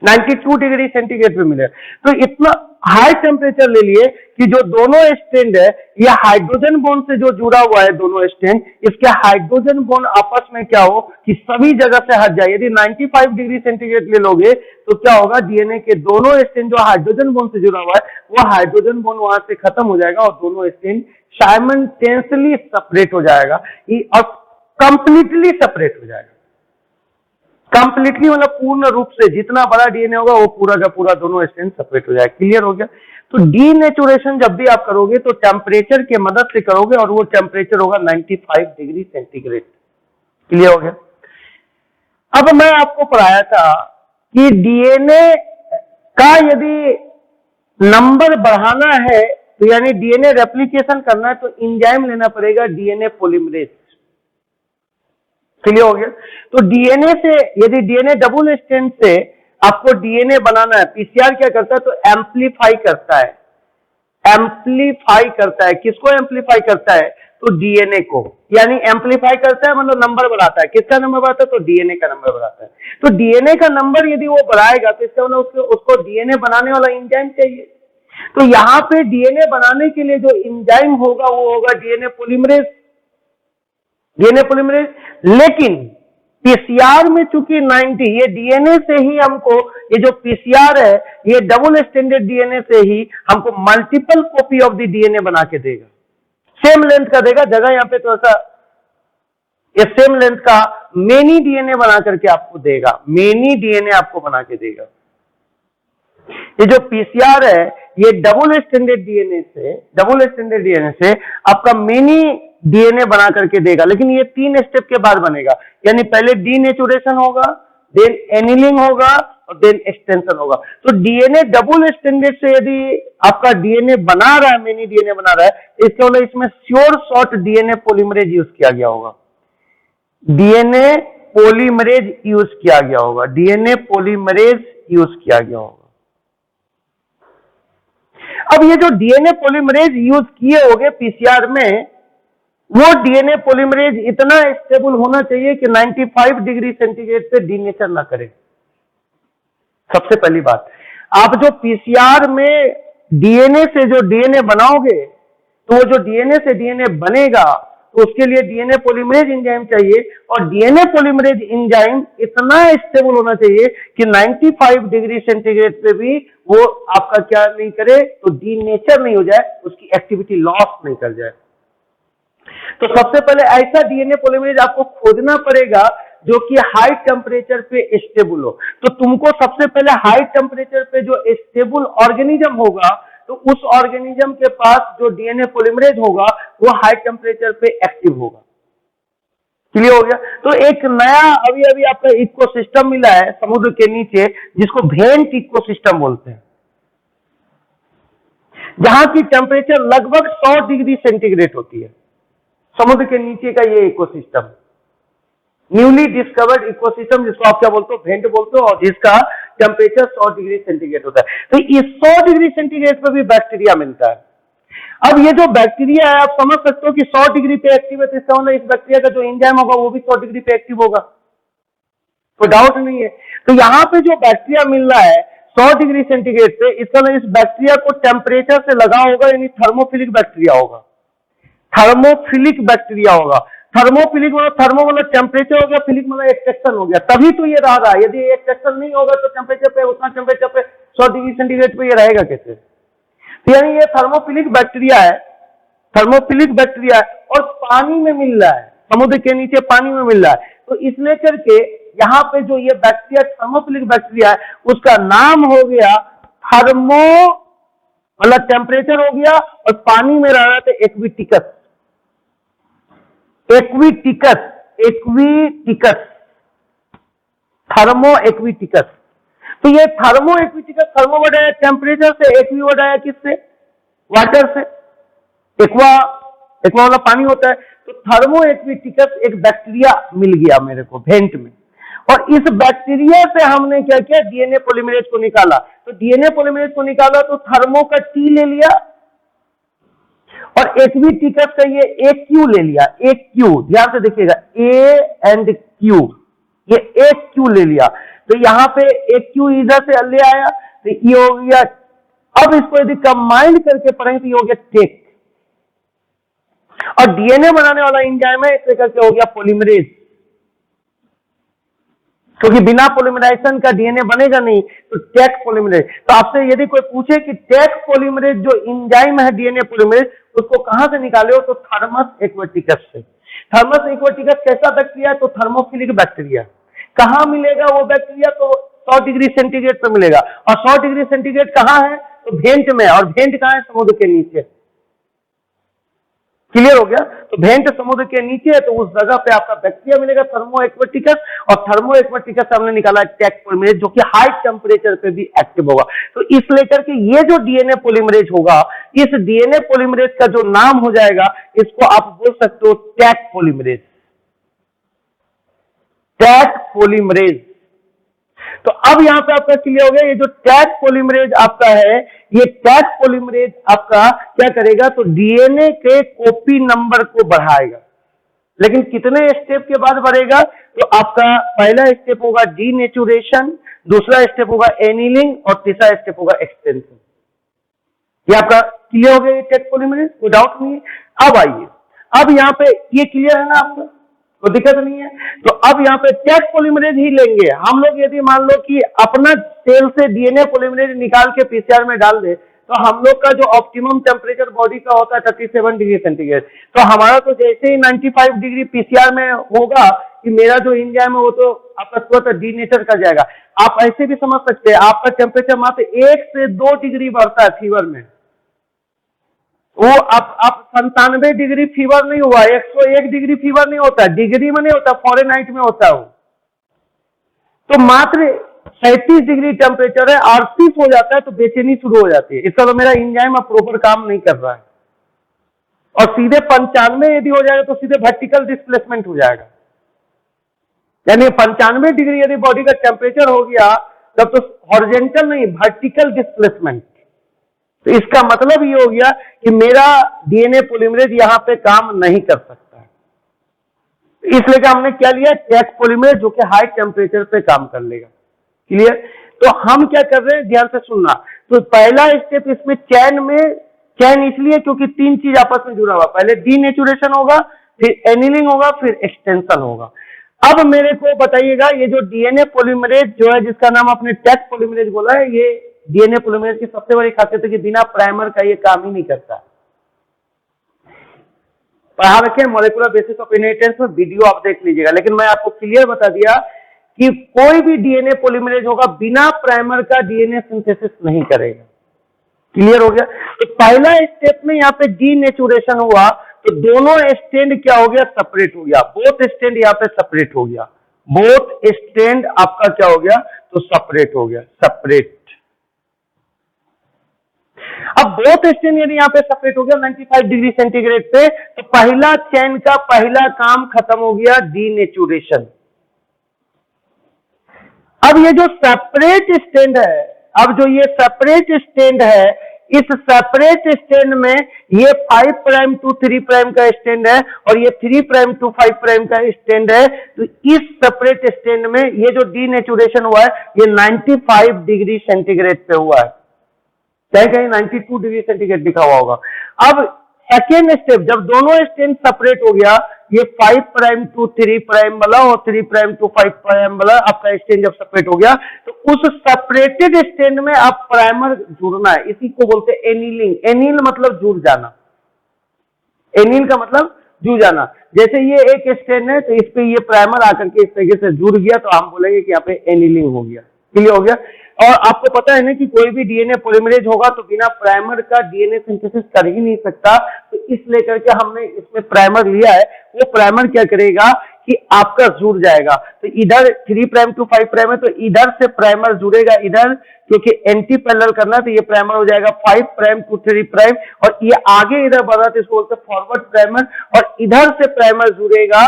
92 डिग्री सेंटीग्रेड पे मिलेगा। तो इतना हाई टेम्परेचर ले लिए कि जो दोनों स्ट्रैंड है ये हाइड्रोजन बॉन्ड से जो जुड़ा हुआ है, दोनों स्ट्रैंड, इसके हाइड्रोजन बॉन्ड आपस में क्या हो कि सभी जगह से हट जाए। यदि 95 डिग्री सेंटीग्रेड ले लोगे तो क्या होगा, डीएनए के दोनों स्ट्रैंड जो हाइड्रोजन बॉन्ड से जुड़ा हुआ है वो हाइड्रोजन बॉन्ड वहां से खत्म हो जाएगा और दोनों स्ट्रैंड साइमल्टेनियसली सेपरेट हो जाएगा, और कंप्लीटली सेपरेट हो जाएगा। कंप्लीटली मतलब पूर्ण रूप से, जितना बड़ा डीएनए होगा वो पूरा का पूरा दोनों स्ट्रैंड सेपरेट हो जाएगा। क्लियर हो गया। तो डीनेचुरेशन जब भी आप करोगे तो टेम्परेचर के मदद से करोगे, और वो टेम्परेचर होगा 95 डिग्री सेंटीग्रेड। क्लियर हो गया। अब मैं आपको पढ़ाया था कि डीएनए का यदि नंबर बढ़ाना है तो यानी डीएनए रेप्लिकेशन करना है तो एंजाइम लेना पड़ेगा डीएनए पॉलीमरेज। क्लियर हो गया? तो डीएनए से यदि डीएनए डबल स्ट्रैंड से आपको डीएनए बनाना है, पीसीआर क्या करता है तो एम्पलीफाई करता है। एम्पलीफाई करता है, किसको एम्पलीफाई करता है तो डीएनए को, यानी एम्पलीफाई करता है मतलब नंबर बढ़ाता है। किसका नंबर बढ़ाता है तो डीएनए का नंबर बढ़ाता है। तो डीएनए का नंबर यदि वो बढ़ाएगा तो इसका मतलब उसको डीएनए बनाने वाला एंजाइम चाहिए। तो यहां पे डीएनए बनाने के लिए जो एंजाइम होगा वो होगा डीएनए पॉलीमरेज। डीएनए पॉलीमरेज, लेकिन पीसीआर में चूंकि 90 ये डीएनए से ही हमको, ये जो पीसीआर है ये डबल स्टैंडर्ड डीएनए से ही हमको multiple copy of the DNA बना के देगा, सेम लेंथ का देगा। जगह यहां पे तो ऐसा ये सेम लेंथ का मेनी डीएनए बना करके आपको देगा, मेनी डीएनए आपको बना के देगा। ये जो पीसीआर है ये डबल स्टैंडर्ड डीएनए से आपका मेनी डीएनए बना करके देगा, लेकिन ये 3 स्टेप के बाद बनेगा। यानी पहले डीनेचुरेशन होगा, देन एनिलिंग होगा और देन एक्सटेंशन होगा। तो डीएनए डबल स्टैंडर्ड से यदि आपका डीएनए बना रहा है, मेनी डीएनए बना रहा है, इसके मतलब इसमें sure short DNA polymerase use किया गया होगा, डीएनए पॉलीमरेज यूज किया गया होगा, डीएनए पॉलीमरेज यूज किया गया होगा। अब ये जो डीएनए पॉलीमरेज यूज किए होंगे पीसीआर में, वो डीएनए पॉलीमरेज इतना स्टेबल होना चाहिए कि 95 डिग्री सेंटीग्रेड पे डीनेचर ना करे। सबसे पहली बात, आप जो पीसीआर में डीएनए से जो डीएनए बनाओगे तो वो जो डीएनए से डीएनए बनेगा तो उसके लिए डीएनए पॉलीमरेज एंजाइम चाहिए, और डीएनए पॉलीमरेज एंजाइम इतना स्टेबल होना चाहिए कि 95 डिग्री सेंटीग्रेड पे भी वो आपका क्या नहीं करे तो डीनेचर नहीं हो जाए, उसकी एक्टिविटी लॉस नहीं कर जाए। तो सबसे पहले ऐसा डीएनए पॉलीमरेज आपको खोजना पड़ेगा जो कि हाई टेम्परेचर पे स्टेबल हो। तो तुमको सबसे पहले हाई टेम्परेचर पे जो स्टेबल ऑर्गेनिज्म होगा तो उस ऑर्गेनिज्म के पास जो डीएनए पॉलीमरेज होगा वो हाई टेम्परेचर पे एक्टिव होगा। क्लियर हो गया? तो एक नया अभी अभी आपका इकोसिस्टम मिला है समुद्र के नीचे जिसको वेंट इकोसिस्टम बोलते हैं, जहां की टेम्परेचर लगभग 100 डिग्री सेंटीग्रेड होती है। समुद्र के नीचे का ये इकोसिस्टम, न्यूली डिस्कवर्ड इकोसिस्टम, जिसको आप क्या बोलते हो वेंट बोलते हो, और जिसका टेम्परेचर 100 डिग्री सेंटीग्रेड होता है। तो इस 100 डिग्री सेंटीग्रेड पर भी बैक्टीरिया मिलता है। अब ये जो बैक्टीरिया है आप समझ सकते हो कि 100 डिग्री पे एक्टिव है, तो इसका मतलब इस बैक्टीरिया का जो एंजाइम होगा वो भी 100 डिग्री पे एक्टिव होगा, कोई डाउट नहीं है। तो यहाँ पे जो बैक्टीरिया मिल रहा है 100 डिग्री सेंटीग्रेड पे, इसका मतलब इस बैक्टीरिया को टेम्परेचर से लगा होगा, यानी थर्मोफिलिक बैक्टीरिया होगा, थर्मोफिलिक बैक्टीरिया होगा। थर्मोफिलिक मतलब थर्मो मतलब टेम्परेचर हो गया, फिलिक मतलब एक्सट्रैक्शन हो गया, तभी तो ये रह रहा है। यदि एक्सट्रैक्शन नहीं होगा तो टेम्परेचर पे, उतना टेम्परेचर पे 100 डिग्री सेंटीग्रेड पे ये रहेगा कैसे? तो यानी ये थर्मोफिलिक बैक्टीरिया है, थर्मोफिलिक बैक्टीरिया है और पानी में मिल रहा है, समुद्र के नीचे पानी में मिल रहा है। तो इसलिए करके यहाँ पे जो ये बैक्टीरिया थर्मोफिलिक बैक्टीरिया है उसका नाम हो गया थर्मो, मतलब टेम्परेचर हो गया और पानी में रह रहा था एक्विटिकस, एक्विटिकस, एक्विटिकस, थर्मो एक्विटिकस। तो ये थर्मो एक्विटिकस, थर्मो वर्ड आया टेम्परेचर से, एक्वी वर्ड आया किससे? वाटर से। एक्वा, एक्वा वाला पानी होता है। तो थर्मो एक्विटिकस एक बैक्टीरिया मिल गया मेरे को वेंट में, और इस बैक्टीरिया से हमने क्या किया डीएनए पॉलीमरेज को निकाला। तो डीएनए पॉलीमरेज को निकाला तो थर्मो का टी ले लिया और एक्विटिकस का ये एक क्यू ले लिया, एक क्यू, ध्यान से देखिएगा ए एंड क्यू, ये एक क्यू ले लिया। तो यहां पे एक क्यू इधर से ले आया तो ये हो गया। अब इसको यदि कंबाइन करके पढ़ेंगे तो ये हो गया टेक, और डीएनए बनाने वाला एंजाइम है इससे करके हो गया पॉलीमरेज, क्योंकि बिना पॉलीमराइजेशन का डीएनए बनेगा नहीं। तो टेक पॉलीमरेज। तो आपसे यदि कोई पूछे कि टेक पॉलीमरेज जो एंजाइम है डीएनए पॉलीमरेज उसको कहां से निकाले हो, तो थर्मस एक्वेटिकस से। थर्मस एक्वेटिकस कैसा बैक्टीरिया है, तो थर्मोफिलिक बैक्टीरिया। कहां मिलेगा वो बैक्टीरिया, तो 100 डिग्री सेंटीग्रेड पर मिलेगा, और 100 डिग्री सेंटीग्रेड कहां है, तो वेंट में, और वेंट कहां है, समुद्र के नीचे। क्लियर हो गया। तो वेंट समुद्र के नीचे है तो उस जगह पे आपका बैक्टीरिया मिलेगा थर्मो एक्वेटिकस, और थर्मो एक्वेटिकस से हमने निकाला टैग पॉलीमरेज जो कि हाई टेम्परेचर पे भी एक्टिव होगा। तो इस लेकर के ये जो डीएनए पॉलीमरेज होगा, इस डीएनए पॉलीमरेज का जो नाम हो जाएगा, इसको आप बोल सकते हो टैग पॉलीमरेज, टैग पॉलीमरेज। तो अब यहां पे आपका क्लियर हो गया, ये जो टैग पॉलीमरेज आपका है, ये टैग पॉलीमरेज आपका क्या करेगा, तो डीएनए के कॉपी नंबर को बढ़ाएगा। लेकिन कितने स्टेप के बाद बढ़ेगा, तो आपका पहला स्टेप होगा डीनेचुरेशन, दूसरा स्टेप होगा एनिलिंग, और तीसरा स्टेप होगा एक्सटेंशन। ये आपका क्लियर हो गया ये टैग पॉलीमरेज, कोई डाउट नहीं है। अब आइए, अब यहां पे ये क्लियर है ना आपको, तो दिक्कत नहीं है। तो अब यहाँ पे टैग पॉलीमरेज ही लेंगे हम लोग। यदि मान लो कि अपना सेल से डीएनए पॉलीमरेज निकाल के पीसीआर में डाल दे, तो हम लोग का जो ऑप्टिमम टेम्परेचर बॉडी का होता है 37 डिग्री सेंटीग्रेड, तो हमारा तो जैसे ही 95 डिग्री पीसीआर में होगा कि मेरा जो एंजाइम है वो तो आपका तुरंत डीनेचर कर जाएगा। आप ऐसे भी समझ सकते हैं, आपका टेम्परेचर मात्र 1 से 2 डिग्री बढ़ता है फीवर में। वो आप 97 डिग्री फीवर नहीं हुआ, 101 डिग्री फीवर नहीं होता, डिग्री में नहीं होता, फॉरेनहाइट में होता है वो। तो मात्र 37 डिग्री टेम्परेचर है, 38 हो जाता है तो बेचैनी शुरू हो जाती है, इसका तो मेरा एंजाइम अब प्रॉपर काम नहीं कर रहा है। और सीधे 95 यदि हो जाएगा तो सीधे वर्टिकल डिस्प्लेसमेंट हो जाएगा, यानी 95 डिग्री यदि बॉडी का टेम्परेचर हो गया तब तो हॉरिजॉन्टल नहीं, वर्टिकल डिस्प्लेसमेंट। तो इसका मतलब ये हो गया कि मेरा डीएनए पॉलीमरेज यहां पे काम नहीं कर सकता है। इसलिए हमने क्या लिया, टैग पॉलीमरेज, जो कि हाई टेम्परेचर पे काम कर लेगा। क्लियर। तो हम क्या कर रहे हैं, ध्यान से सुनना। तो पहला स्टेप इसमें चैन में, चैन इसलिए क्योंकि 3 चीज आपस में जुड़ा हुआ, पहले डीनेचुरेशन होगा, फिर एनिलिंग होगा, फिर एक्सटेंशन होगा। अब मेरे को बताइएगा, ये जो डीएनए पॉलीमरेज जो है, जिसका नाम आपने टैग पॉलीमरेज बोला है, ये डीएनए पॉलीमरेज की सबसे बड़ी खासियत है कि बिना प्राइमर का ये काम ही नहीं करता। पढ़ा रखे मॉलिक्यूलर बेसिस ऑफ इनहेरिटेंस में, वीडियो आप देख लीजिएगा। लेकिन मैं आपको क्लियर बता दिया कि कोई भी डीएनए पॉलीमरेज होगा बिना प्राइमर का डीएनए सिंथेसिस नहीं करेगा। क्लियर हो गया। तो पहला स्टेप में यहाँ पे डीनेचुरेशन हुआ तो दोनों स्टैंड क्या हो गया, सेपरेट हो गया। बोथ स्टैंड यहाँ पे सेपरेट हो गया, बोथ स्टैंड आपका क्या हो गया, तो सेपरेट हो गया, सेपरेट। अब बोथ स्टैंड यदि यहाँ पे सेपरेट हो गया 95 डिग्री सेंटीग्रेड पे, तो पहला चैन का पहला काम खत्म हो गया, डीनेचुरेशन। अब ये जो सेपरेट स्टैंड है, अब जो ये सेपरेट स्टैंड है, इस सेपरेट स्टैंड में ये 5 प्राइम टू 3 प्राइम का स्टैंड है और ये 3 प्राइम टू 5 प्राइम का स्टैंड है। तो इस सेपरेट स्टैंड में ये जो डीनेचुरेशन हुआ है ये 95 डिग्री सेंटीग्रेड पे हुआ है, चाहे कहीं 92 डिग्री सेंटीग्रेड लिखा हुआ होगा। अब सेकेंड स्टेप, जब दोनों स्टैंड सेपरेट हो गया, ये 5 प्राइम टू 3 प्राइम वाला और 3 प्राइम टू 5 प्राइम वाला आपका स्टैंड जब सेपरेट हो गया, तो उस सेपरेटेड स्टैंड में आप प्राइमर जुड़ना है, इसी को बोलते हैं एनिलिंग। एनिल मतलब जुड़ जाना, एनिल का मतलब जुड़ जाना। जैसे ये एक स्टैंड है तो इस पे ये प्राइमर आकर के इस तरीके से जुड़ गया तो हम बोलेंगे कि यहाँ पे एनिलिंग हो गया। क्लियर हो गया। और आपको पता है ना कि कोई भी डीएनए पॉलीमरेज होगा तो बिना प्राइमर का डीएनए सिंथेसिस कर ही नहीं सकता। तो इस लेकर के हमने इसमें प्राइमर लिया है। वो प्राइमर क्या करेगा कि आपका जुड़ जाएगा। तो इधर 3 प्राइम टू 5 प्राइम है तो इधर से प्राइमर जुड़ेगा इधर, क्योंकि एंटी पैरेलल करना तो ये प्राइमर हो जाएगा 5 प्राइम टू 3 प्राइम, और ये आगे इधर बढ़ रहा तो इसको बोलते हैं फॉरवर्ड प्राइमर। और इधर से प्राइमर जुड़ेगा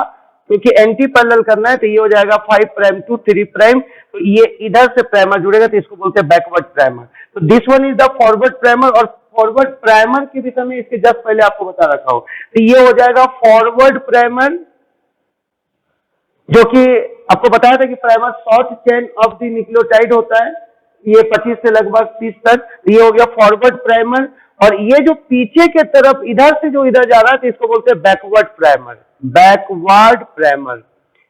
क्योंकि एंटी पैरेलल करना है तो ये हो जाएगा 5 प्राइम टू 3 प्राइम, तो ये इधर से प्राइमर जुड़ेगा तो इसको बोलते हैं बैकवर्ड प्राइमर। तो this one is the forward primer. और फॉरवर्ड प्राइमर के विषय में इसके जस्ट पहले आपको बता रखा हो, तो ये हो जाएगा फॉरवर्ड प्राइमर, जो कि आपको बताया था कि primer short chain of the nucleotide होता है, ये 25 से लगभग 30 तक। ये हो गया फॉरवर्ड प्राइमर। और ये जो पीछे के तरफ इधर से जो इधर जा रहा है तो इसको बोलते हैं बैकवर्ड प्राइमर, बैकवर्ड प्राइमर।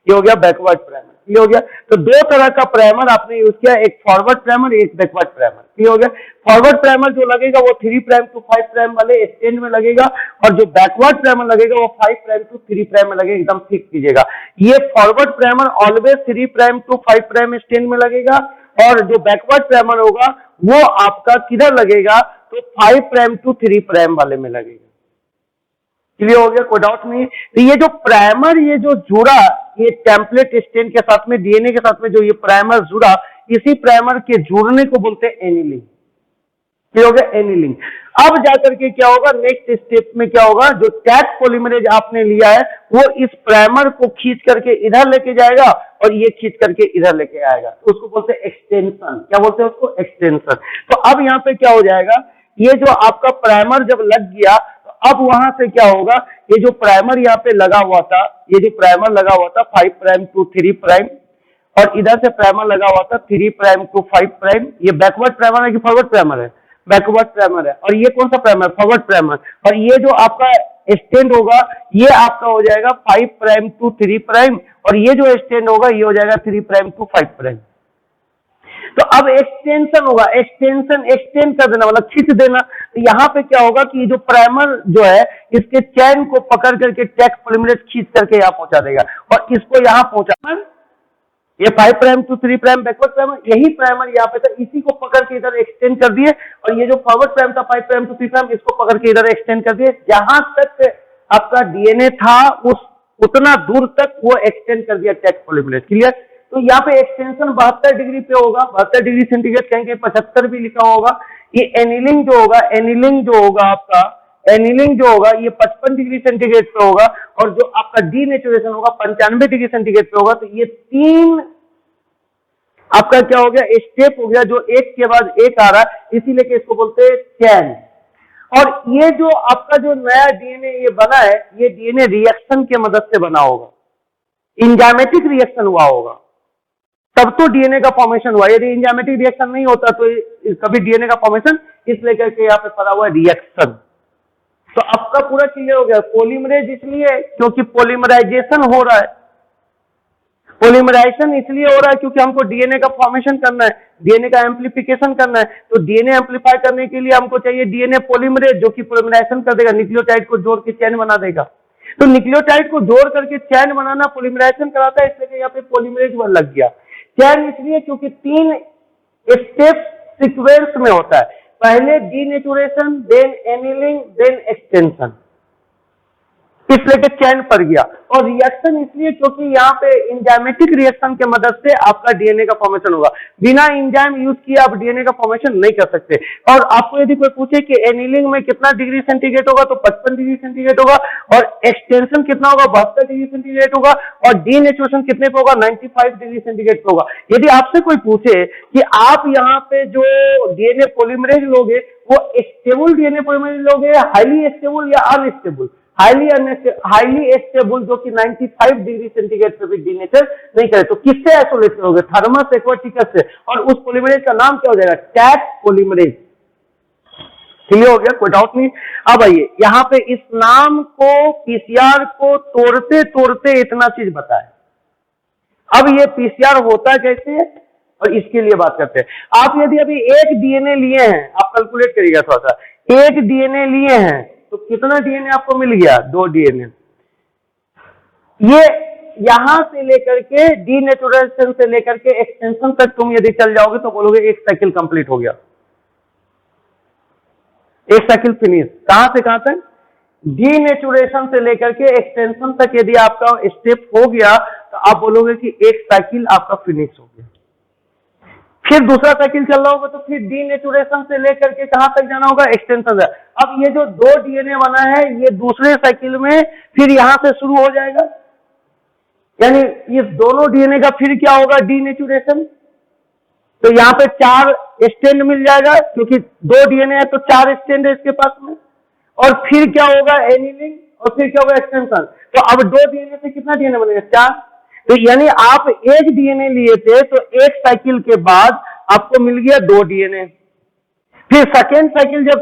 ये हो गया बैकवर्ड प्राइमर। ये हो गया। तो 2 तरह का प्राइमर आपने यूज किया, एक फॉरवर्ड प्राइमर, एक बैकवर्ड प्राइमर। ये हो गया। फॉरवर्ड प्राइमर जो लगेगा वो 3 प्राइम टू 5 प्राइम वाले स्टैंड में लगेगा, और जो बैकवर्ड प्राइमर लगेगा वो 5 प्राइम टू 3 प्राइम में लगेगा। एकदम ठीक कीजिएगा, ये forward primer always 3 prime to 5 prime stand में लगेगा, और जो बैकवर्ड प्राइमर होगा वो आपका किधर लगेगा, तो 5 प्राइम टू 3 प्राइम वाले में लगेगा। क्लियर हो गया, कोई डाउट नहीं। तो ये जो प्राइमर ये जो जुड़ा ये टेम्पलेट स्टेन के साथ में डीएनए के साथ में जो ये प्राइमर जुड़ा, इसी प्राइमर के जुड़ने को बोलते हैं एनीलिंग। क्या होगा? एनीलिंग। अब जाकर के क्या होगा, नेक्स्ट स्टेप में क्या होगा, जो टैग पॉलीमरेज आपने लिया है वो इस प्राइमर को खींच करके इधर लेके जाएगा और ये खींच करके इधर लेके आएगा, उसको बोलते हैं एक्सटेंशन। क्या बोलते हैं उसको? एक्सटेंशन। तो अब यहाँ पे क्या हो जाएगा, ये जो आपका प्राइमर जब लग गया तो अब वहां से क्या होगा, ये जो प्राइमर यहाँ पे लगा हुआ था, ये जो प्राइमर लगा हुआ था 5 प्राइम टू 3 प्राइम, और इधर से प्राइमर लगा हुआ था 3 प्राइम टू 5 प्राइम, ये बैकवर्ड प्राइमर है कि फॉरवर्ड प्राइमर है? बैकवर्ड प्राइमर है। और ये कौन सा प्राइमर? Forward primer. और ये जो आपका एक्सटेंड होगा ये आपका हो जाएगा 5 प्राइम टू 3 प्राइम, और ये जो एक्सटेंड होगा ये हो जाएगा 3 प्राइम टू 5 प्राइम। तो अब एक्सटेंशन होगा, एक्सटेंशन एक्सटेंड कर देना मतलब खींच देना। तो यहाँ पे क्या होगा कि जो प्राइमर जो है इसके चैन को पकड़ करके टैग पॉलीमरेज खींच करके यहाँ पहुंचा देगा, और इसको यहाँ पहुंचा, ये 5 prime to 3 prime backward primer, यही प्राइमर यहाँ पे था, इसी को पकड़ के इधर एक्सटेंड कर दिए, और ये जो फॉरवर्ड प्राइम था 5 प्राइम टू 3 प्राइम, इसको पकड़ के इधर एक्सटेंड कर दिए। जहां तक आपका डीएनए था उतना दूर तक वो एक्सटेंड कर दिया टैग पॉलीमरेज। क्लियर? तो यहाँ पे एक्सटेंशन 72 डिग्री पे होगा, 72 डिग्री सेंटीग्रेड, कहीं 75 भी लिखा होगा। ये एनीलिंग जो होगा, एनीलिंग जो होगा आपका, एनीलिंग जो होगा ये 55 डिग्री सेंटीग्रेड पे होगा, और जो आपका डीनेचुरेशन होगा 95 डिग्री सेंटीग्रेड पे होगा। तो ये 3 आपका क्या हो गया, स्टेप हो गया, जो एक के बाद एक आ रहा है, इसीलिए कि इसको बोलते हैं चैन। और ये जो आपका जो नया डीएनए ये बना है, ये डीएनए रिएक्शन के मदद से बना होगा, एंजाइमेटिक रिएक्शन हुआ होगा, तब तो डीएनए का फॉर्मेशन हुआ। यदि एंजाइमेटिक रिएक्शन नहीं होता तो कभी डीएनए का फॉर्मेशन, इसलिए करके यहाँ पे पड़ा हुआ है रिएक्शन। तो आपका पूरा क्लियर हो गया। पॉलीमरेज इसलिए क्योंकि पॉलीमराइजेशन हो रहा है, पॉलीमराइजेशन इसलिए हो रहा है क्योंकि हमको डीएनए का फॉर्मेशन करना है, डीएनए का एम्प्लीफिकेशन करना है। तो डीएनए एम्प्लीफाई करने के लिए हमको चाहिए डीएनए पॉलीमरेज, जो कि पॉलीमराइजेशन कर देगा, न्यूक्लियोटाइड को जोड़ के चैन बना देगा। तो न्यूक्लियोटाइड को जोड़ करके चैन बनाना पॉलीमराइजेशन कराता है, इसलिए यहाँ पे पॉलीमरेज वर्ड लग गया। चैन इसलिए क्योंकि 3 स्टेप सीक्वेंस में होता है, पहले denaturation, then annealing, then extension, इसलिए कि चैन पड़ गया। और रिएक्शन इसलिए क्योंकि यहाँ पे एंजाइमेटिक रिएक्शन के मदद से आपका डीएनए का फॉर्मेशन होगा। बिना एंजाइम यूज किए आप डीएनए का फॉर्मेशन नहीं कर सकते। और आपको यदि कोई पूछे कि एनीलिंग में कितना डिग्री सेंटीग्रेड होगा, तो 55 डिग्री सेंटीग्रेड होगा, और एक्सटेंशन कितना होगा, 72 डिग्री सेंटीग्रेड होगा, और डीनेचुरेशन कितने पे होगा, 95 डिग्री सेंटीग्रेड पे होगा। यदि आपसे कोई पूछे कि आप यहाँ पे जो डीएनए पॉलीमरेज लोगे वो स्टेबल डीएनए पॉलीमरेज लोगे, हाईली स्टेबल या अनस्टेबल? हाईली स्टेबल, जो कि 95 डिग्री सेंटीग्रेड पे भी डीनेचर नहीं करे। तो किससे आइसोलेट करोगे? थर्मस एक्वाटिकस से। और उस पॉलीमरेज का नाम क्या हो जाएगा? Tag polymerase. क्लियर हो गया, कोई डाउट नहीं। अब आइए यहाँ पे इस नाम को, पीसीआर को तोड़ते तोड़ते इतना चीज बताए। अब ये पीसीआर होता कैसे है और इसके लिए बात करते हैं। आप यदि अभी एक डीएनए लिए हैं, आप कैलकुलेट करिएगा थोड़ा सा, एक डीएनए लिए हैं तो कितना डीएनए आपको मिल गया? 2 डीएनए। ये यहां से लेकर के डीनेचुरेशन से लेकर के एक्सटेंशन तक तुम यदि चल जाओगे तो बोलोगे एक साइकिल कंप्लीट हो गया, एक साइकिल फिनिश। कहां से कहां तक? डीनेचुरेशन से लेकर के एक्सटेंशन तक यदि आपका स्टेप हो गया तो आप बोलोगे कि एक साइकिल आपका फिनिश हो गया। फिर दूसरा साइकिल चल रहा होगा तो फिर डीनेचुरेशन से लेकर के कहां तक जाना होगा? एक्सटेंशन तक। अब ये जो 2 डीएनए बना है ये दूसरे साइकिल में फिर यहां से शुरू हो जाएगा, यानी इस दोनों डीएनए का फिर क्या होगा? डीनेचुरेशन। तो यहाँ पे 4 स्टैंड मिल जाएगा, क्योंकि 2 डीएनए है तो 4 स्टैंड है इसके पास में। और फिर क्या होगा? एनीलिंग, और फिर क्या होगा? एक्सटेंशन। तो अब 2 डीएनए से कितना डीएनए बनेगा? 4। तो यानी आप एक डीएनए लिए थे तो एक साइकिल के बाद आपको मिल गया 2 डीएनए। फिर सेकेंड साइकिल जब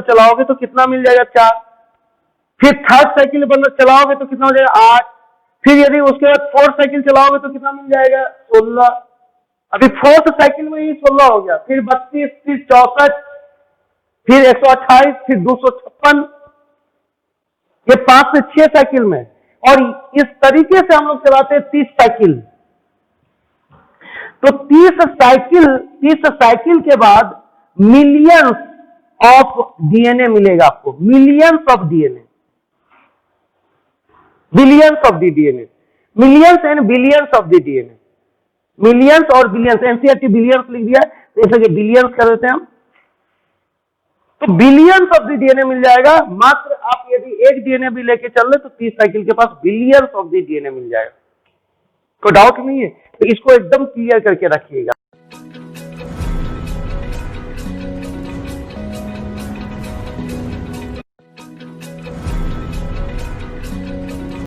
चलाओगे तो कितना मिल जाएगा? 4। फिर थर्ड साइकिल चलाओगे तो कितना हो जाएगा? 8। फिर यदि उसके बाद फोर्थ साइकिल चलाओगे तो कितना मिल जाएगा? 16। अभी फोर्थ साइकिल में ही 16 हो गया, फिर 32, फिर 64, फिर 128, फिर 256, ये 5 से 6 साइकिल में। और इस तरीके से हम लोग चलाते हैं 30 साइकिल। तो 30 साइकिल के बाद मिलियंस ऑफ डीएनए मिलेगा आपको, millions of DNA. Billions of the DNA, millions and billions of the DNA, millions और बिलियंस, एनसीईआरटी बिलियंस लिख दिया तो इसे बिलियंस कर देते हैं हम। तो बिलियंस ऑफ द डीएनए मिल जाएगा। मात्र आप यदि एक डीएनए भी लेके चल रहे तो 30 साइकिल के पास बिलियंस ऑफ द डीएनए मिल जाएगा। कोई डाउट नहीं है, तो इसको एकदम क्लियर करके रखिएगा।